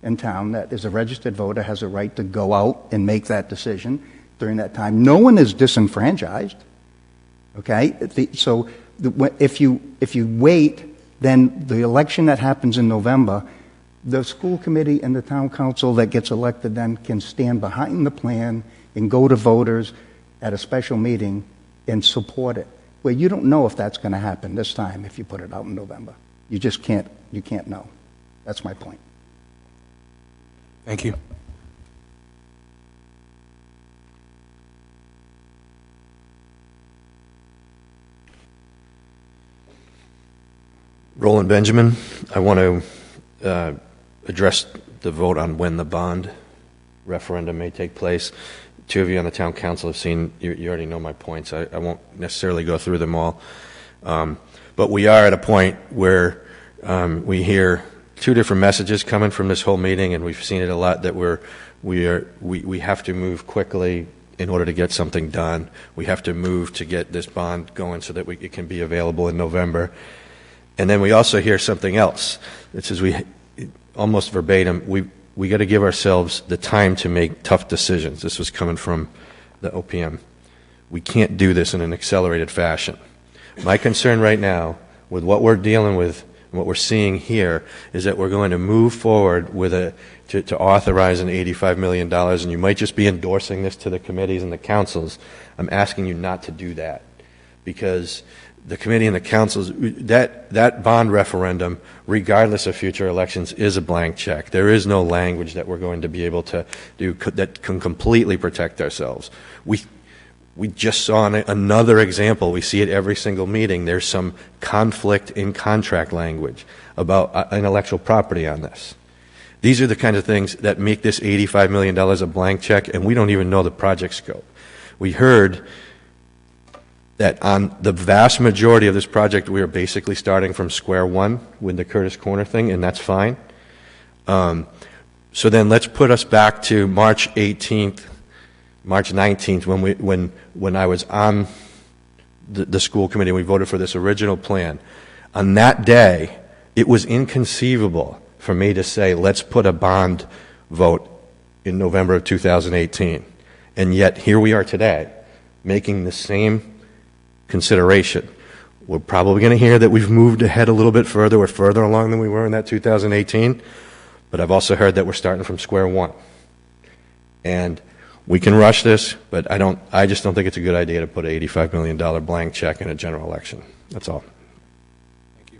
in town that is a registered voter has a right to go out and make that decision during that time. No one is disenfranchised. Okay, so if you wait, then the election that happens in November, the school committee and the town council that gets elected then can stand behind the plan and go to voters at a special meeting and support it. Well, you don't know if that's going to happen this time if you put it out in November. You just can't know. That's my point. Thank you. Roland Benjamin. I want to address the vote on when the bond referendum may take place. Two of you on the town council have seen, you already know my points. I won't necessarily go through them all. But we are at a point where we hear two different messages coming from this whole meeting, and we've seen it a lot, that we have to move quickly in order to get something done. We have to move to get this bond going so that it can be available in November. And then we also hear something else. It says almost verbatim, we got to give ourselves the time to make tough decisions. This was coming from the OPM. We can't do this in an accelerated fashion. My concern right now with what we're dealing with and what we're seeing here is that we're going to move forward with to authorize an $85 million, and you might just be endorsing this to the committees and the councils. I'm asking you not to do that, because the committee and the councils, that bond referendum, regardless of future elections, is a blank check. There is no language that we're going to be able to do that can completely protect ourselves. We just saw another example. We see it every single meeting. There's some conflict in contract language about intellectual property on this. These are the kinds of things that make this $85 million a blank check, and we don't even know the project scope. We heard that on the vast majority of this project, we are basically starting from square one with the Curtis Corner thing, and that's fine. So then let's put us back to March 18th, March 19th, when I was on the school committee and we voted for this original plan. On that day, it was inconceivable for me to say, let's put a bond vote in November of 2018. And yet, here we are today, making the same consideration. We're probably going to hear that we've moved ahead a little bit further. We're further along than we were in that 2018. But I've also heard that we're starting from square one. And we can rush this, but I just don't think it's a good idea to put an $85 million blank check in a general election. That's all. Thank you.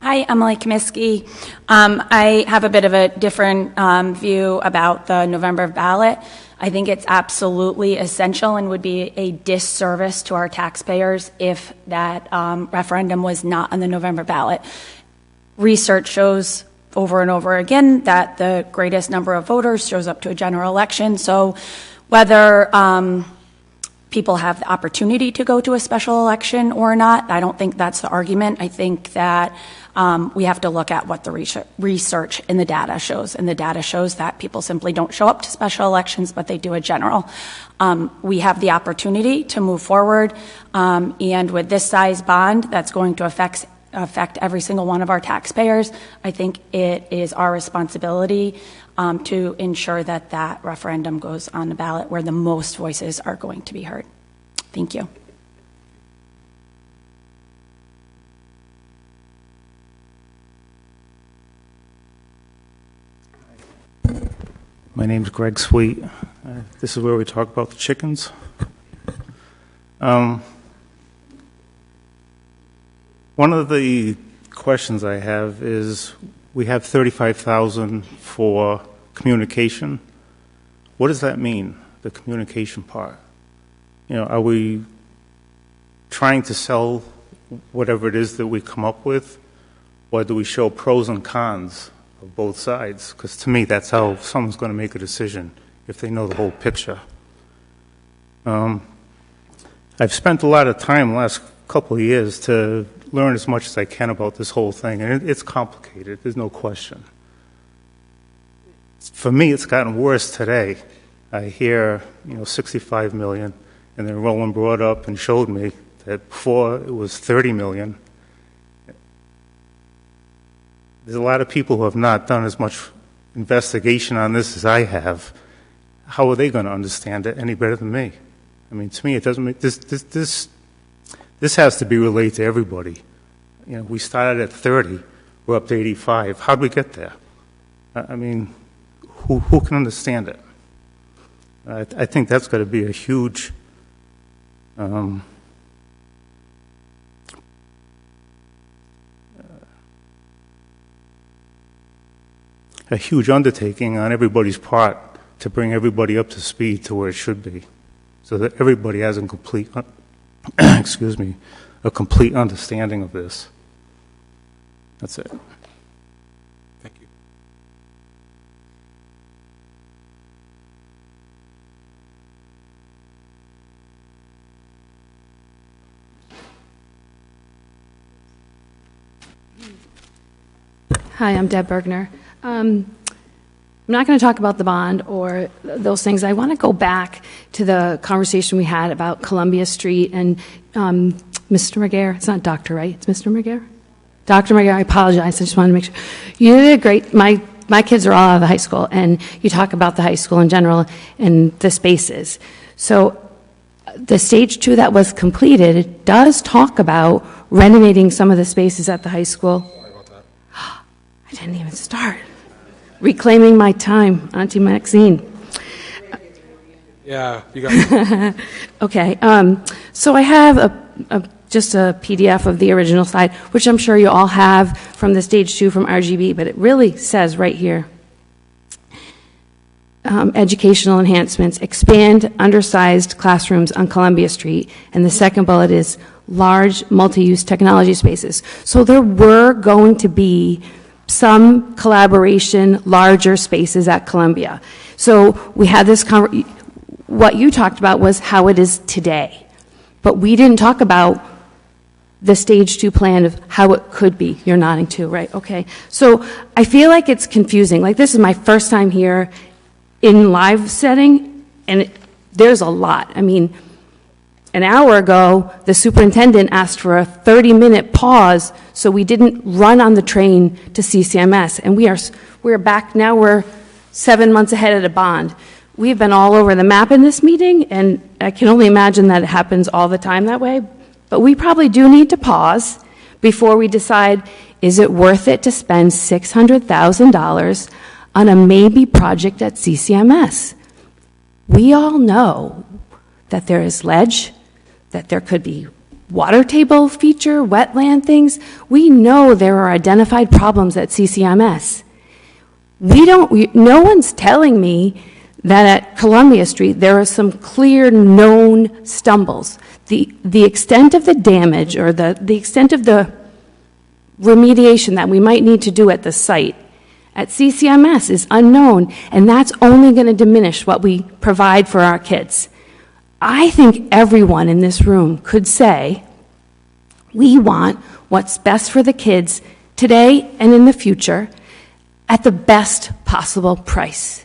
Hi, Emily Comiskey. I have a bit of a different view about the November ballot. I think it's absolutely essential and would be a disservice to our taxpayers if that referendum was not on the November ballot. Research shows over and over again that the greatest number of voters shows up to a general election. So whether people have the opportunity to go to a special election or not, I don't think that's the argument. I think that we have to look at what the research in the data shows. And the data shows that people simply don't show up to special elections, but they do a general. We have the opportunity to move forward. And with this size bond that's going to affect every single one of our taxpayers, I think it is our responsibility to ensure that that referendum goes on the ballot where the most voices are going to be heard. Thank you. My name's Greg Sweet. This is where we talk about the chickens. One of the questions I have is, we have $35,000 for communication. What does that mean, the communication part? Are we trying to sell whatever it is that we come up with, or do we show pros and cons of both sides? Because to me, that's how someone's going to make a decision, if they know the whole picture. I've spent a lot of time the last couple of years to learn as much as I can about this whole thing, and it's complicated, there's no question. For me, it's gotten worse today. I hear, 65 million, and then Roland brought up and showed me that before it was 30 million. There's a lot of people who have not done as much investigation on this as I have. How are they going to understand it any better than me? I mean, to me, it doesn't make this has to be relayed to everybody. We started at 30, we're up to 85. How'd we get there? I mean, who can understand it? I think that's got to be a huge undertaking on everybody's part to bring everybody up to speed to where it should be, so that everybody has a complete excuse me, a complete understanding of this. That's it. Thank you. Hi, I'm Deb Bergner. I'm not going to talk about the bond or those things. I want to go back to the conversation we had about Columbia Street and Mr. McGarr. It's not Doctor, right? It's Mr. McGarr? Dr. McGarr, I apologize. I just wanted to make sure. You did a great, my kids are all out of the high school, and you talk about the high school in general and the spaces. So the stage 2 that was completed, it does talk about renovating some of the spaces at the high school. I didn't even start. Reclaiming my time, Auntie Maxine. Yeah, you got it. Okay, so I have just a PDF of the original slide, which I'm sure you all have from the stage 2 from RGB, but it really says right here, educational enhancements, expand undersized classrooms on Columbia Street, and the second bullet is large multi-use technology spaces. So there were going to be some collaboration, larger spaces at Columbia. So we had this what you talked about was how it is today. But we didn't talk about the stage 2 plan of how it could be. You're nodding too, right? Okay. So I feel like it's confusing. Like, this is my first time here in live setting, and there's a lot. I mean, an hour ago, the superintendent asked for a 30-minute pause so we didn't run on the train to CCMS. And we're back now. We're 7 months ahead of the bond. We've been all over the map in this meeting, and I can only imagine that it happens all the time that way. But we probably do need to pause before we decide, is it worth it to spend $600,000 on a maybe project at CCMS? We all know that there is ledge, that there could be water table feature, wetland things. We know there are identified problems at CCMS. No one's telling me that at Columbia Street there are some clear known stumbles. The extent of the damage or the extent of the remediation that we might need to do at the site at CCMS is unknown, and that's only going to diminish what we provide for our kids. I think everyone in this room could say, we want what's best for the kids today and in the future at the best possible price.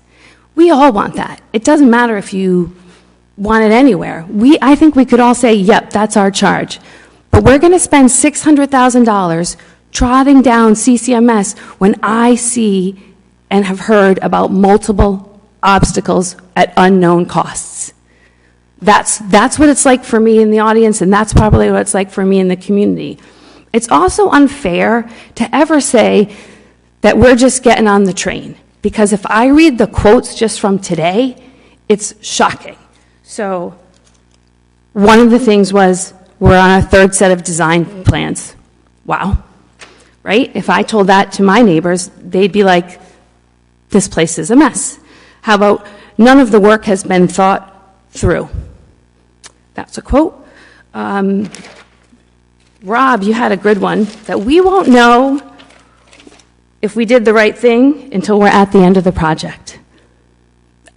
We all want that. It doesn't matter if you want it anywhere. I think we could all say, yep, that's our charge. But we're going to spend $600,000 trotting down CCMS when I see and have heard about multiple obstacles at unknown costs. That's what it's like for me in the audience, and that's probably what it's like for me in the community. It's also unfair to ever say that we're just getting on the train, because if I read the quotes just from today, it's shocking. So one of the things was, we're on our third set of design plans. Wow, right? If I told that to my neighbors, they'd be like, this place is a mess. How about, none of the work has been thought through? That's a quote. Rob, you had a good one, that we won't know if we did the right thing until we're at the end of the project.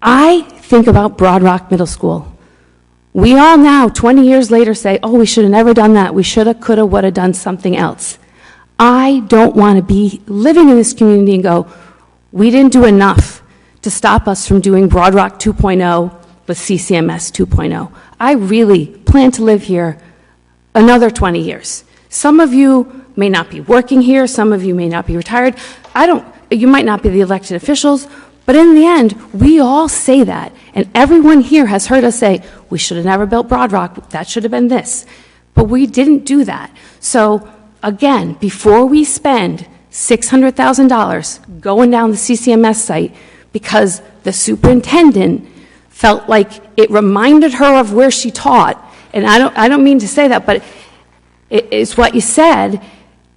I think about Broad Rock Middle School. We all now, 20 years later, say, oh, we should have never done that. We should have, could have, would have done something else. I don't want to be living in this community and go, we didn't do enough to stop us from doing Broad Rock 2.0 with CCMS 2.0. I really plan to live here another 20 years. Some of you may not be working here. Some of you may not be retired. You might not be the elected officials. But in the end, we all say that. And everyone here has heard us say, we should have never built Broad Rock. That should have been this. But we didn't do that. So again, before we spend $600,000 going down the CCMS site because the superintendent felt like it reminded her of where she taught, and I don't mean to say that, but it's what you said,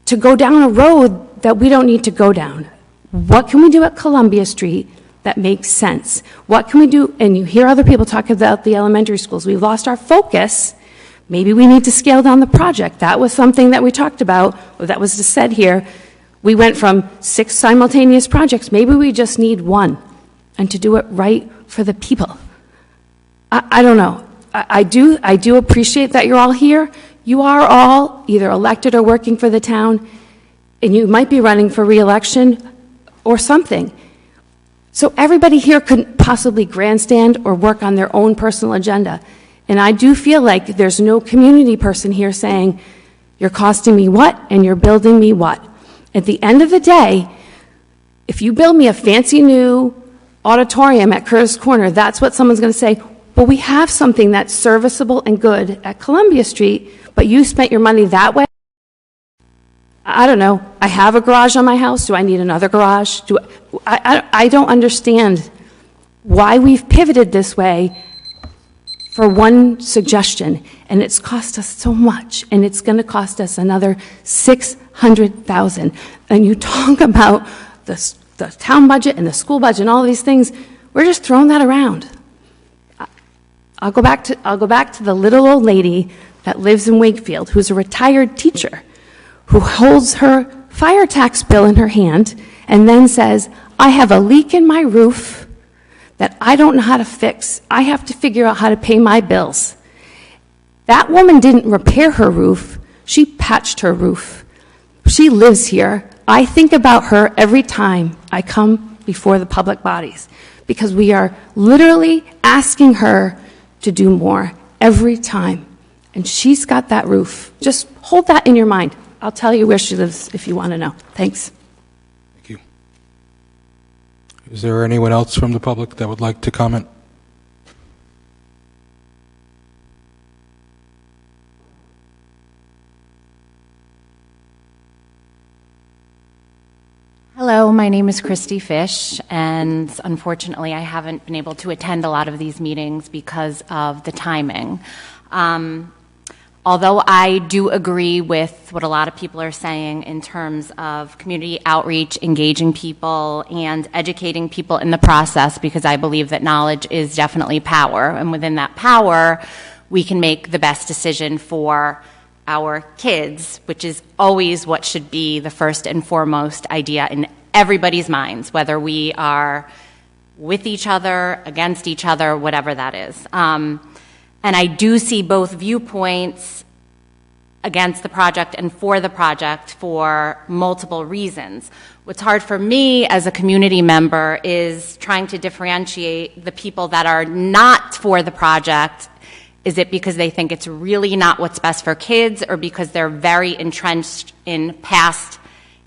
to go down a road that we don't need to go down. What can we do at Columbia Street that makes sense? What can we do? And you hear other people talk about the elementary schools. We've lost our focus maybe we need to scale down the project. That was something that we talked about, or that was just said here. We went from 6 simultaneous projects. Maybe we just need 1, and to do it right for the people. I don't know. I do appreciate that you're all here. You are all either elected or working for the town, and you might be running for re-election or something. So everybody here couldn't possibly grandstand or work on their own personal agenda. And I do feel like there's no community person here saying, you're costing me what and you're building me what. At the end of the day, if you build me a fancy new auditorium at Curtis Corner, that's what someone's going to say, well, we have something that's serviceable and good at Columbia Street, but you spent your money that way? I don't know. I have a garage on my house. Do I need another garage? I don't understand why we've pivoted this way for one suggestion, and it's cost us so much, and it's going to cost us another $600,000. And you talk about the town budget and the school budget and all these things. We're just throwing that around. I'll go back to the little old lady that lives in Wakefield, who's a retired teacher, who holds her fire tax bill in her hand and then says, I have a leak in my roof that I don't know how to fix. I have to figure out how to pay my bills. That woman didn't repair her roof. She patched her roof. She lives here. I think about her every time I come before the public bodies, because we are literally asking her to do more every time. And she's got that roof. Just hold that in your mind. I'll tell you where she lives if you want to know. Thanks. Thank you. Is there anyone else from the public that would like to comment? Hello, my name is Christy Fish, and unfortunately I haven't been able to attend a lot of these meetings because of the timing. Although I do agree with what a lot of people are saying in terms of community outreach, engaging people, and educating people in the process, because I believe that knowledge is definitely power, and within that power, we can make the best decision for our kids, which is always what should be the first and foremost idea in everybody's minds, whether we are with each other, against each other, whatever that is. And I do see both viewpoints against the project and for the project for multiple reasons. What's hard for me as a community member is trying to differentiate the people that are not for the project. Is it because they think it's really not what's best for kids, or because they're very entrenched in past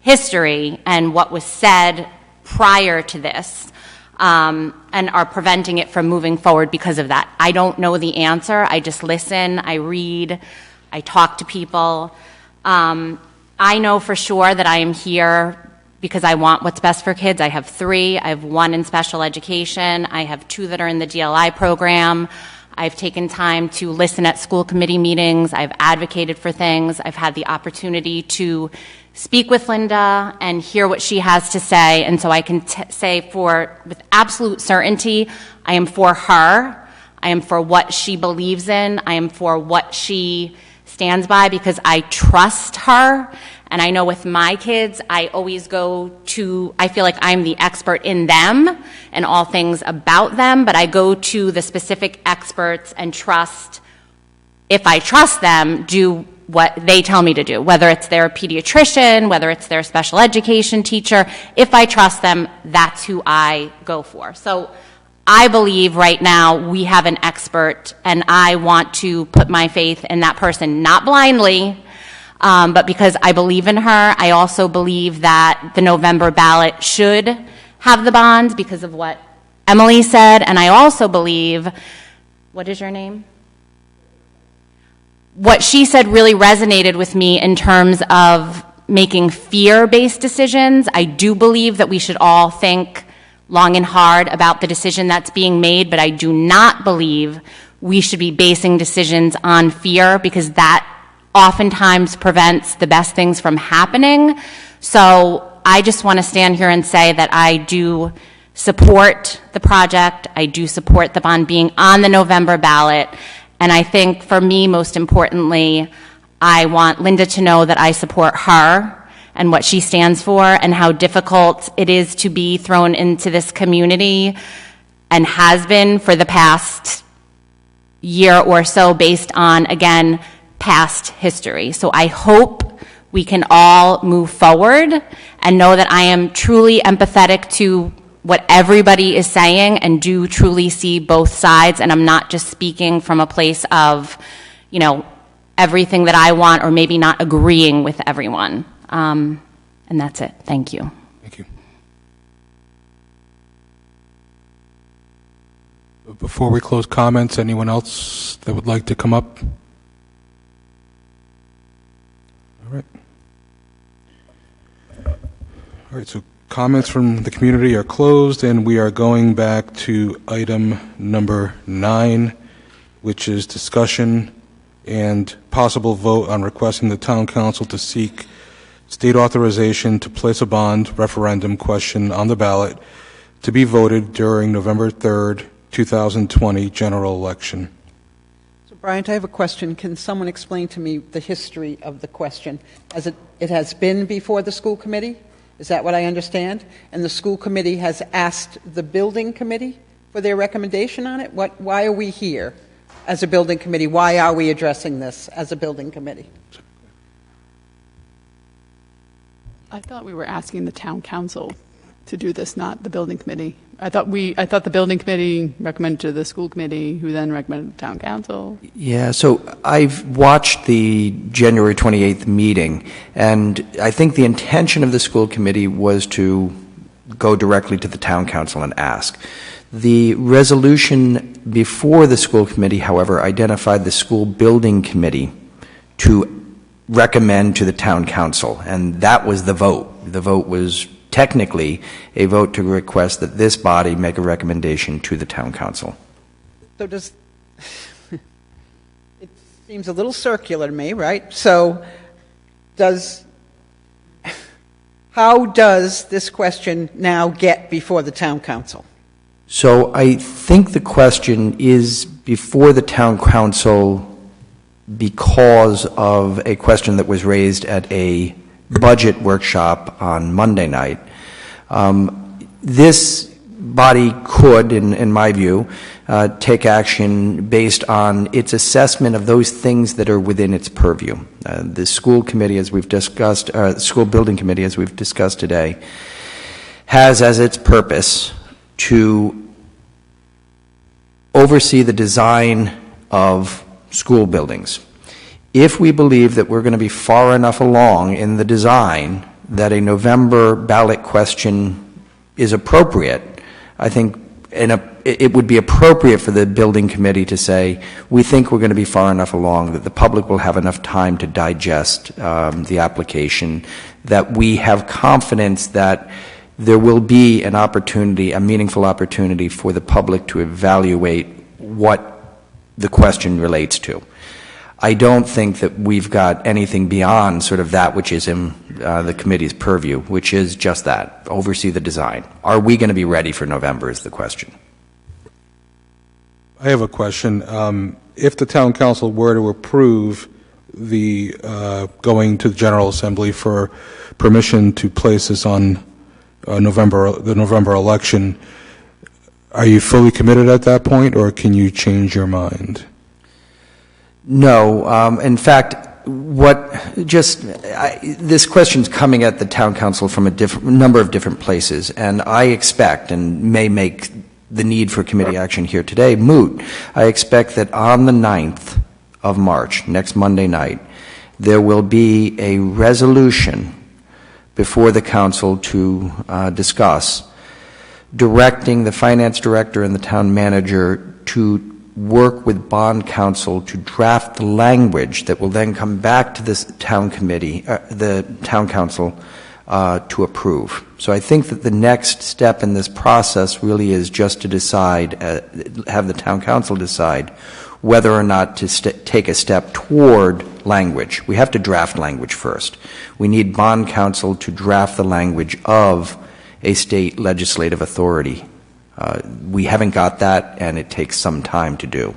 history and what was said prior to this? And are preventing it from moving forward because of that. I don't know the answer. I just listen, I read, I talk to people. I know for sure that I am here because I want what's best for kids. I have 3. I have 1 in special education. I have 2 that are in the DLI program. I've taken time to listen at school committee meetings. I've advocated for things. I've had the opportunity to speak with Linda and hear what she has to say. And so I can say with absolute certainty, I am for her. I am for what she believes in. I am for what she stands by, because I trust her. And I know with my kids, I always I feel like I'm the expert in them and all things about them, but I go to the specific experts and trust, if I trust them, do what they tell me to do, whether it's their pediatrician, whether it's their special education teacher. If I trust them, that's who I go for. So I believe right now we have an expert, and I want to put my faith in that person, not blindly, but because I believe in her. I also believe that the November ballot should have the bond because of what Emily said, and I also believe, what is your name? What she said really resonated with me in terms of making fear-based decisions. I do believe that we should all think long and hard about the decision that's being made, but I do not believe we should be basing decisions on fear, because that oftentimes prevents the best things from happening. So I just want to stand here and say that I do support the project. I do support the bond being on the November ballot. And I think for me, most importantly, I want Linda to know that I support her and what she stands for and how difficult it is to be thrown into this community and has been for the past year or so based on, again, past history. So I hope we can all move forward and know that I am truly empathetic to what everybody is saying and do truly see both sides, and I'm not just speaking from a place of, you know, everything that I want or maybe not agreeing with everyone. And that's it. Thank you. Thank you. Before we close comments, anyone else that would like to come up? All right. All right, so comments from the community are closed, and we are going back to item number 9, which is discussion and possible vote on requesting the town council to seek state authorization to place a bond referendum question on the ballot to be voted during November 3rd, 2020 general election. So, Bryant, I have a question. Can someone explain to me the history of the question? As it has been before the school committee? Is that what I understand? And the school committee has asked the building committee for their recommendation on it? Why are we here as a building committee? Why are we addressing this as a building committee? I thought we were asking the town council to do this, not the building committee. I thought the building committee recommended to the school committee, who then recommended to the town council. Yeah, so I've watched the January 28th meeting, and I think the intention of the school committee was to go directly to the town council and ask. The resolution before the school committee, however, identified the school building committee to recommend to the town council, and that was the vote. The vote was technically a vote to request that this body make a recommendation to the town council. So does it seems a little circular to me, right? So how does this question now get before the town council? So I think the question is before the town council because of a question that was raised at a budget workshop on Monday night. This body could, in my view, take action based on its assessment of those things that are within its purview. The school committee, as we've discussed, school building committee, as we've discussed today, has as its purpose to oversee the design of school buildings. If we believe that we're going to be far enough along in the design that a November ballot question is appropriate, I think it would be appropriate for the building committee to say, we think we're going to be far enough along that the public will have enough time to digest the application, that we have confidence that there will be an opportunity, a meaningful opportunity for the public to evaluate what the question relates to. I don't think that we've got anything beyond sort of that which is in the committee's purview, which is just that, oversee the design. Are we going to be ready for November is the question. I have a question. If the town council were to approve the going to the General Assembly for permission to place this on the November election, are you fully committed at that point, or can you change your mind? No. In fact, this question's coming at the town council from a number of different places, and I expect, and may make the need for committee action here today moot, I expect that on the 9th of March, next Monday night, there will be a resolution before the council to discuss, directing the finance director and the town manager to work with bond counsel to draft the language that will then come back to this town committee, the town council, to approve. So I think that the next step in this process really is just to decide, have the town council decide whether or not to take a step toward language. We have to draft language first. We need bond counsel to draft the language of a state legislative authority. We haven't got that, and it takes some time to do.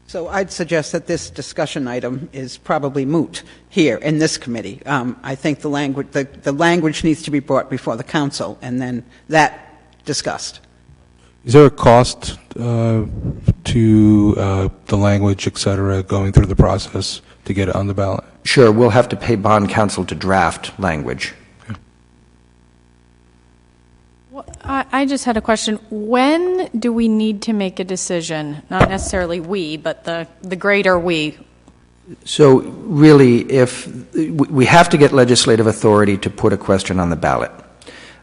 So I'd suggest that this discussion item is probably moot here in this committee. I think the language needs to be brought before the council and then that discussed. Is there a cost to the language, et cetera, going through the process to get it on the ballot? Sure, we'll have to pay bond counsel to draft language. I just had a question. When do we need to make a decision? Not necessarily we, but the greater we. So really, if we have to get legislative authority to put a question on the ballot.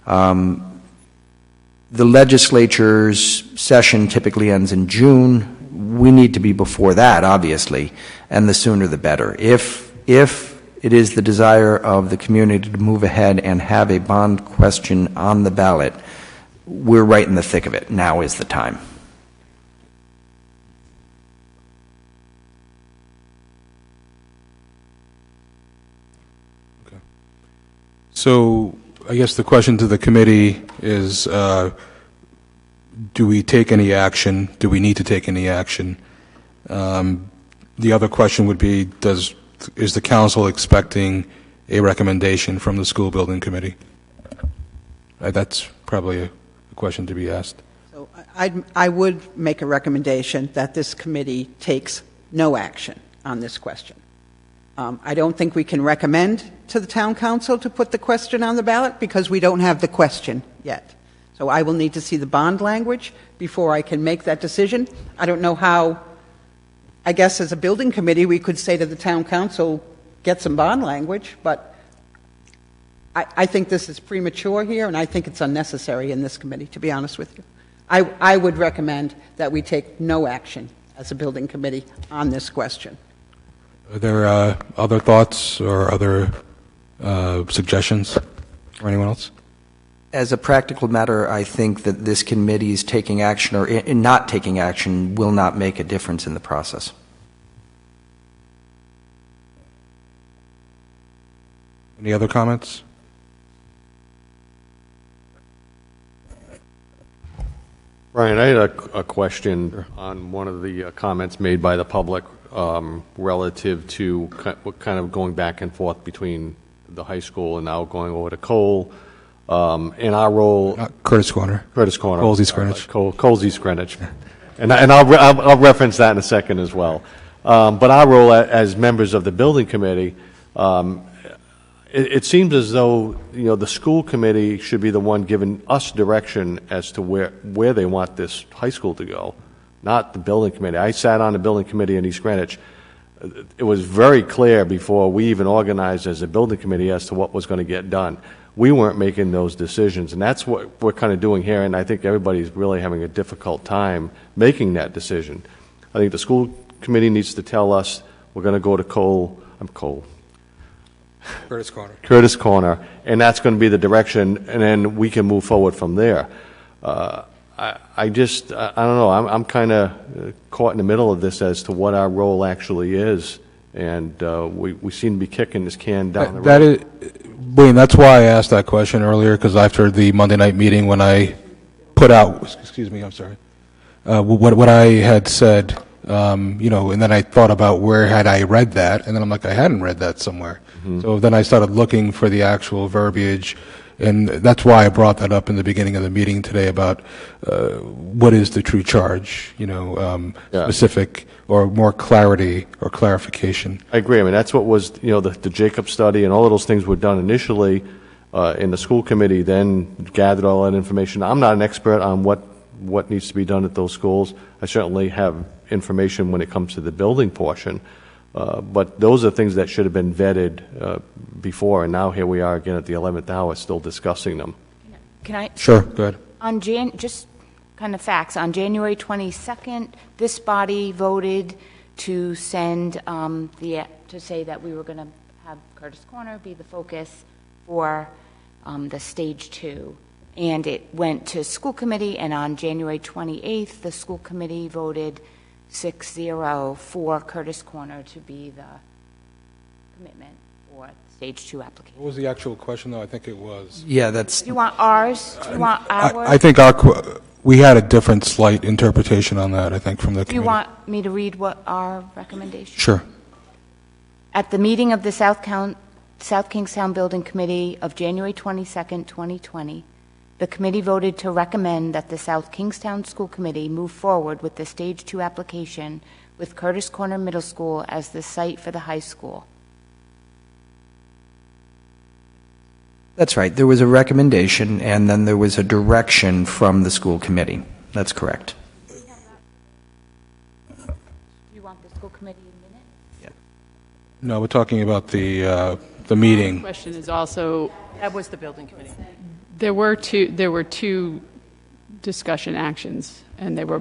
The legislature's session typically ends in June. We need to be before that, obviously, and the sooner the better. If it is the desire of the community to move ahead and have a bond question on the ballot, we're right in the thick of it. Now is the time. Okay. So I guess the question to the committee is, do we take any action? Do we need to take any action? The other question would be, is the council expecting a recommendation from the school building committee? That's probably a question to be asked. So I would make a recommendation that this committee takes no action on this question. I don't think we can recommend to the town council to put the question on the ballot because we don't have the question yet. So I will need to see the bond language before I can make that decision. I don't know how, I guess as a building committee, we could say to the town council, get some bond language, but I think this is premature here, and I think it's unnecessary in this committee, to be honest with you. I would recommend that we take no action as a building committee on this question. Are there other thoughts or other suggestions for anyone else? As a practical matter, I think that this committee's taking action or in not taking action will not make a difference in the process. Any other comments? Brian, I had a question on one of the comments made by the public relative to what kind of going back and forth between the high school and now going over to Cole. In our role, Curtis Corner. Coles East Greenwich. Coles East Greenwich, and I'll reference that in a second as well. But our role as members of the building committee, it seems as though the school committee should be the one giving us direction as to where they want this high school to go, not the building committee. I sat on the building committee in East Greenwich. It was very clear before we even organized as a building committee as to what was going to get done. We weren't making those decisions, and that's what we're kind of doing here, and I think everybody's really having a difficult time making that decision. I think the school committee needs to tell us we're going to go to Curtis Corner, and that's going to be the direction, and then we can move forward from there. I don't know, I'm kind of caught in the middle of this as to what our role actually is, and we seem to be kicking this can down the road. William, that's why I asked that question earlier, because after the Monday night meeting when I put out, what I had said, and then I thought about where had I read that, and then I'm like, I hadn't read that somewhere. Mm-hmm. So then I started looking for the actual verbiage, and that's why I brought that up in the beginning of the meeting today about what is the true charge, specific or more clarity or clarification. I agree. I mean, that's what was, the Jacob study and all of those things were done initially in the school committee, then gathered all that information. I'm not an expert on what needs to be done at those schools. I certainly have information when it comes to the building portion, but those are things that should have been vetted before, and now here we are again at the 11th hour still discussing them. Can I? Sure, go ahead. Just kind of facts. On January 22nd, this body voted to send to say that we were going to have Curtis Corner be the focus for the stage 2. And it went to school committee, and on January 28th, the school committee voted 6-0 for Curtis Corner to be the commitment for stage 2 application. What was the actual question, though? I think it was. Yeah, that's. Do you want ours? Do you want ours? I think We had a different slight interpretation on that, I think, from the Do you committee. want me to read what our recommendation? Sure. At the meeting of the South Kingstown Building Committee of January 22nd, 2020, the committee voted to recommend that the South Kingstown School Committee move forward with the Stage 2 application with Curtis Corner Middle School as the site for the high school. That's right. There was a recommendation, and then there was a direction from the school committee. That's correct. Do you want the school committee in minutes? No, we're talking about the meeting. The question is also, That was the building committee. there were two discussion actions, and they were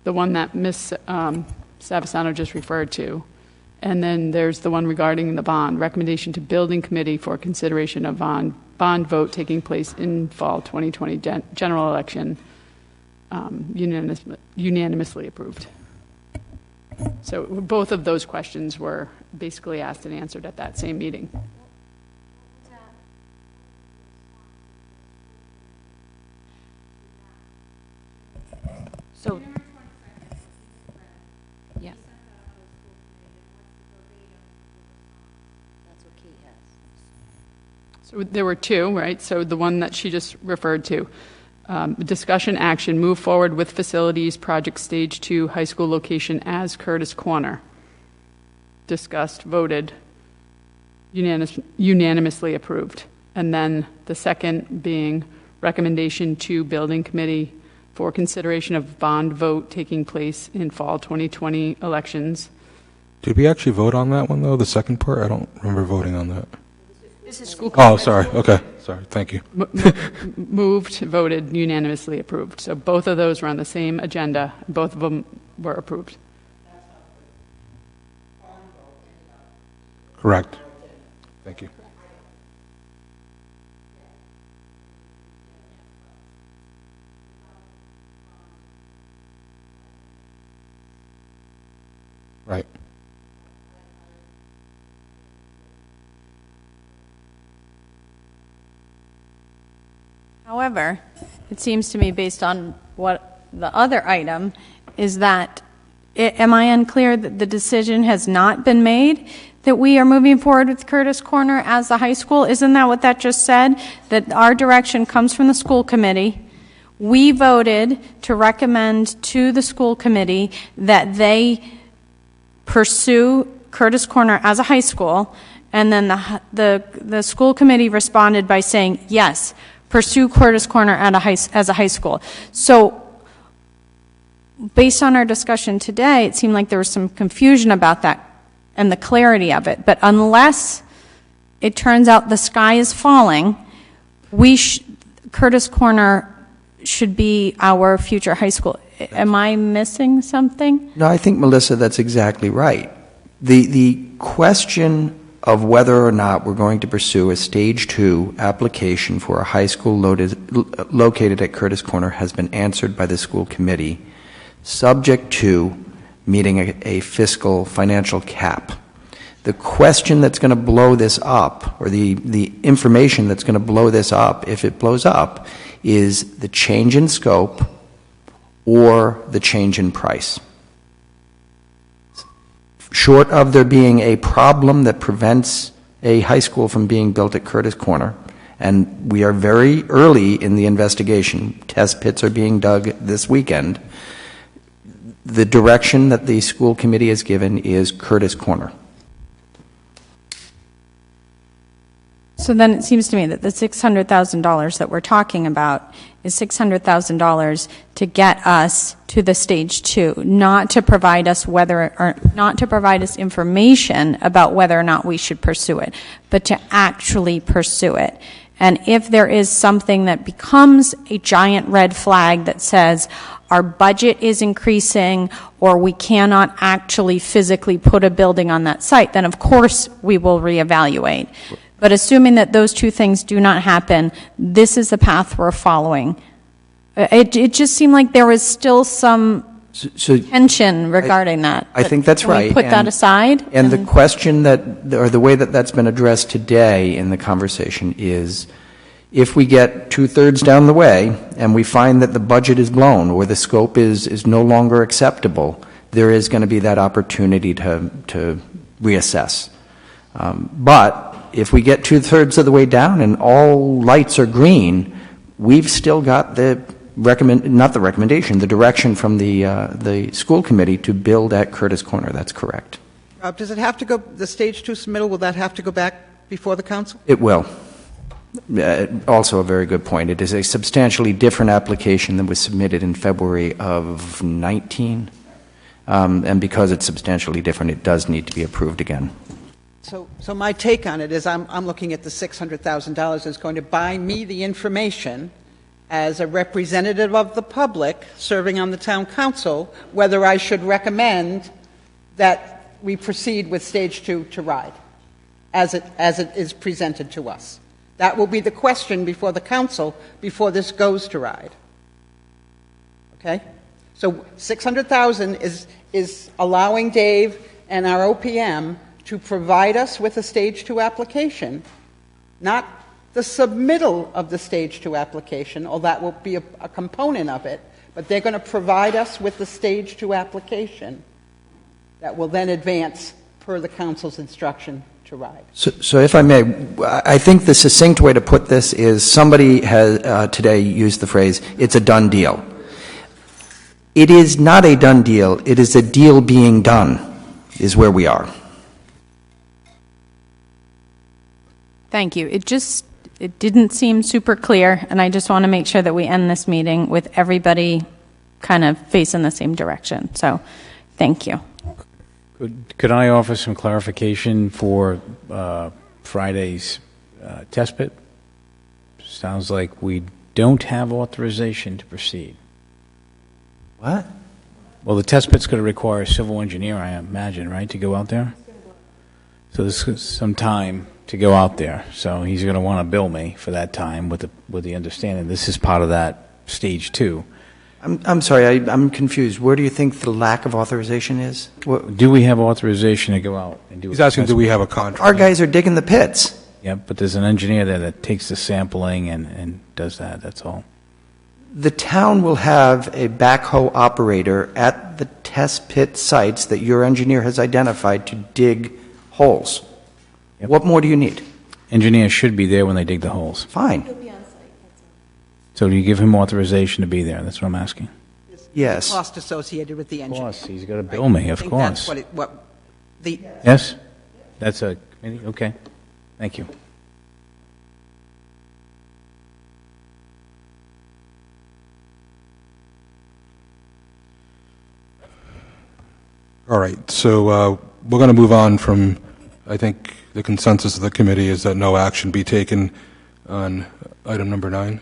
the one that Ms. Savasano just referred to, and then there's the one regarding the bond, recommendation to building committee for consideration of bond vote taking place in fall 2020 general election, unanimously approved. So both of those questions were basically asked and answered at that same meeting. So, yeah. So there were two, right? So the one that she just referred to, discussion action, move forward with facilities project stage 2 high school location as Curtis Corner. Discussed, voted, unanimously approved. And then the second being recommendation to building committee for consideration of bond vote taking place in fall 2020 elections. Did we actually vote on that one, though, the second part? I don't remember voting on that. This is school. Oh, sorry. Okay. Sorry. Thank you. Moved, voted, unanimously approved. So both of those were on the same agenda. Both of them were approved. Correct. Thank you. Right. However, it seems to me, based on what the other item, is that, am I unclear that the decision has not been made that we are moving forward with Curtis Corner as the high school? Isn't that what that just said? That our direction comes from the school committee. We voted to recommend to the school committee that they pursue Curtis Corner as a high school, and then the school committee responded by saying, yes, pursue Curtis Corner as a high school. So based on our discussion today, it seemed like there was some confusion about that and the clarity of it. But unless it turns out the sky is falling, Curtis Corner should be our future high school. Am I missing something? No, I think, Melissa, that's exactly right. The question of whether or not we're going to pursue a Stage 2 application for a high school located at Curtis Corner has been answered by the school committee, subject to meeting a fiscal financial cap. The question that's going to blow this up, or the information that's going to blow this up, if it blows up, is the change in scope or the change in price. Short of there being a problem that prevents a high school from being built at Curtis Corner, and we are very early in the investigation, test pits are being dug this weekend, the direction that the school committee has given is Curtis Corner. So then it seems to me that the $600,000 that we're talking about is $600,000 to get us to the Stage 2, not to provide us information about whether or not we should pursue it, but to actually pursue it. And if there is something that becomes a giant red flag that says our budget is increasing or we cannot actually physically put a building on that site, then of course we will reevaluate. But assuming that those two things do not happen, this is the path we're following. It just seemed like there was still some tension regarding that. I think that's right. Can we put that aside? And the question or the way that that's been addressed today in the conversation is, If we get two-thirds down the way and we find that the budget is blown or the scope is no longer acceptable, there is going to be that opportunity to reassess. But if we get two-thirds of the way down and all lights are green, we've still got the the direction from the school committee to build at Curtis Corner. That's correct. Does it have to go, the stage 2 submittal, will that have to go back before the council? It will. Also a very good point. It is a substantially different application than was submitted in February of 19. And because it's substantially different, it does need to be approved again. So my take on it is I'm looking at the $600,000 as going to buy me the information as a representative of the public serving on the town council, whether I should recommend that we proceed with stage 2 to RIDE as it is presented to us. That will be the question before the council before this goes to RIDE. Okay? So $600,000 is allowing Dave and our OPM to provide us with a stage 2 application, not the submittal of the stage 2 application, although that will be a component of it, but they're going to provide us with the stage 2 application that will then advance per the council's instruction to RIDE. So if I may, I think the succinct way to put this is somebody has today used the phrase, it's a done deal. It is not a done deal. It is a deal being done, is where we are. Thank you. It didn't seem super clear, and I just want to make sure that we end this meeting with everybody kind of facing the same direction. So, thank you. Could I offer some clarification for Friday's test pit? Sounds like we don't have authorization to proceed. What? Well, the test pit's going to require a civil engineer, I imagine, right, to go out there? So there's some time to go out there. So he's going to want to bill me for that time with the understanding this is part of that stage 2. I'm sorry, I'm confused. Where do you think the lack of authorization is? Do we have authorization to go out and do He's asking, do we have a contract? Our guys are digging the pits. Yeah, but there's an engineer there that takes the sampling and does that, that's all. The town will have a backhoe operator at the test pit sites that your engineer has identified to dig holes. Yep. What more do you need? Engineers should be there when they dig the holes. Fine. So do you give him authorization to be there? That's what I'm asking. Yes. Cost associated with the engineer. Of course, he's got to bill me, of course. That's what the Yes? That's a committee? Okay. Thank you. All right, so we're going to move on from, I think the consensus of the committee is that no action be taken on item number 9.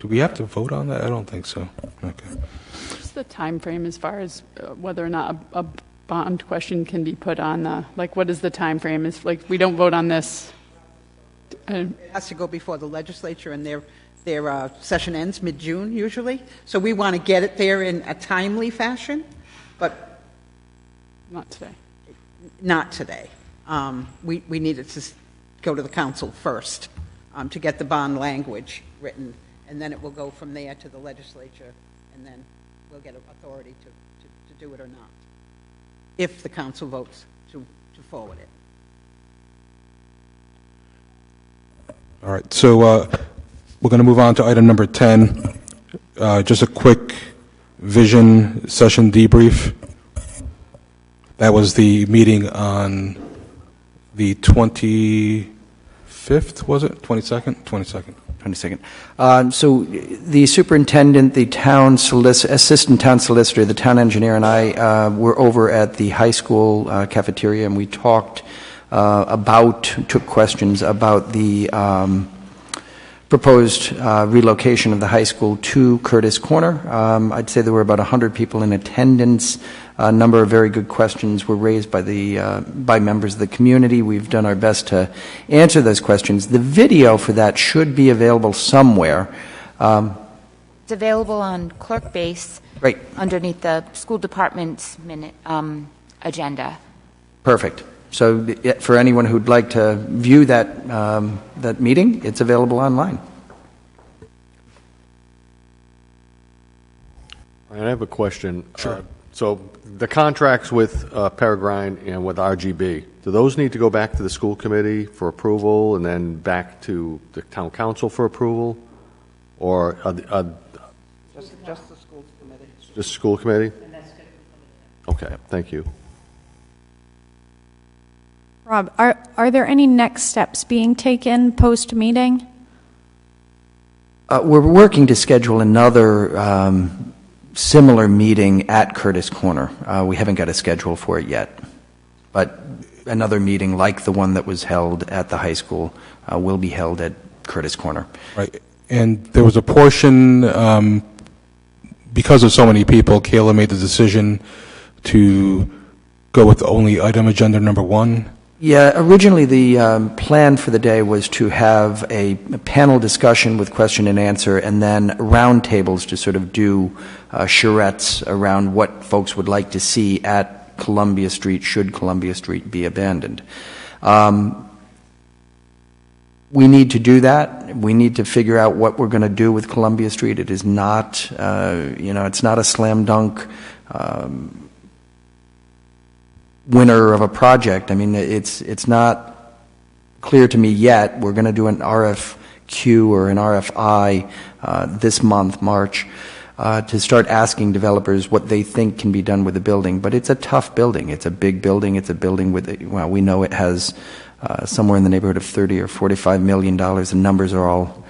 Do we have to vote on that? I don't think so. Okay. What's the time frame as far as whether or not a bond question can be put on the, like, what is the time frame? Is like, we don't vote on this. It has to go before the legislature, and their session ends mid-June usually. So we want to get it there in a timely fashion, but not today. Not today. We need it to go to the council first to get the bond language written, and then it will go from there to the legislature, and then we'll get authority to do it or not, if the council votes to forward it. All right, so we're going to move on to item number 10. Just a quick vision session debrief. That was the meeting on the 25th, was it? 22nd? 22nd. 22nd. So the superintendent, the town assistant town solicitor, the town engineer, and I were over at the high school cafeteria, and we talked took questions about the proposed relocation of the high school to Curtis Corner. I'd say there were about 100 people in attendance. A number of very good questions were raised by members of the community. We've done our best to answer those questions. The video for that should be available somewhere. It's available on Clerk Base, right underneath the school department's agenda. Perfect. So for anyone who'd like to view that, that meeting, it's available online. I have a question. Sure. So the contracts with Peregrine and with RGB, do those need to go back to the school committee for approval and then back to the town council for approval? Or Just the school committee. just school committee? Okay, thank you. Rob, are there any next steps being taken post-meeting? We're working to schedule another similar meeting at Curtis Corner. We haven't got a schedule for it yet, but another meeting like the one that was held at the high school will be held at Curtis Corner. Right. And there was a portion, because of so many people, Kayla made the decision to go with only item agenda number 1. Yeah, originally the plan for the day was to have a panel discussion with question and answer, and then roundtables to sort of do charrettes around what folks would like to see at Columbia Street should Columbia Street be abandoned. We need to do that. We need to figure out what we're going to do with Columbia Street. It is not, it's not a slam dunk winner of a project. I mean, it's not clear to me yet. We're going to do an RFQ or an RFI this month, March, to start asking developers what they think can be done with the building. But it's a tough building. It's a big building. It's a building with, well, we know it has somewhere in the neighborhood of $30 or $45 million. The numbers are all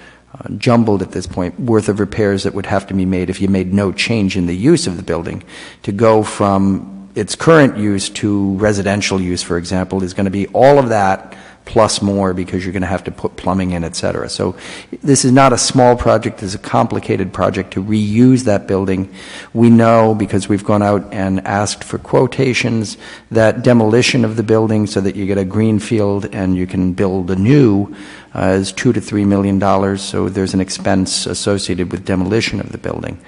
jumbled at this point, worth of repairs that would have to be made if you made no change in the use of the building. To go from its current use to residential use, for example, is going to be all of that plus more, because you're going to have to put plumbing in, et cetera. So this is not a small project. It's a complicated project to reuse that building. We know, because we've gone out and asked for quotations, that demolition of the building so that you get a green field and you can build anew is $2 to $3 million. So there's an expense associated with demolition of the building.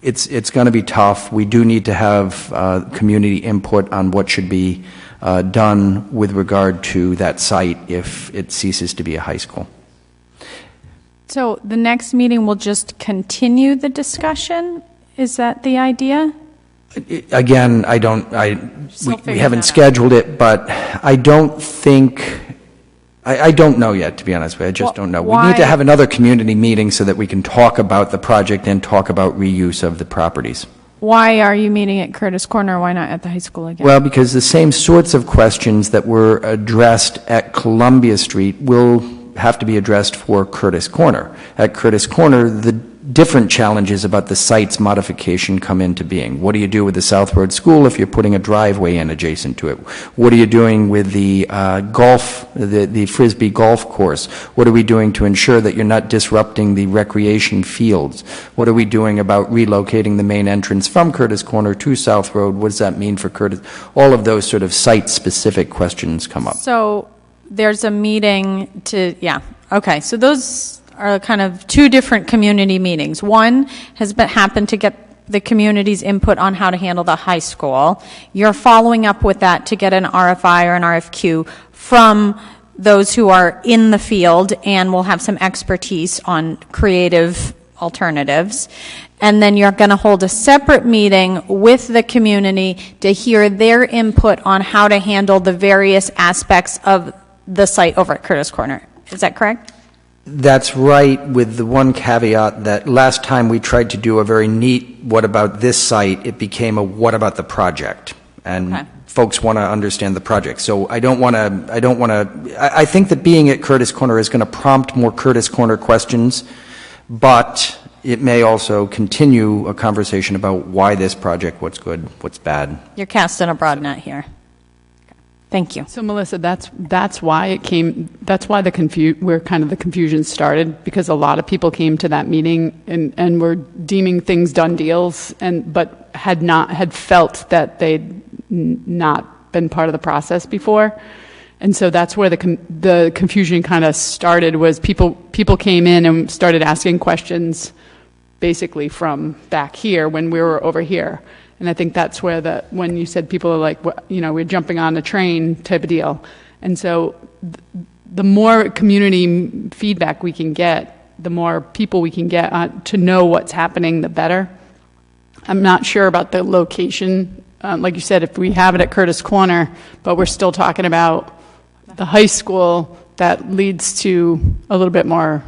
It's going to be tough. We do need to have community input on what should be done with regard to that site if it ceases to be a high school. So the next meeting will just continue the discussion? Is that the idea? Again, we haven't scheduled it, but I don't think, I don't know yet, to be honest with you. I just don't know. We need to have another community meeting so that we can talk about the project and talk about reuse of the properties. Why are you meeting at Curtis Corner? Why not at the high school again? Well, because the same sorts of questions that were addressed at Columbia Street will have to be addressed for Curtis Corner. At Curtis Corner, the different challenges about the site's modification come into being. What do you do with the South Road School if you're putting a driveway in adjacent to it? What are you doing with the the Frisbee golf course? What are we doing to ensure that you're not disrupting the recreation fields? What are we doing about relocating the main entrance from Curtis Corner to South Road? What does that mean for Curtis? All of those sort of site-specific questions come up. So there's a meeting to, okay, so those are kind of two different community meetings. One has happened to get the community's input on how to handle the high school. You're following up with that to get an RFI or an RFQ from those who are in the field and will have some expertise on creative alternatives. And then you're going to hold a separate meeting with the community to hear their input on how to handle the various aspects of the site over at Curtis Corner. Is that correct? That's right, with the one caveat that last time we tried to do a very neat what about this site, it became a what about the project. And folks want to understand the project. So I think that being at Curtis Corner is going to prompt more Curtis Corner questions, but it may also continue a conversation about why this project, what's good, what's bad. You're casting a broad net here. Thank you. So Melissa, that's why it came. That's why where kind of the confusion started, because a lot of people came to that meeting and were deeming things done deals, but had felt that they'd not been part of the process before, and so that's where the confusion kind of started. Was people came in and started asking questions, basically from back here when we were over here. And I think that's where when you said people are like, we're jumping on a train type of deal. And so the more community feedback we can get, the more people we can get to know what's happening, the better. I'm not sure about the location. Like you said, if we have it at Curtis Corner, but we're still talking about the high school, that leads to a little bit more.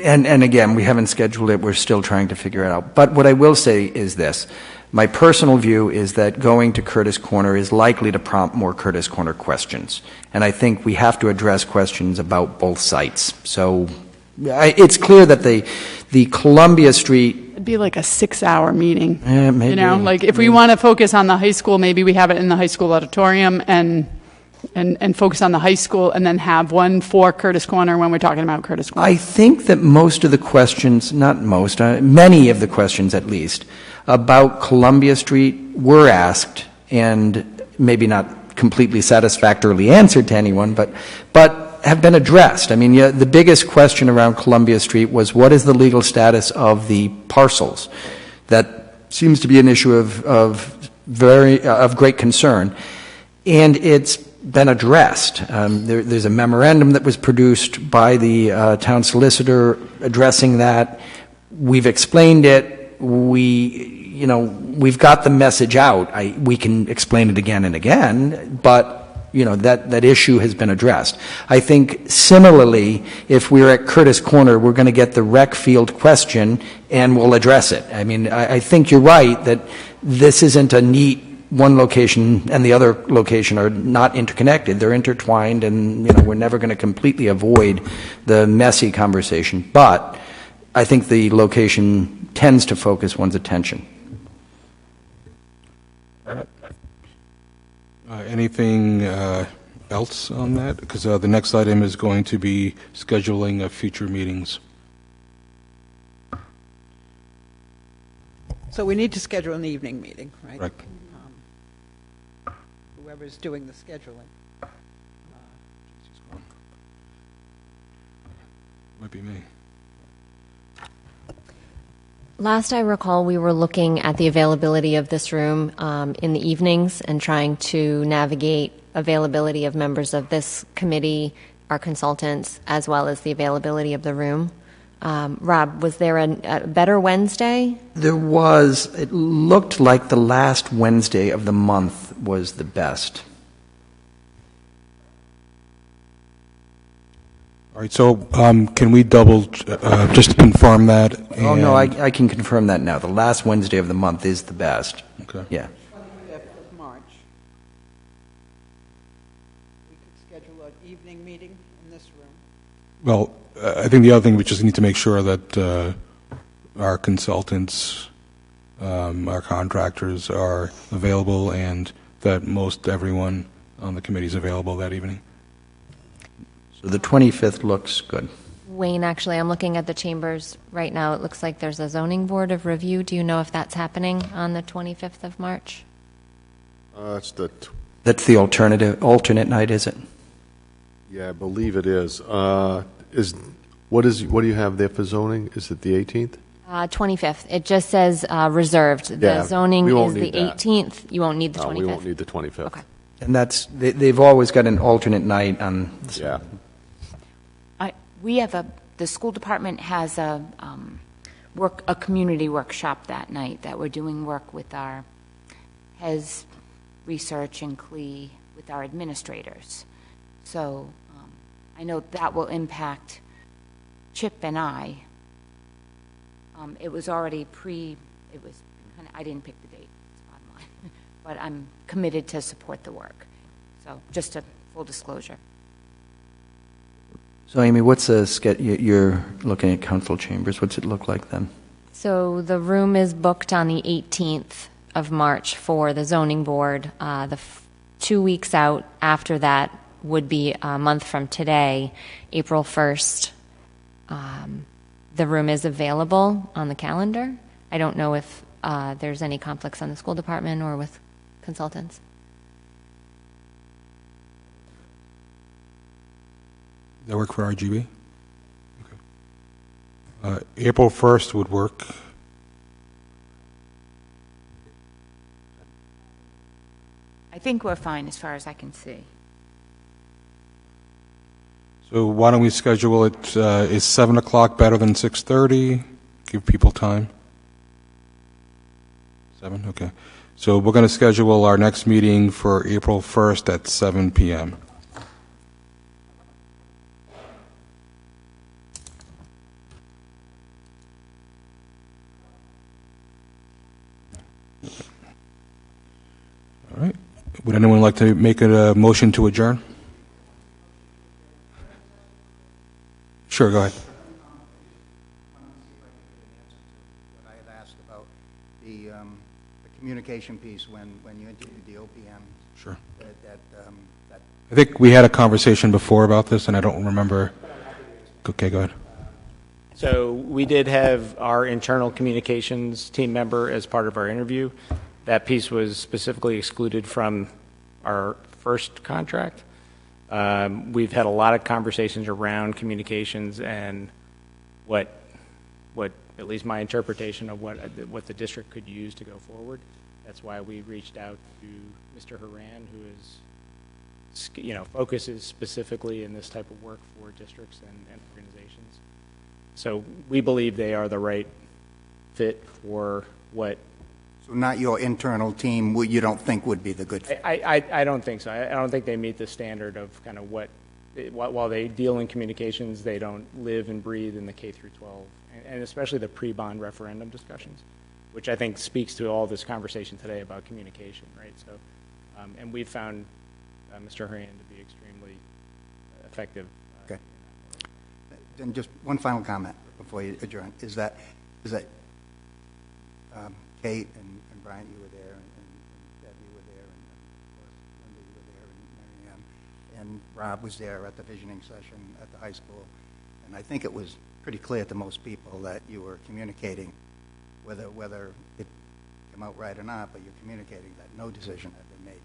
And again, we haven't scheduled it. We're still trying to figure it out. But what I will say is this. My personal view is that going to Curtis Corner is likely to prompt more Curtis Corner questions. And I think we have to address questions about both sites. So it's clear that the Columbia Street... It'd be like a 6-hour meeting. Maybe. Like if we want to focus on the high school, maybe we have it in the high school auditorium and focus on the high school and then have one for Curtis Corner when we're talking about Curtis Corner. I think that most of the questions, not most, many of the questions at least, about Columbia Street were asked and maybe not completely satisfactorily answered to anyone, but have been addressed. I mean, the biggest question around Columbia Street was what is the legal status of the parcels? That seems to be an issue of great concern, and it's been addressed. There's a memorandum that was produced by the town solicitor addressing that. We've explained it. We've got the message out. We can explain it again and again, but that issue has been addressed. I think similarly, if we're at Curtis Corner, we're going to get the rec field question and we'll address it. I mean, I think you're right that this isn't a neat one location and the other location are not interconnected. They're intertwined, and we're never going to completely avoid the messy conversation. But I think the location tends to focus one's attention. Anything else on that? Because the next item is going to be scheduling of future meetings. So we need to schedule an evening meeting, right? Right. Whoever's doing the scheduling. Might be me. Last I recall, we were looking at the availability of this room in the evenings and trying to navigate availability of members of this committee, our consultants, as well as the availability of the room. Rob, was there a better Wednesday? There was. It looked like the last Wednesday of the month was the best. All right, so can we double, just to confirm that? Oh, no, I can confirm that now. The last Wednesday of the month is the best. Okay. Yeah. 25th of March. We could schedule an evening meeting in this room. Well, I think the other thing, we just need to make sure that our consultants, our contractors are available and that most everyone on the committee is available that evening. So the 25th looks good. Wayne, actually, I'm looking at the chambers right now. It looks like there's a zoning board of review. Do you know if that's happening on the 25th of March? That's the alternate night, is it? Yeah, I believe it is. What do you have there for zoning? Is it the 18th? 25th. It just says reserved. The zoning is the 18th. You won't need the 25th. We won't need the 25th. Okay. And they've always got an alternate night on. Yeah. The school department has a community workshop that night that we're doing work with our HES research and CLE with our administrators. So I know that will impact Chip and I. It was already I didn't pick the date, bottom line. But I'm committed to support the work. So just a full disclosure. So, Amy, what's you're looking at council chambers. What's it look like then? So the room is booked on the 18th of March for the zoning board. 2 weeks out after that would be a month from today, April 1st. The room is available on the calendar. I don't know if there's any conflicts on the school department or with consultants. That work for RGB? Okay. April 1st would work. I think we're fine as far as I can see. So why don't we schedule it, is 7 o'clock better than 6:30? Give people time. 7, okay. So we're going to schedule our next meeting for April 1st at 7 p.m. All right. Would anyone like to make a motion to adjourn? Sure, go ahead. What I had asked about the communication piece when you interviewed the OPM. Sure. That I think we had a conversation before about this, and I don't remember. Okay, go ahead. So we did have our internal communications team member as part of our interview. That piece was specifically excluded from our first contract. We've had a lot of conversations around communications and what at least my interpretation of what the district could use to go forward. That's why we reached out to Mr. Haran, who is, focuses specifically in this type of work for districts and organizations. So we believe they are the right fit for what. So not your internal team, you don't think would be the good fit? I don't think so. I don't think they meet the standard of kind of while they deal in communications, they don't live and breathe in the K through 12, and especially the pre-bond referendum discussions, which I think speaks to all this conversation today about communication, right? So, and we've found Mr. Haran to be extremely effective. Okay. Then just one final comment before you adjourn is that Kate and Brian, you were there, and Deb, you were there, and of course Linda, you were there, and Mary Ann, and Rob was there at the visioning session at the high school, and I think it was pretty clear to most people that you were communicating, whether it came out right or not, but you're communicating that no decision had been made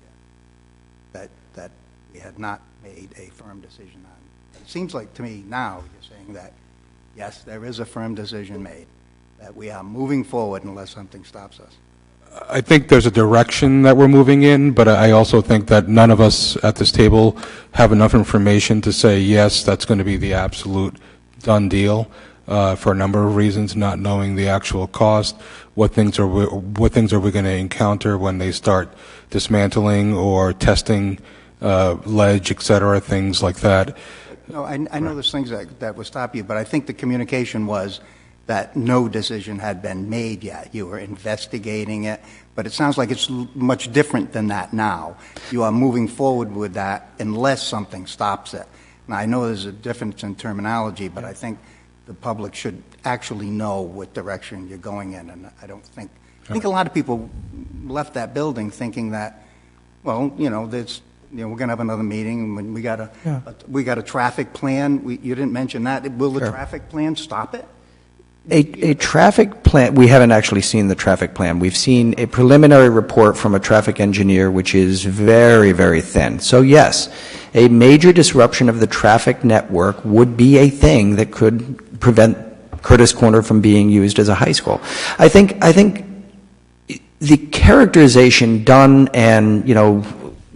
yet, that we had not made a firm decision on. It seems like to me now you're saying that, yes, there is a firm decision made, that we are moving forward unless something stops us. I think there's a direction that we're moving in, but I also think that none of us at this table have enough information to say, yes, that's going to be the absolute done deal, for a number of reasons, not knowing the actual cost, what things are we going to encounter when they start dismantling or testing ledge, et cetera, things like that. No, I know there's things that will stop you, but I think the communication was that no decision had been made yet. You were investigating it, but it sounds like it's much different than that now. You are moving forward with that unless something stops it. Now, I know there's a difference in terminology, but I think the public should actually know what direction you're going in, and I think a lot of people left that building thinking that, well, we're going to have another meeting, and we got a traffic plan. You didn't mention that. Will the traffic plan stop it? A traffic plan, we haven't actually seen the traffic plan. We've seen a preliminary report from a traffic engineer, which is very, very thin. So yes, a major disruption of the traffic network would be a thing that could prevent Curtis Corner from being used as a high school. I think the characterization done and,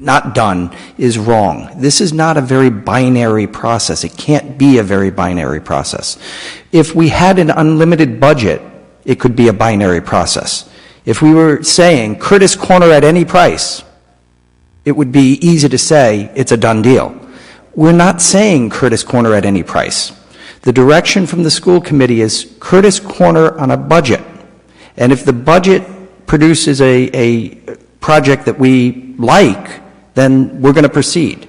not done is wrong. This is not a very binary process. It can't be a very binary process. If we had an unlimited budget, it could be a binary process. If we were saying Curtis Corner at any price, it would be easy to say it's a done deal. We're not saying Curtis Corner at any price. The direction from the school committee is Curtis Corner on a budget. And if the budget produces a project that we like, then we're going to proceed.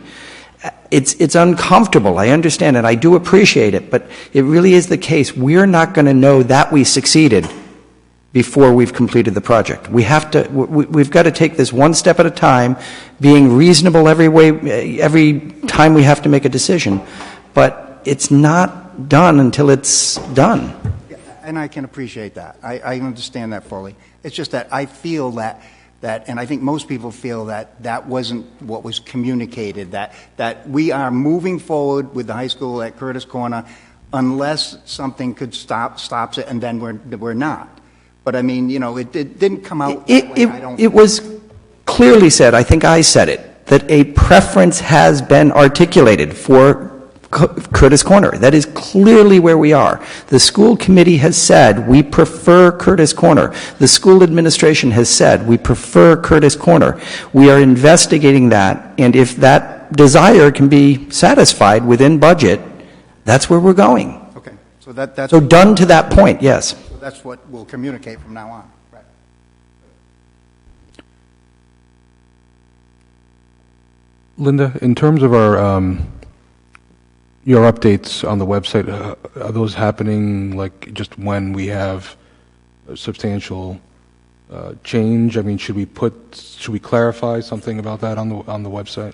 It's uncomfortable, I understand it, I do appreciate it, but it really is the case. We're not going to know that we succeeded before we've completed the project. We've got to take this one step at a time, being reasonable every time we have to make a decision, but it's not done until it's done. And I can appreciate that. I understand that fully. It's just that I feel that, and I think most people feel that wasn't what was communicated, that we are moving forward with the high school at Curtis Corner unless something could stops it, and then we're not. But I mean, it didn't come out that way, I don't think. It was clearly said, I think I said it, that a preference has been articulated for Curtis Corner. That is clearly where we are. The school committee has said, we prefer Curtis Corner. The school administration has said, we prefer Curtis Corner. We are investigating that, and if that desire can be satisfied within budget, that's where we're going. Okay, so that's... So done to that point, yes. So that's what we'll communicate from now on. Right. Linda, in terms of our your updates on the website, are those happening like just when we have a substantial change? I mean, should we clarify something about that on the website?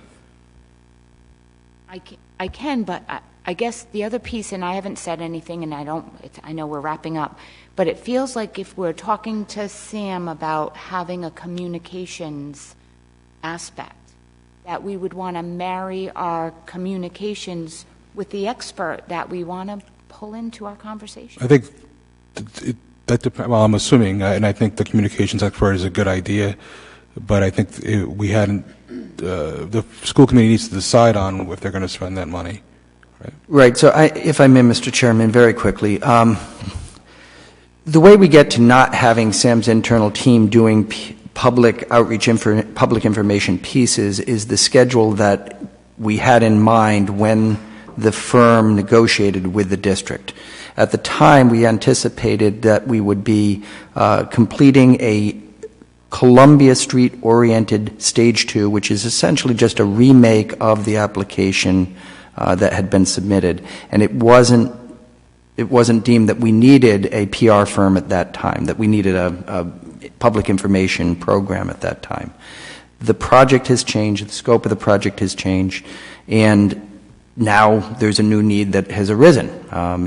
I can, but I guess the other piece, and I haven't said anything, and I know we're wrapping up, but it feels like if we're talking to Sam about having a communications aspect, that we would want to marry our communications with the expert that we want to pull into our conversation. I think that depends. Well, I'm assuming, and I think the communications expert is a good idea, but I think we hadn't. The school committee needs to decide on if they're going to spend that money. Right. So, if I may, Mr. Chairman, very quickly, the way we get to not having Sam's internal team doing public outreach, public information pieces is the schedule that we had in mind when the firm negotiated with the district. At the time, we anticipated that we would be completing a Columbia Street-oriented Stage 2, which is essentially just a remake of the application that had been submitted, and it wasn't deemed that we needed a PR firm at that time, that we needed a public information program at that time. The project has changed, the scope of the project has changed, and now there's a new need that has arisen.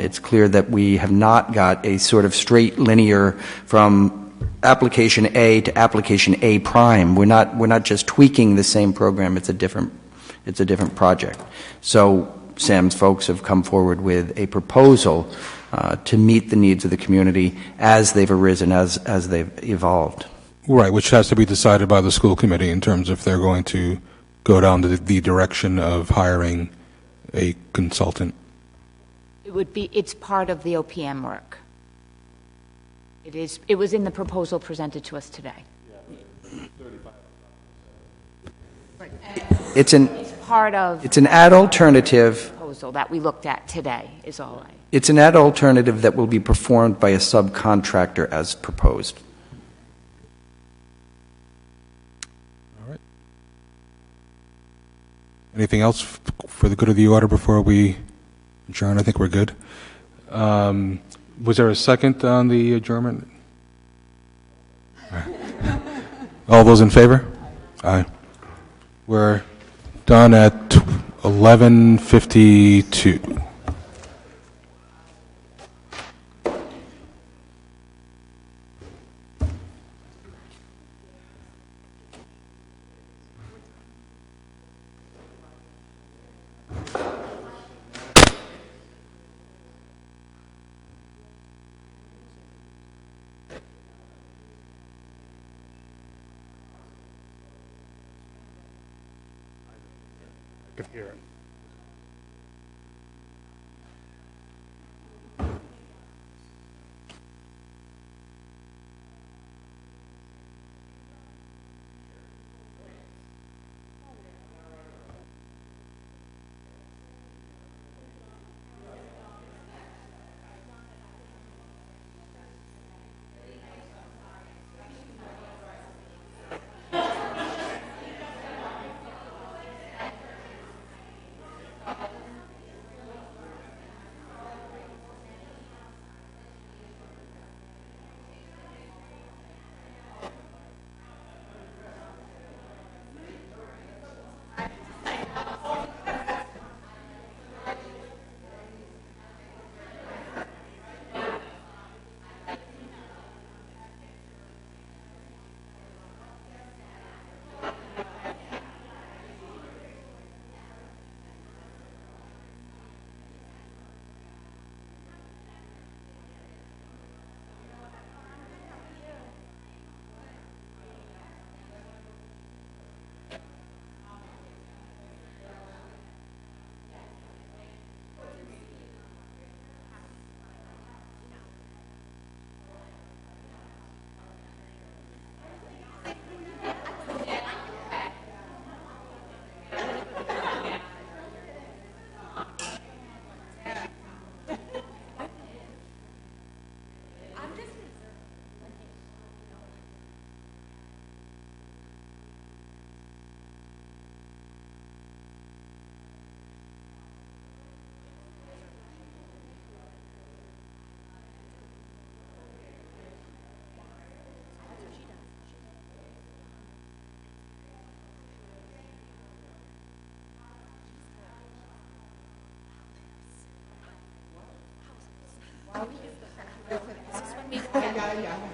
It's clear that we have not got a sort of straight linear from application A to application A prime. We're not just tweaking the same program. It's a different project. So Sam's folks have come forward with a proposal to meet the needs of the community as they've arisen, as they've evolved. Right, which has to be decided by the school committee in terms of if they're going to go down the direction of hiring a consultant. It's part of the OPM work. It was in the proposal presented to us today. It's an ad alternative proposal that we looked at today is all right. It's an ad alternative that will be performed by a subcontractor as proposed. All right. Anything else for the good of the order before we adjourn? I think we're good. Was there a second on the adjournment? All those in favor? Aye. We're done at 11:52. Could hear it.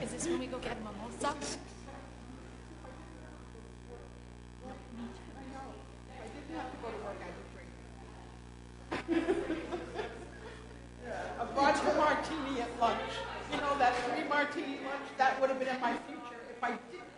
Is this when we go get mimosa? A vodka martini at lunch. You know, that 3 martini lunch, that would have been in my future if I didn't